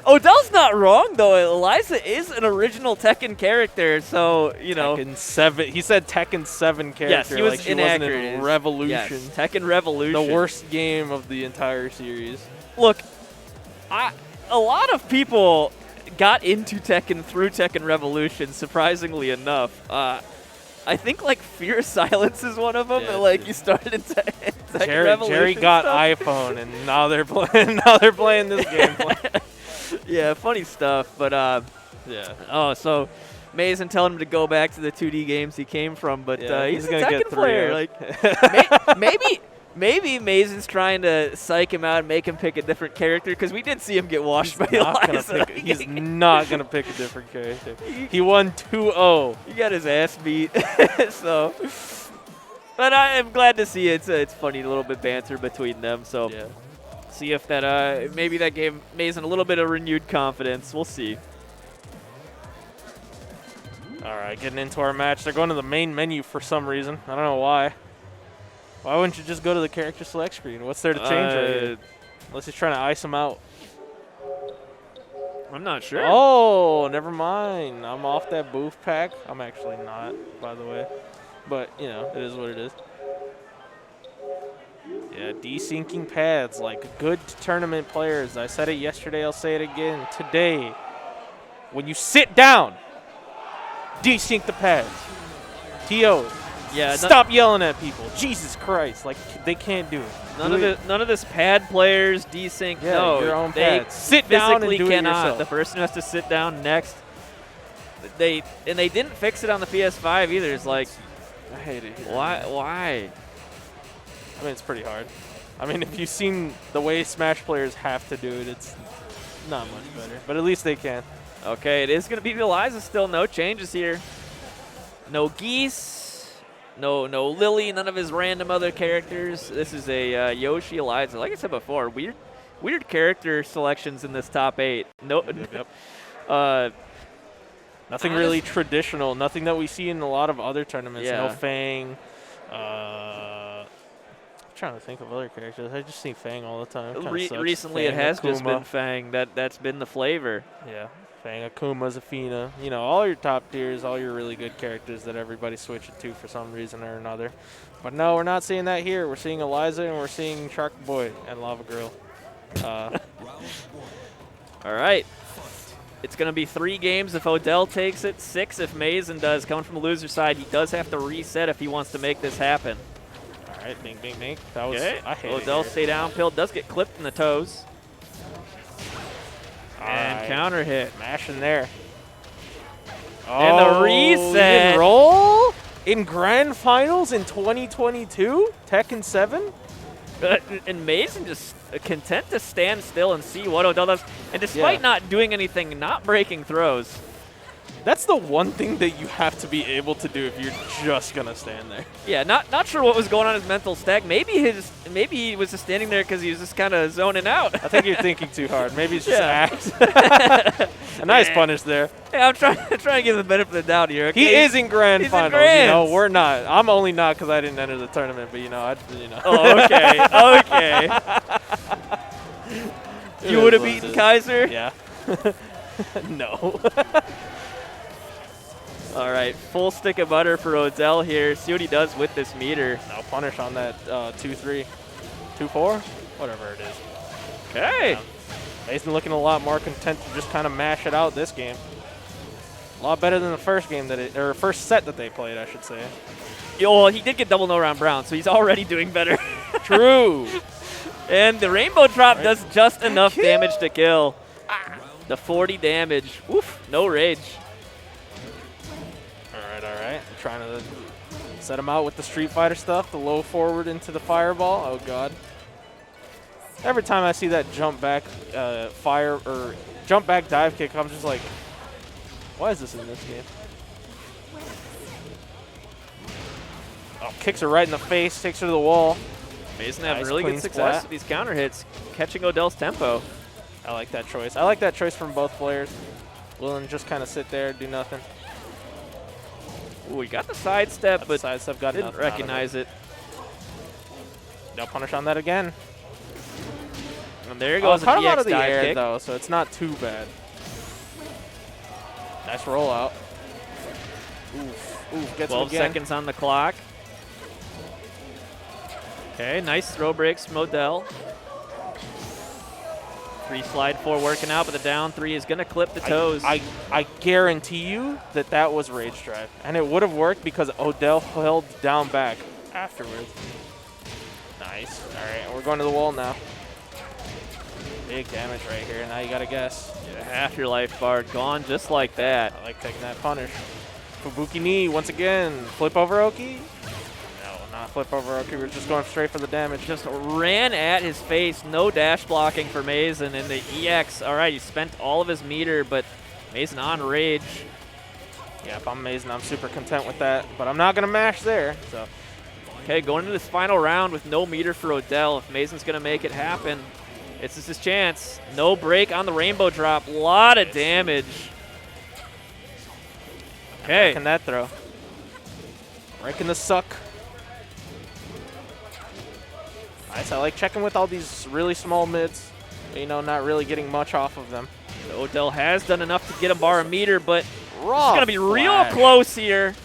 Odell's not wrong though. Eliza is an original Tekken character, so you know. Tekken 7. He said Tekken 7 character. Yes, he was like she inaccurate. wasn't in Revolution. Yes, Tekken Revolution. The worst game of the entire series. Look, a lot of people got into Tekken through Tekken Revolution. Surprisingly enough. I think like Fear Silence is one of them. Yeah, like you started in Tekken Revolution. Jerry got stuff. iPhone, and now they're playing. Now they're playing this game. Yeah, funny stuff. But yeah. Oh, so Mason telling him to go back to the 2D games he came from, but he's a gonna Tekken get 3 player. out. Like maybe Mason's trying to psych him out and make him pick a different character because we did see him get washed by Eliza. He's not gonna pick a different character. He won 2-0. He got his ass beat. So, but I am glad to see it's funny, a little bit banter between them. So, Yeah. see if that maybe that gave Mason a little bit of renewed confidence. We'll see. All right, getting into our match. They're going to the main menu for some reason. I don't know why. Why wouldn't you just go to the character select screen? What's there to change right here? Unless he's trying to ice him out. I'm not sure. Oh, never mind. I'm off that booth pack. I'm actually not, by the way. But, you know, it is what it is. Yeah, desyncing pads like good tournament players. I said it yesterday. I'll say it again today. When you sit down, desync the pads. TO. Yeah. Stop yelling at people. Jesus Christ. Like, they can't do it. None of this pad players desync. Yeah, no, your own they pads. Sit down and do it cannot. yourself. The person has to sit down next. They didn't fix it on the PS5 either. It's like, I hate it here. why? I mean, it's pretty hard. I mean, if you've seen the way Smash players have to do it, it's not much better. But at least they can. Okay, it is going to be Eliza still. No changes here. No Geese. No Lily. None of his random other characters. This is a Yoshi Eliza. Like I said before, weird character selections in this top 8. No. Yep. Nothing really traditional. Nothing that we see in a lot of other tournaments. Yeah. No Fang. I'm trying to think of other characters. I just see Fang all the time. Recently, it has just been Fang. That's been the flavor. Yeah. Fang, Akuma, Zafina. You know, all your top tiers, all your really good characters that everybody's switching to for some reason or another. But no, we're not seeing that here. We're seeing Eliza and we're seeing Shark Boy and Lava Girl. All right. It's going to be 3 games if Odell takes it, 6 if Mason does. Coming from the loser side, he does have to reset if he wants to make this happen. All right, bing, bing, bing. That was, Okay. I hate Odell it. stay down pill, does get clipped in the toes. And Alright. counter hit. Mashing there. And the Oh, reset. he didn't roll in grand finals in 2022? Tekken 7? And Mason just content to stand still and see what Odell does. And despite not doing anything, not breaking throws. That's the one thing that you have to be able to do if you're just going to stand there. Yeah, not sure what was going on in his mental stack. Maybe he was just standing there because he was just kind of zoning out. I think you're thinking too hard. Maybe it's just act. A nice punish there. Hey, I'm trying to give him the benefit of the doubt here. Okay? He is in grand He's finals. in grands. You know, we're not. I'm only not because I didn't enter the tournament. But Oh, okay, okay. You would have beaten Kaiser. Yeah. No. All right, full stick of butter for Odell here. See what he does with this meter. No punish on that 2-3, 2-4, whatever it is. Okay. Mason looking a lot more content to just kind of mash it out this game. A lot better than the first game or first set that they played, I should say. Well, he did get double no round brown, so he's already doing better. True. And the rainbow drop does just enough damage to kill. The 40 damage. Oof, no rage. All right. I'm trying to set him out with the Street Fighter stuff, the low forward into the fireball. Oh, God. Every time I see that jump back jump back dive kick, I'm just like, why is this in this game? Oh, kicks her right in the face, takes her to the wall. Mason Nice, having really clean good success splat. with these counter hits, catching Odell's tempo. I like that choice. I like that choice from both players. Willing to just kind of sit there, do nothing. Ooh, he got the sidestep, but Sidestep got didn't nothing out of recognize it. No punish on that again. And there goes caught an him out EX of the dive air, kick. though, so it's not too bad. Nice rollout. Oof, gets 12 him again. seconds on the clock. Okay, nice throw breaks from Odell. 3 slide 4 working out, but the down 3 is going to clip the toes. I guarantee you that was rage drive, and it would have worked because Odell held down back afterwards. Nice. All right, we're going to the wall now. Big damage right here. Now you got to guess. Yeah, half your life bar gone just like that. I like taking that punish. Fubuki knee once again. Flip over Oki. No, not flip over Oki. We're just going straight for the damage. Just ran at his face. No dash blocking for Mason. And the EX, all right, he spent all of his meter, but Mason on rage. Yeah, if I'm Mason, I'm super content with that. But I'm not going to mash there. So, okay, going into this final round with no meter for Odell. If Mason's going to make it happen, this is his chance. No break on the rainbow drop. A lot of damage. Okay. Can that throw? Raking the suck. Nice. I like checking with all these really small mids. You know, not really getting much off of them. Odell has done enough to get a bar a meter, but it's Raw going to be real flash. close here.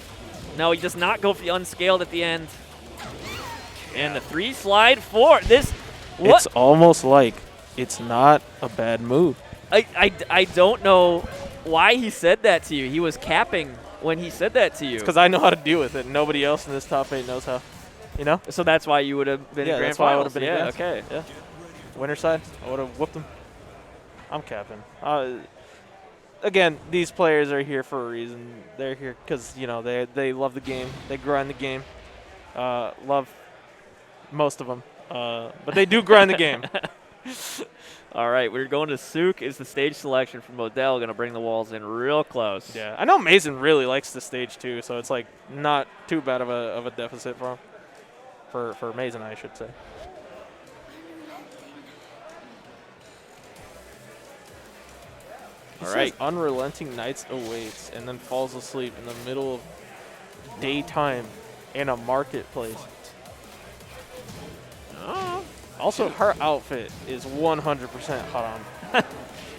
No, he does not go for the unscaled at the end. And the 3 slide 4. This, what? It's almost like it's not a bad move. I don't know why he said that to you. He was capping when he said that to you. Because I know how to deal with it. Nobody else in this top 8 knows how. You know? So that's why you would have been Yeah, in grand that's why I finals. would have been yeah, in okay. Yeah. Winner side, I would have whooped them. I'm capping. Again, these players are here for a reason. They're here because, you know, they love the game. They grind the game. Love most of them. But they do grind the game. All right, we're going to Sook is the stage selection from Odell. Going to bring the walls in real close. Yeah, I know Mason really likes the stage too, so it's like not too bad of a deficit for him. For Mason, I should say. All right. Unrelenting nights awaits, and then falls asleep in the middle of daytime in a marketplace. Oh. Also, her outfit is 100% hot on.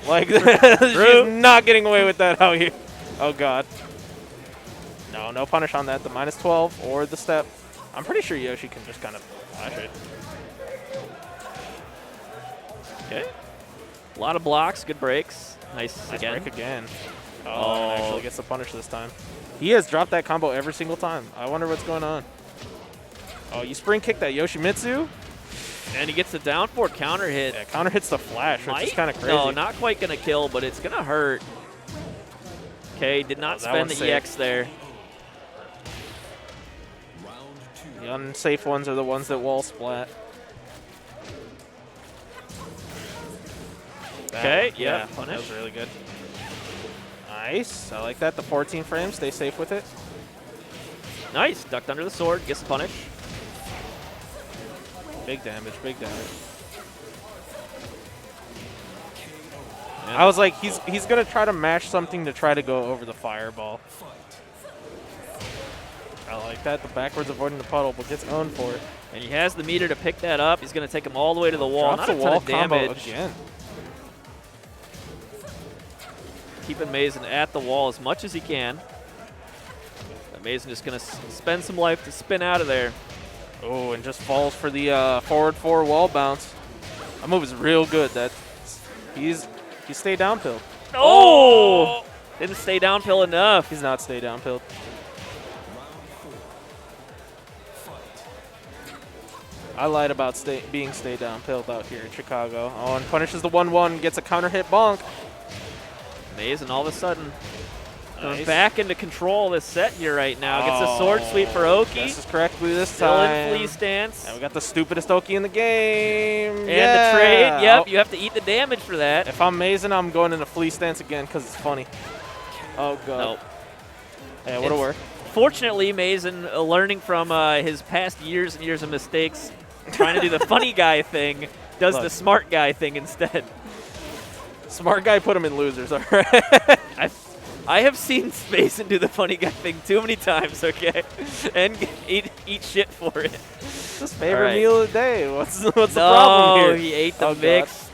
Like, she's not getting away with that out here. Oh, God. No punish on that. The -12 or the step. I'm pretty sure Yoshi can just kind of flash it. Okay. A lot of blocks, good breaks. Nice again. Break again. Oh. And actually gets the punish this time. He has dropped that combo every single time. I wonder what's going on. Oh, you spring kick that Yoshimitsu? And he gets the down forward counter hit. Yeah, counter hits the flash, which is kind of crazy. No, not quite going to kill, but it's going to hurt. Okay, did not spend the EX there. The unsafe ones are the ones that wall splat. Okay, yeah, That punish. was really good. Nice. I like that. The 14 frames. Stay safe with it. Nice. Ducked under the sword. Gets the punish. Big damage. Big damage. Yeah. I was like, he's going to try to mash something to try to go over the fireball. I like that. The backwards avoiding the puddle, but gets owned for it. And he has the meter to pick that up. He's going to take him all the way to the wall. Drops Not a the ton wall of combo damage. again. Keeping Mason at the wall as much as he can. But Mason just going to spend some life to spin out of there. Oh, and just falls for the forward 4 wall bounce. That move is real good. He stayed down tilt. Oh! Didn't stay downhill enough. He's not stay downhill. I lied about being stay downhill out here in Chicago. Oh, and punishes the 1-1, gets a counter hit bonk. Maze, and all of a sudden, Nice. back into control of this set here right now. Gets a sword sweep for Oki. Guesses correctly this Still time. in flea stance. And we got the stupidest Oki in the game. And Yeah. the trade. Yep, Oh, you have to eat the damage for that. if I'm Mason, I'm going into flea stance again because it's funny. Oh, God. Nope. Yeah, what'll work? Fortunately, Mason, learning from his past years and years of mistakes, trying to do the funny guy thing, does Look. the smart guy thing instead. Smart guy put him in losers, all right? I have seen Mason do the funny guy thing too many times, okay? And eat shit for it. His favorite right. meal of the day. What's the problem here? He ate the Oh, God. mix.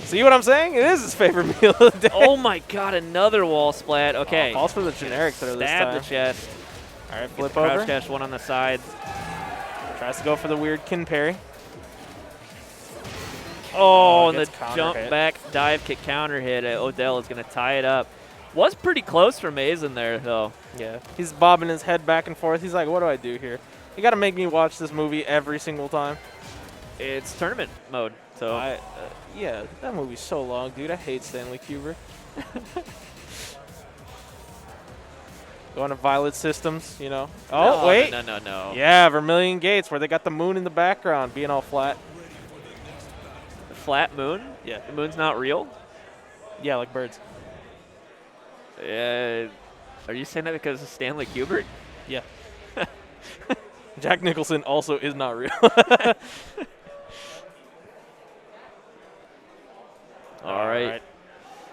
See what I'm saying? It is his favorite meal of the day. Oh my god, another wall splat. Okay. Falls for the generic throw this Stab time. the chest. All right, Get flip the crouch over. dash one on the side. Tries to go for the weird kin parry. Oh, and the gets counter jump hit. back dive kick counter hit. Odell is going to tie it up. Was pretty close for Mason there, though. Yeah, he's bobbing his head back and forth. He's like, what do I do here? You got to make me watch this movie every single time. It's tournament mode, so Yeah, that movie's so long, dude. I hate Stanley Kubrick. Going to Violet Systems, you know. Oh, no, wait. No. Yeah, Vermilion Gates, where they got the moon in the background being all flat. The flat moon? Yeah. The moon's not real? Yeah, like birds. Are you saying that because of Stanley Kubrick? Yeah. Jack Nicholson also is not real. All right.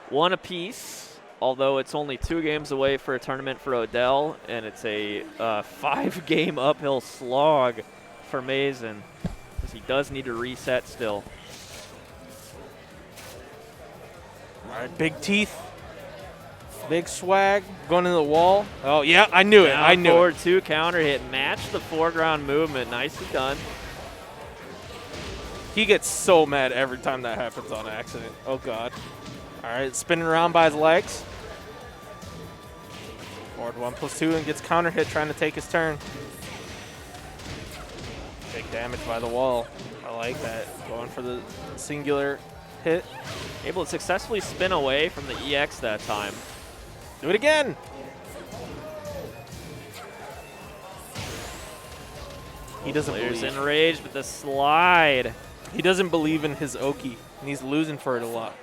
One apiece, although it's only 2 games away for a tournament for Odell, and it's a 5-game uphill slog for Mason, because he does need to reset still. All right, big teeth. Big swag. Going into the wall. Oh, yeah, I knew it. Down I knew forward it. 2 counter hit. Match the foreground movement. Nicely done. He gets so mad every time that happens on accident. Oh, God. All right, spinning around by his legs. Forward 1+2 and gets counter hit trying to take his turn. Big damage by the wall. I like that. Going for the singular hit. Able to successfully spin away from the EX that time. Do it again. He doesn't Players believe. enraged with the slide. He doesn't believe in his Oki, and he's losing for it a lot.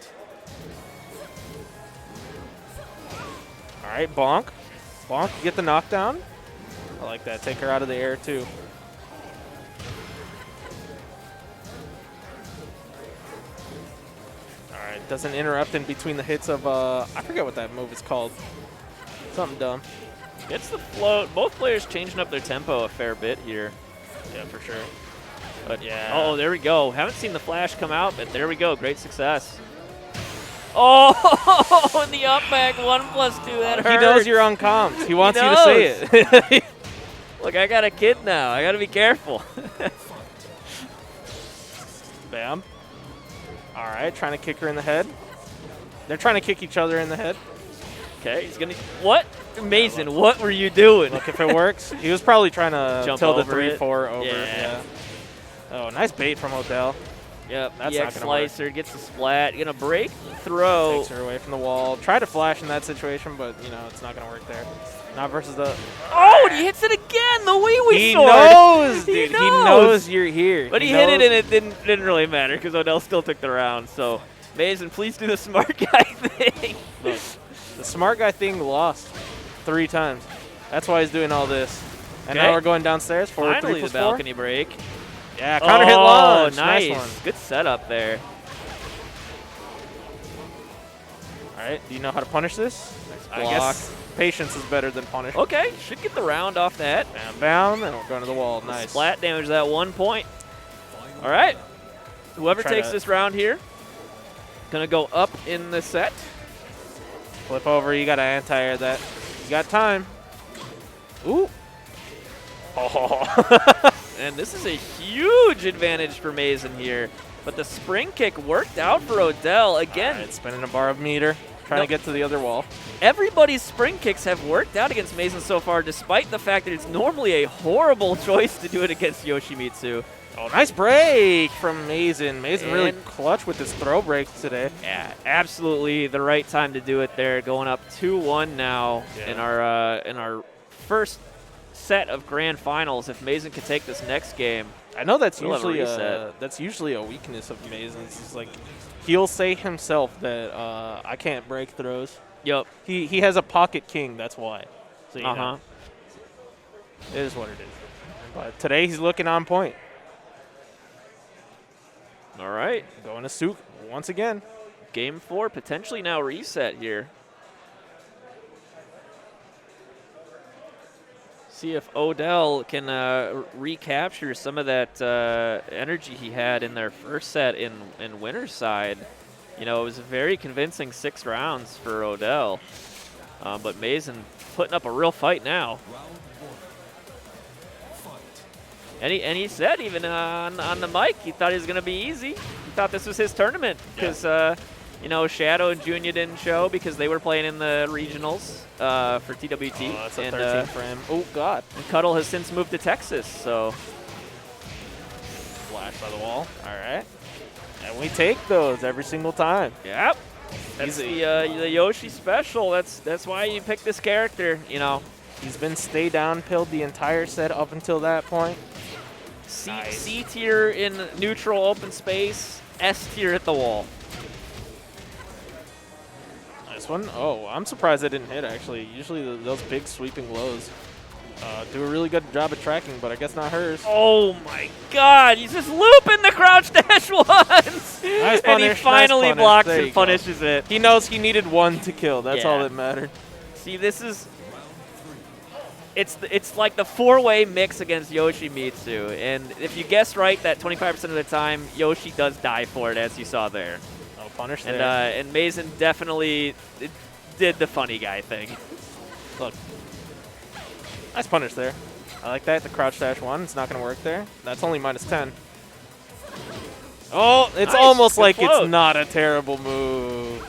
All right, bonk. Bonk, get the knockdown. I like that. Take her out of the air, too. All right, doesn't interrupt in between the hits of, I forget what that move is called. Something dumb. Gets the float. Both players changing up their tempo a fair bit here. Yeah, for sure. But yeah. Oh, there we go. Haven't seen the flash come out, but there we go. Great success. Oh, in the up back 1+2. That hurts. He knows you're on comms. He wants you to knows. say it. Look, I got a kid now. I got to be careful. Bam. All right, trying to kick her in the head. They're trying to kick each other in the head. Okay, he's going to. What? Mason, what were you doing? Look, if it works. He was probably trying to Jump tilt the over it. 3-4 over. Yeah. Oh, nice bait from Odell. Yep, That's EX not gonna work. slicer, gets the splat. Gonna break, throw. Takes her away from the wall. Try to flash in that situation, but, you know, it's not going to work there. Not versus the... Oh, and he hits it again, the wee-wee He sword. knows, He dude. He knows. knows you're here. But he hit it, and it didn't really matter because Odell still took the round. So, Mason, please do the smart guy thing. Look, the smart guy thing lost 3 times. That's why he's doing all this. And Okay. now we're going downstairs. Forward Finally, 3+4. the balcony break. Yeah, counter hit launch. Nice. Nice one. Good setup there. All right, do you know how to punish this? I block. guess patience is better than punish. Okay, should get the round off that. Bam, bam, and we're going to the wall. Nice. Splat damage that 1 point. All right. Whoever Try takes to- this round here, gonna go up in the set. Flip over. You got to anti-air that. You got time. Ooh. Oh. And this is a huge advantage for Mason here. But the spring kick worked out for Odell. Again, All right, spinning a bar of meter. trying to get to the other wall. Everybody's spring kicks have worked out against Mason so far, despite the fact that it's normally a horrible choice to do it against Yoshimitsu. Oh, nice break from Mason. Mason really And- clutch with his throw breaks today. Yeah, absolutely the right time to do it there. Going up 2-1 now in our first set of grand finals. If Mason can take this next game, I know that's we'll have a usually a weakness of Mason's. It's like he'll say himself that I can't break throws. Yep. He has a pocket king. That's why. So you Uh-huh. know, it is what it is. But today he's looking on point. All right. Going to Suk once again. Game 4 potentially now reset here. See if Odell can recapture some of that energy he had in their first set in winner's side. You know, it was a very convincing 6 rounds for Odell. But Mason putting up a real fight now. And he said even on the mic, he thought it was going to be easy. He thought this was his tournament because, you know, Shadow and Junior didn't show because they were playing in the regionals for TWT. Oh, that's a and, 13 for him. Oh, God. and Cuddle has since moved to Texas, so. Flash by the wall. All right. And we take those every single time. Yep. That's the Yoshi special. That's why you pick this character, you know. He's been stay down pilled the entire set up until that point. C tier in neutral open space, S tier at the wall. Nice one. Oh, I'm surprised that didn't hit, actually. Usually those big sweeping lows do a really good job at tracking, but I guess not hers. Oh my God! He's just looping the crouch dash once, Nice and punish, he nice finally punish. blocks There you and go. punishes it. He knows he needed one to kill. That's all Yeah. that mattered. See, this is. It's like the 4-way mix against Yoshimitsu, and if you guess right, that 25% of the time, Yoshi does die for it, as you saw there. Oh, punish there. And Mason definitely did the funny guy thing. Look. Nice punish there. I like that. The crouch dash 1. It's not going to work there. That's only -10. Oh, it's Nice. almost Good like float. it's not a terrible move.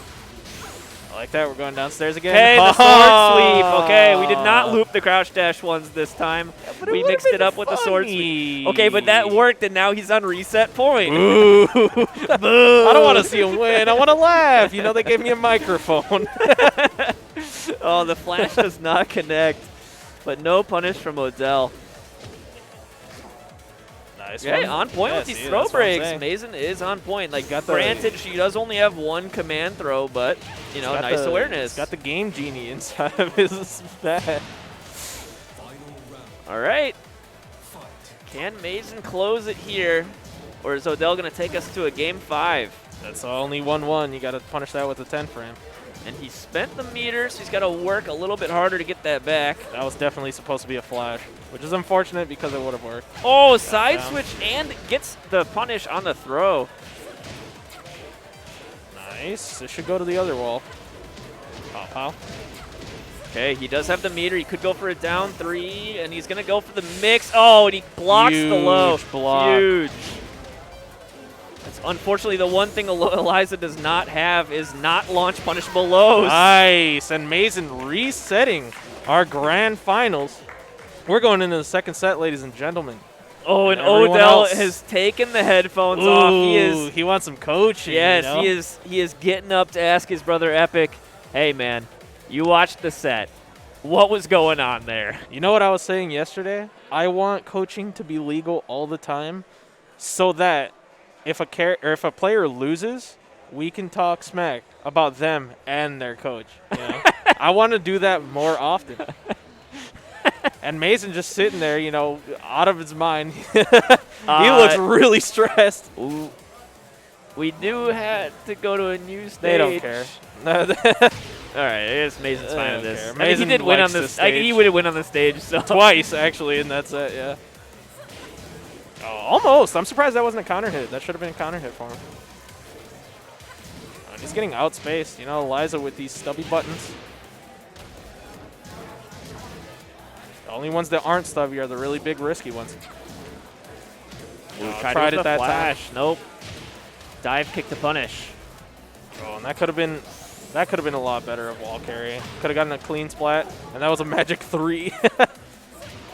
I like that. We're going downstairs again. Okay, the sword sweep. Okay, we did not loop the crouch dash ones this time. but it We would've mixed been it up with the sword sweep. funny. Okay, but that worked, and now he's on reset point. Ooh. Boo. I don't want to see him win. I want to laugh. You know, they gave me a microphone. Oh, the flash does not connect, but no punish from Odell. Nice Okay, one. on point Yeah, with these see, throw that's what I'm breaks. saying. Mason is on point. Like, got the- granted, she does only have one command throw, but, you know, Got nice the- awareness. He's got the game genie inside of his bag. All right. Can Mason close it here, or is Odell going to take us to a game 5? That's only 1-1. You got to punish that with a 10 for him. And he spent the meter, so he's got to work a little bit harder to get that back. That was definitely supposed to be a flash, which is unfortunate because it would have worked. Oh, side down. switch and gets the punish on the throw. Nice. This should go to the other wall. Pow, pow. Okay, he does have the meter. He could go for a down 3, and he's going to go for the mix. Oh, and he blocks the low. Huge block. Huge. That's unfortunately the one thing Eliza does not have is not launch punishable lows. Nice. And Mason resetting our grand finals. We're going into the second set, ladies and gentlemen. Oh, and everyone Odell else. has taken the headphones off. He wants some coaching. Yes, you know? he is getting up to ask his brother Epic, hey man, you watched the set. What was going on there? You know what I was saying yesterday? I want coaching to be legal all the time so that if a player loses, we can talk smack about them and their coach. You know? I want to do that more often. And Mason just sitting there, you know, out of his mind. He looks really stressed. Ooh. We do have to go to a new stage. They don't care. All right, I guess Mason's They fine don't with this. care. I mean, he Mason did win on likes this. this He stage. would win on the stage. So Twice, actually, in that set, yeah. Oh, almost. I'm surprised that wasn't a counter hit. That should have been a counter hit for him. And he's getting outspaced. You know, Eliza with these stubby buttons. The only ones that aren't stubby are the really big, risky ones. tried it that time. flash. Nope. Dive kick to punish. Oh, and that could have been That could have been a lot better of wall carry. Could have gotten a clean splat, and that was a magic 3. It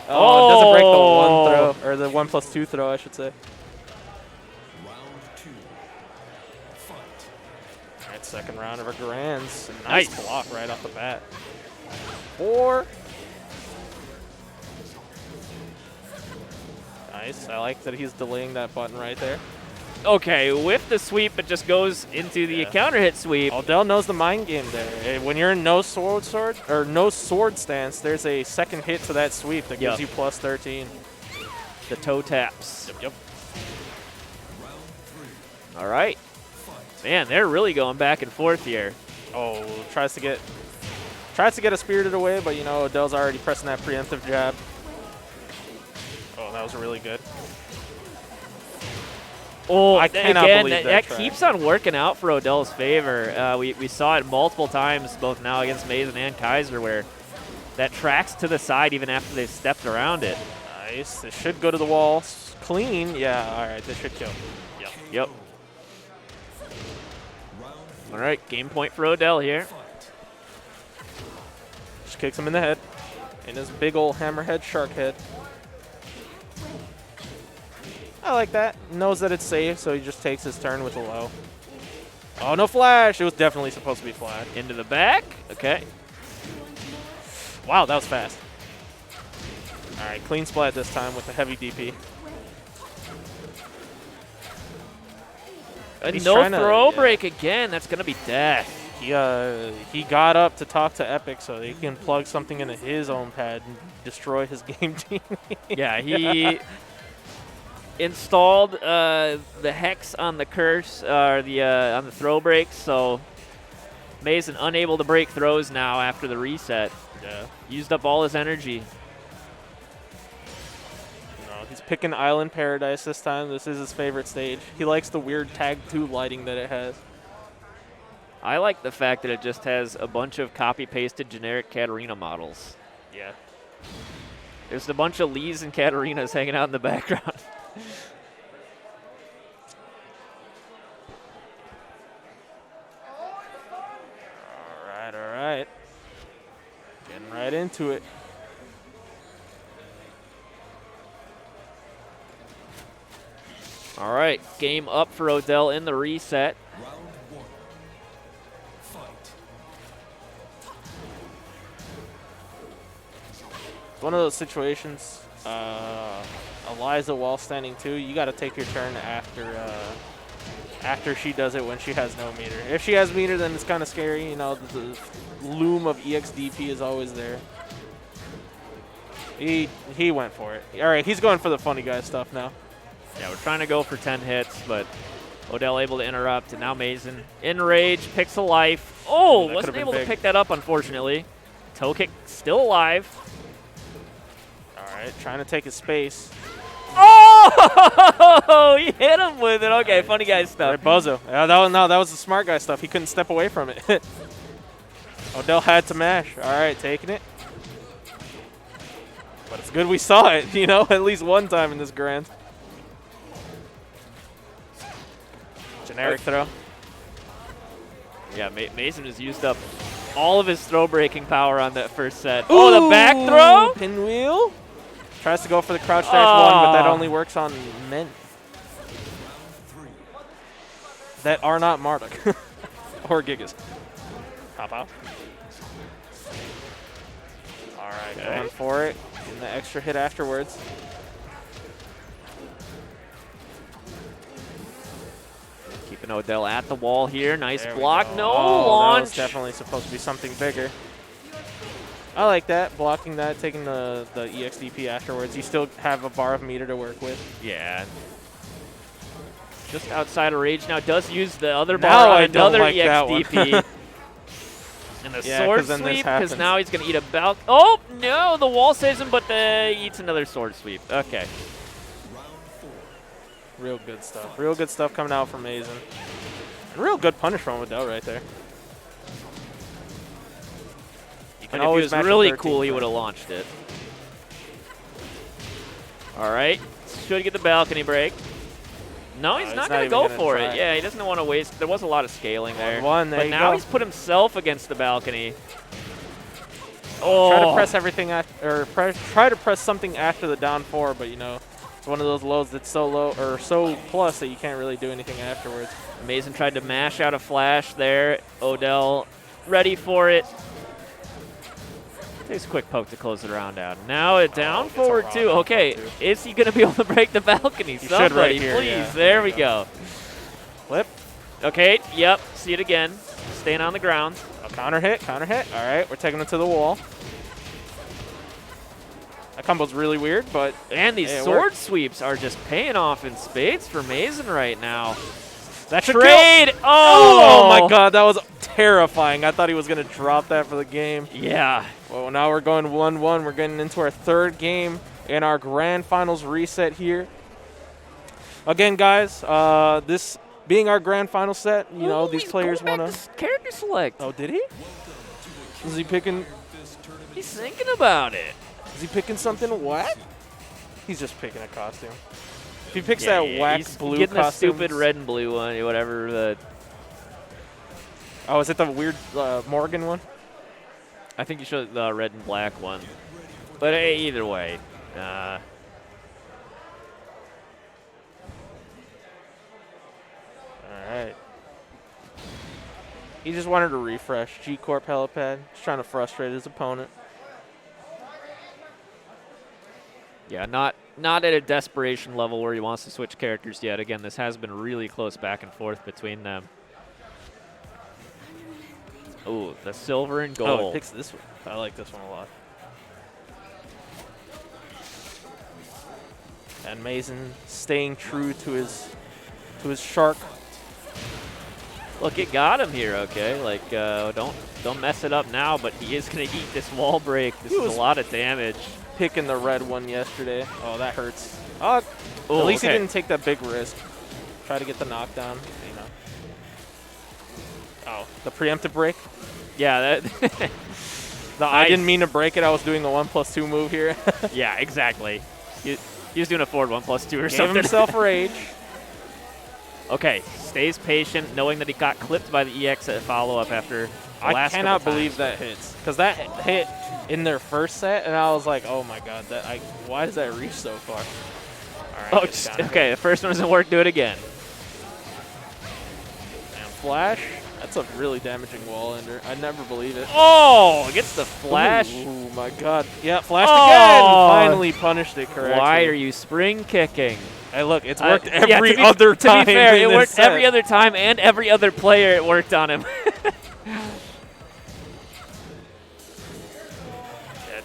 doesn't break the 1 throw, or the 1+2 throw, I should say. Round 2. Fight. All right, second round of our grands. Nice. Nice block right off the bat. 4. Nice. I like that he's delaying that button right there. Okay, with the sweep, it just goes into the counter hit sweep. Odell knows the mind game there. When you're in no sword stance, there's a second hit to that sweep that gives you plus 13. The toe taps. Yep. All right. Man, they're really going back and forth here. Oh, tries to get a spirited away, but you know Odell's already pressing that preemptive jab. Oh, that was really good. Oh, I cannot again, believe that try. keeps on working out for Odell's favor. We saw it multiple times, both now against Mason and Kaiser, where that tracks to the side even after they've stepped around it. Nice. This should go to the wall. Clean. Yeah, all right. This should kill. Yep. All right, game point for Odell here. Just kicks him in the head. In his big old hammerhead shark head. I like that. Knows that it's safe, so he just takes his turn with a low. Oh, no flash. It was definitely supposed to be flash. Into the back. Okay. Wow, that was fast. All right, clean splat this time with the heavy DP. He's No trying to- throw yeah. break again. That's going to be death. He got up to talk to Epic so he can plug something into his own pad and destroy his game team. Yeah, he installed the hex on the curse, or on the throw breaks, so Mason unable to break throws now after the reset. Yeah. Used up all his energy. No, he's picking Island Paradise this time. This is his favorite stage. He likes the weird Tag 2 lighting that it has. I like the fact that it just has a bunch of copy-pasted generic Katarina models. Yeah. There's a bunch of Lees and Katarinas hanging out in the background. All right. Getting right into it. All right, game up for Odell in the reset. Round 1. Fight. It's one of those situations, Eliza while standing 2, you got to take your turn after she does it when she has no meter. If she has meter, then it's kind of scary. You know, the loom of EXDP is always there. He went for it. All right, he's going for the funny guy stuff now. Yeah, we're trying to go for 10 hits, but Odell able to interrupt, and now Mason in rage, picks a life. Oh, That wasn't could've been able to big. pick that up, unfortunately. Toe kick still alive. All right, trying to take his space. Oh, he hit him with it. Okay, funny guy stuff. Right, Bozo. Yeah, that was the smart guy stuff. He couldn't step away from it. Odell had to mash. All right, taking it. But it's good we saw it, you know, at least one time in this grand. Generic throw. Yeah, Mason has used up all of his throw breaking power on that first set. Oh, the back throw? Pinwheel. Tries to go for the crouch dash 1, but that only works on men that are not Marduk or Gigas. Hop out. All right, going for it. Getting the extra hit afterwards. Keeping Odell at the wall here. Nice There we block. go. No Oh, launch. that was definitely supposed to be something bigger. I like that, blocking that, taking the EXDP afterwards. You still have a bar of meter to work with. Yeah. Just outside of rage now. Does use the other Now bar on I don't another like that one. EXDP. And the Yeah, sword 'cause then this sweep, because happens. now he's going to eat a balk. Oh, no, the wall saves him, but eats another sword sweep. Okay. Real good stuff. Real good stuff coming out from Mason. Real good punish from Odell right there. And if he was really cool, he would have launched it. All right. Should get the balcony break. No, he's not not going to even go gonna for try. it. Yeah, he doesn't want to waste. There was a lot of scaling there. One, there but you now go. he's put himself against the balcony. Try to press everything try to press something after the down 4, but you know, it's one of those lows that's so low or so plus that you can't really do anything afterwards. Mason tried to mash out a flash there. Odell ready for it. Takes a quick poke to close the round out. Now a down forward 2. Okay, is he going to be able to break the balcony? He Somebody, should right here, please. yeah. There we go. Flip. Okay, yep. See it again. Staying on the ground. Oh, counter hit, counter hit. All right, we're taking it to the wall. That combo's really weird, but And these it sword worked. sweeps are just paying off in spades for Mason right now. That should Trade! kill. Oh! Oh my god, that was terrifying. I thought he was going to drop that for the game. Yeah. Well, now we're going 1-1. We're getting into our 3rd game in our grand finals reset here. Again, guys, this being our grand final set, you know, these players want to... Character select. Oh, did he? Is he picking... He's thinking about it. Is he picking something whack? He's just picking a costume. If he picks that whack he's blue getting costume... the stupid red and blue one, whatever. Oh, is it the weird Morgan one? I think you showed the red and black one. But hey, either way. All right. He just wanted to refresh. G-Corp helipad. Just trying to frustrate his opponent. Yeah, not at a desperation level where he wants to switch characters yet. Again, this has been really close back and forth between them. Ooh, the silver and gold. Oh, he picks this one. I like this one a lot. And Mason staying true to his shark. Look, it got him here, okay? Like, don't mess it up now, but he is going to eat this wall break. This is a lot of damage. Picking the red one yesterday. Oh, that hurts. Oh, Ooh, at least okay. he didn't take that big risk. Try to get the knockdown, you know. Oh, the preemptive break. Yeah, that. I didn't mean to break it. I was doing the 1+2 move here. Yeah, exactly. He was doing a forward 1+2 or Gave something. himself rage. Okay, stays patient, knowing that he got clipped by the EX at follow-up after the I last cannot couple believe times. that hits. Because that hit in their first set, and I was like, oh my god, why does that reach so far? All right, Oh, okay, the first one doesn't work, do it again. And flash, that's a really damaging wall ender. I never believe it. Oh, gets the flash. Oh my god. Yeah, flashed Oh. again. Finally punished it correctly. Why are you spring kicking? Hey, look, it's worked Yeah, every to be- other time. To be fair, in it this worked set. every other time, and every other player it worked on him. Yeah,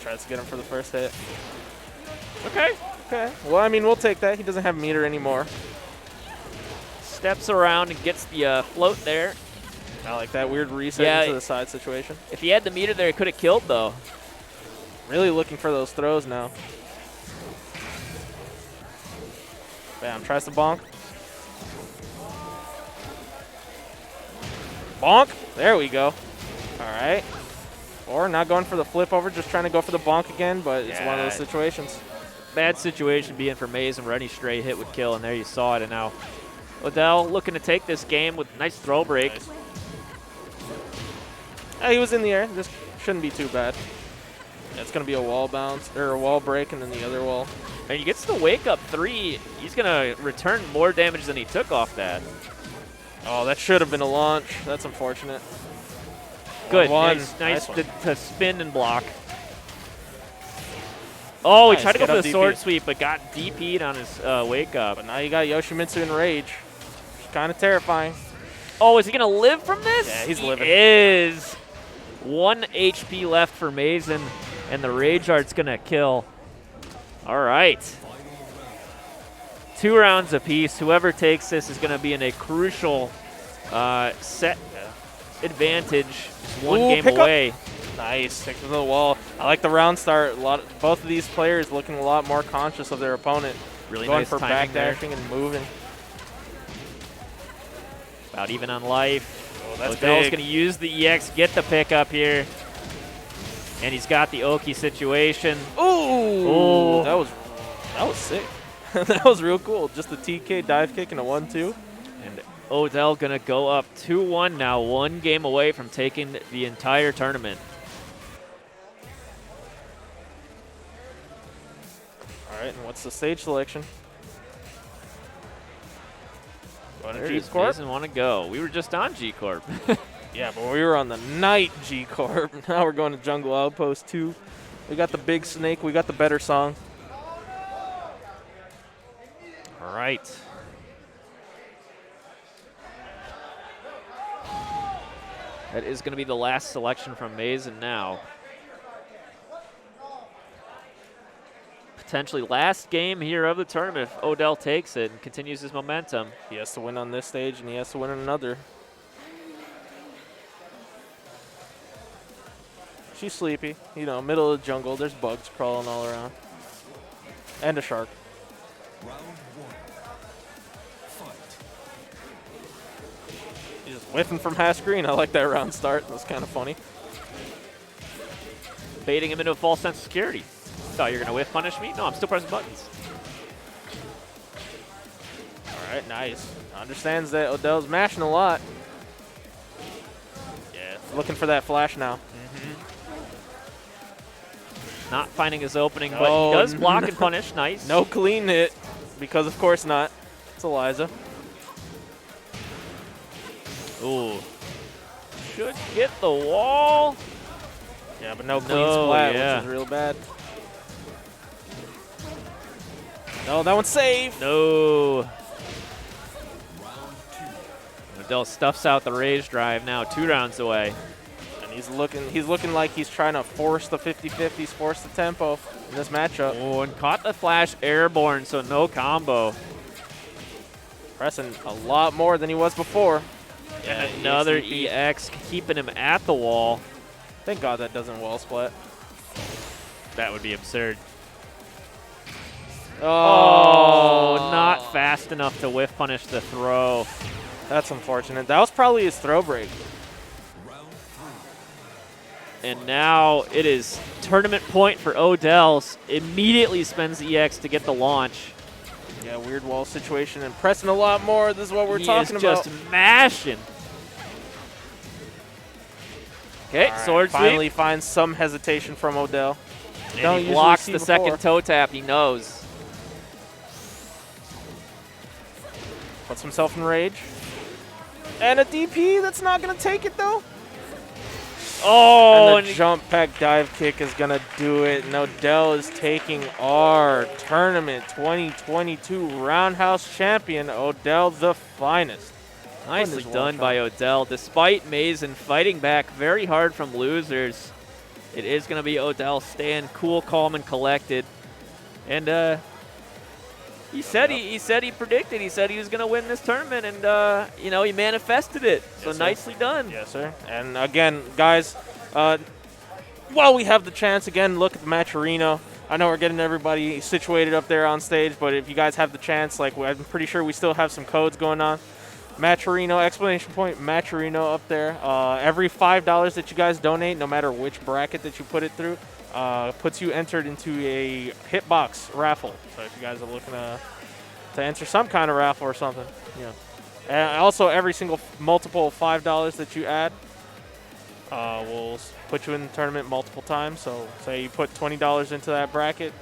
tries to get him for the first hit. Okay. Okay. Well, I mean, we'll take that. He doesn't have meter anymore. Steps around and gets the float there. I like that weird reset Yeah, into the side situation. If he had the meter there, he could have killed, though. Really looking for those throws now. Bam, tries to bonk. Bonk. There we go. All right. Or not going for the flip over, just trying to go for the bonk again, but it's one of those situations. Bad situation being for Mason where any stray hit would kill, and there you saw it. And now Odell looking to take this game with nice throw break. Nice. Yeah, he was in the air. This shouldn't be too bad. Yeah, it's going to be a wall bounce, or a wall break, and then the other wall. And he gets the wake up 3. He's going to return more damage than he took off that. Oh, that should have been a launch. That's unfortunate. Good. One. Nice one. to spin and block. Oh, he Nice, tried to go get for up the DP. sword sweep, but got DP'd on his wake up. But now you got Yoshimitsu in rage. Kind of terrifying. Oh, is he going to live from this? Yeah, he's he living. Is. 1 HP left for Mason, and the Rage Art's going to kill. All right. 2 rounds apiece. Whoever takes this is going to be in a crucial set advantage. Just 1 game pick up. away. Nice. Take to the wall. I like the round start. Both of these players looking a lot more conscious of their opponent. Really going nice for timing there. backdashing and moving. About even on life. Oh, that's Odell's big. going to use the EX, get the pickup here. And he's got the Oki situation. Ooh. Ooh. That was sick. That was real cool. Just a TK dive kick and a 1-2. And Odell going to go up 2-1 now, 1 game away from taking the entire tournament. All right, and what's the stage selection? Going to Where G does Corp? Mason want to go? We were just on G Corp. Yeah, but we were on the night G Corp. Now we're going to Jungle Outpost 2. We got the big snake. We got the better song. All right. That is going to be the last selection from Mason now. Potentially last game here of the tournament if Odell takes it and continues his momentum. He has to win on this stage, and he has to win on another. She's sleepy. You know, middle of the jungle. There's bugs crawling all around. And a shark. Round 1. Fight. He's just whiffing from half screen. I like that round start. That's kind of funny. Baiting him into a false sense of security. Thought you were going to whiff punish me? No, I'm still pressing buttons. All right, nice. Understands that Odell's mashing a lot. Yeah, looking for that flash now. Not finding his opening, but Oh, he does block and punish. Nice. No clean hit, because of course not. It's Eliza. Ooh. Should get the wall. Yeah, but no clean No, splat, yeah. which is real bad. No, that one's safe. No. Odell stuffs out the rage drive now, 2 rounds away. And he's looking like he's trying to force the 50-50s, force the tempo in this matchup. Oh, and caught the flash airborne, so no combo. Pressing a lot more than he was before. And another EXCP. EX keeping him at the wall. Thank God that doesn't wall split. That would be absurd. Oh, Not fast enough to whiff punish the throw. That's unfortunate. That was probably his throw break. Round 3. And now it is tournament point for Odell. Immediately spends the EX to get the launch. Yeah, weird wall situation and pressing a lot more. This is what we're He talking is about. just mashing. Okay, All right, sword finally sweep. finds some hesitation from Odell. And Don't he usually blocks see the before. second toe tap. He knows. Puts himself in rage. And a DP that's not going to take it, though. Oh, And the jump pack dive kick is going to do it. And Odell is taking our tournament 2022 Roundhouse champion, Odell the finest. nicely Goodness, done by Odell. Despite Mason fighting back very hard from losers, it is going to be Odell staying cool, calm, and collected. And he said he predicted. He said he was going to win this tournament, and you know, he manifested it. So Yes, sir. nicely done. Yes, sir. And again, guys, while we have the chance, again, look at the match Reno. I know we're getting everybody situated up there on stage, but if you guys have the chance, like I'm pretty sure we still have some codes going on. Matcherino, exclamation point, Matcherino up there. Every $5 that you guys donate, no matter which bracket that you put it through, puts you entered into a hitbox raffle. So if you guys are looking to enter some kind of raffle or something, yeah. And also, every single multiple of $5 that you add will put you in the tournament multiple times. So say you put $20 into that bracket,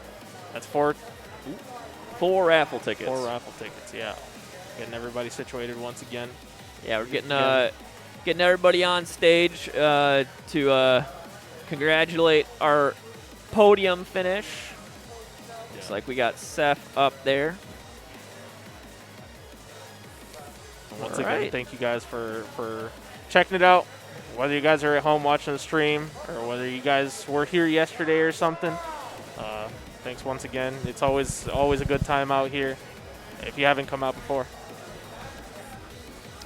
that's four raffle tickets. 4 raffle tickets, yeah. Getting everybody situated once again. Yeah, we're getting everybody on stage to congratulate our podium finish. Looks like we got Seth up there. Once All again, right. thank you guys for checking it out. Whether you guys are at home watching the stream or whether you guys were here yesterday or something, thanks once again. It's always a good time out here if you haven't come out before.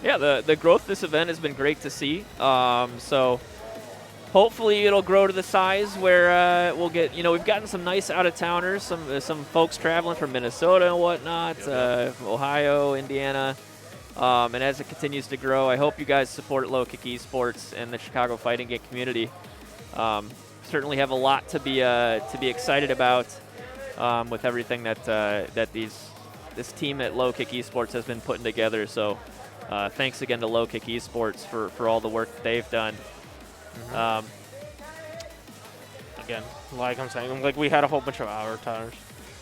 Yeah, the growth of this event has been great to see. So hopefully it'll grow to the size where we'll get, we've gotten some nice out-of-towners, some folks traveling from Minnesota and whatnot, Ohio, Indiana. And as it continues to grow, I hope you guys support low Kick Esports and the Chicago fighting game community. Certainly have a lot to be excited about with everything that these this team at Low Kick Esports has been putting together. So thanks again to Low Kick Esports for all the work that they've done. Again, like I'm saying, like we had a whole bunch of hour timers.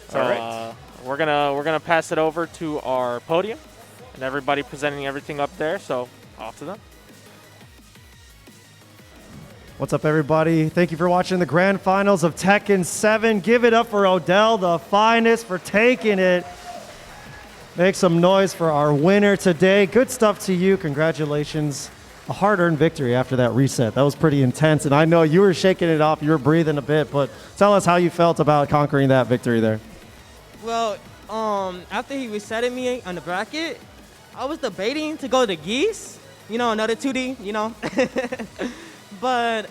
So All right. we're gonna pass it over to our podium and everybody presenting everything up there. So off to them. What's up, everybody? Thank you for watching the grand finals of Tekken 7. Give it up for Odell, the finest, for taking it. Make some noise for our winner today. Good stuff to you. Congratulations. A hard-earned victory after that reset. That was pretty intense, and I know you were shaking it off. You were breathing a bit, but tell us how you felt about conquering that victory there. Well, after he resetted me on the bracket, I was debating to go to Geese, another 2D, But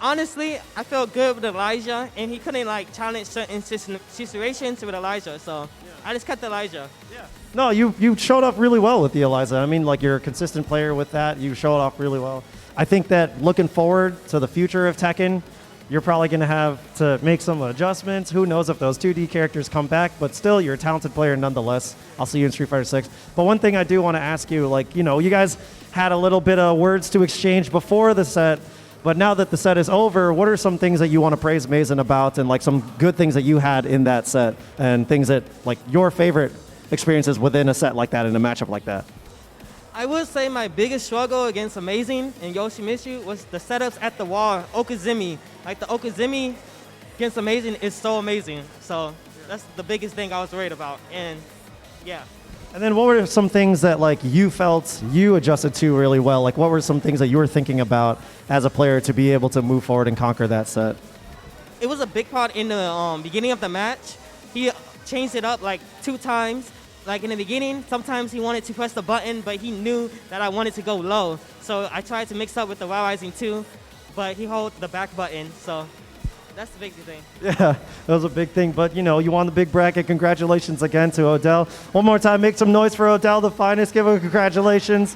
honestly, I felt good with Elijah, and he couldn't challenge certain situations with Elijah, so I just kept Elijah. Yeah. No, you showed up really well with the Eliza. I mean, you're a consistent player with that. You showed off really well. I think that looking forward to the future of Tekken, you're probably going to have to make some adjustments. Who knows if those 2D characters come back, but still, you're a talented player nonetheless. I'll see you in Street Fighter 6. But one thing I do want to ask you, you guys had a little bit of words to exchange before the set, but now that the set is over, what are some things that you want to praise Mason about, and some good things that you had in that set, and things that your favorite experiences within a set like that, in a matchup like that? I would say my biggest struggle against Amazing and Yoshimitsu was the setups at the wall, Okazumi. The Okazumi against Amazing is so amazing. So that's the biggest thing I was worried about. And yeah. And then what were some things that you felt you adjusted to really well? What were some things that you were thinking about as a player to be able to move forward and conquer that set? It was a big part in the beginning of the match. He changed it up 2 times. In the beginning, sometimes he wanted to press the button, but he knew that I wanted to go low. So I tried to mix up with the Y Rising 2, but he held the back button. So that's the big thing. Yeah, that was a big thing. But, you won the big bracket. Congratulations again to Odell. One more time, make some noise for Odell, the finest. Give him congratulations.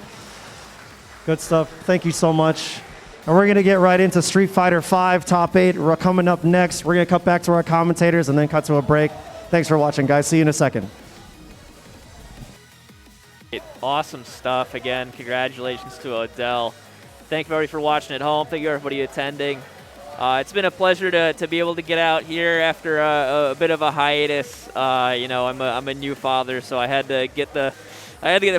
Good stuff. Thank you so much. And we're going to get right into Street Fighter 5 Top 8. We're coming up next. We're going to cut back to our commentators and then cut to a break. Thanks for watching, guys. See you in a second. Awesome stuff. Again, congratulations to Odell. Thank you, everybody, for watching at home. Thank you, everybody, attending. It's been a pleasure to be able to get out here after a bit of a hiatus. I'm a new father, so I had to get the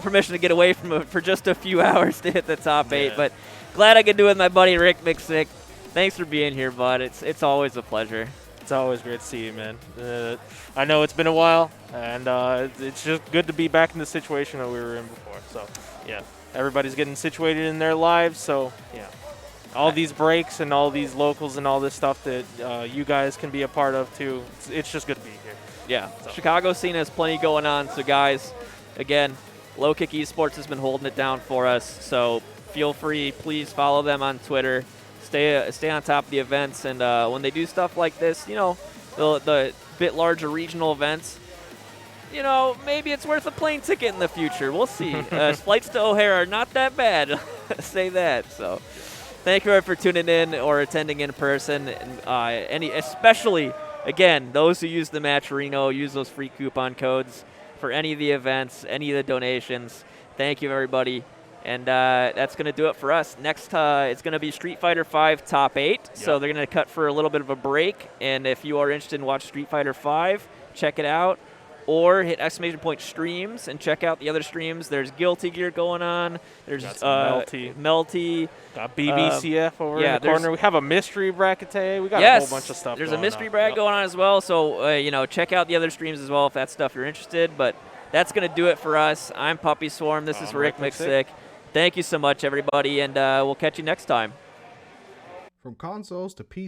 permission to get away from it for just a few hours to hit the top 8. But glad I could do it with my buddy Rick McSick. Thanks for being here, bud. It's always a pleasure. It's always great to see you, man. I know it's been a while, and it's just good to be back in the situation that we were in before. So, yeah, everybody's getting situated in their lives. So, yeah, all these breaks and all these locals and all this stuff that you guys can be a part of, too. It's just good to be here. Yeah, so. Chicago scene has plenty going on. So, guys, again, Low Kick Esports has been holding it down for us. So, feel free. Please follow them on Twitter. Stay on top of the events, and when they do stuff like this, the bit larger regional events, maybe it's worth a plane ticket in the future. We'll see. Flights to O'Hare are not that bad. Say that. So, thank you for tuning in or attending in person, and especially again those who use the match Reno, use those free coupon codes for any of the events, any of the donations. Thank you, everybody. And that's going to do it for us. Next, it's going to be Street Fighter 5 Top 8. Yep. So they're going to cut for a little bit of a break. And if you are interested in watch Street Fighter 5, check it out. Or hit ! Streams and check out the other streams. There's Guilty Gear going on. There's Melty. Got BBCF over in the corner. We have a mystery bracket today. We got a whole bunch of stuff there's a mystery bracket going on as well. So, check out the other streams as well if that's stuff you're interested. But that's going to do it for us. I'm Puppy Swarm. This is Rick McSick. Thank you so much, everybody, and we'll catch you next time. From consoles to PC.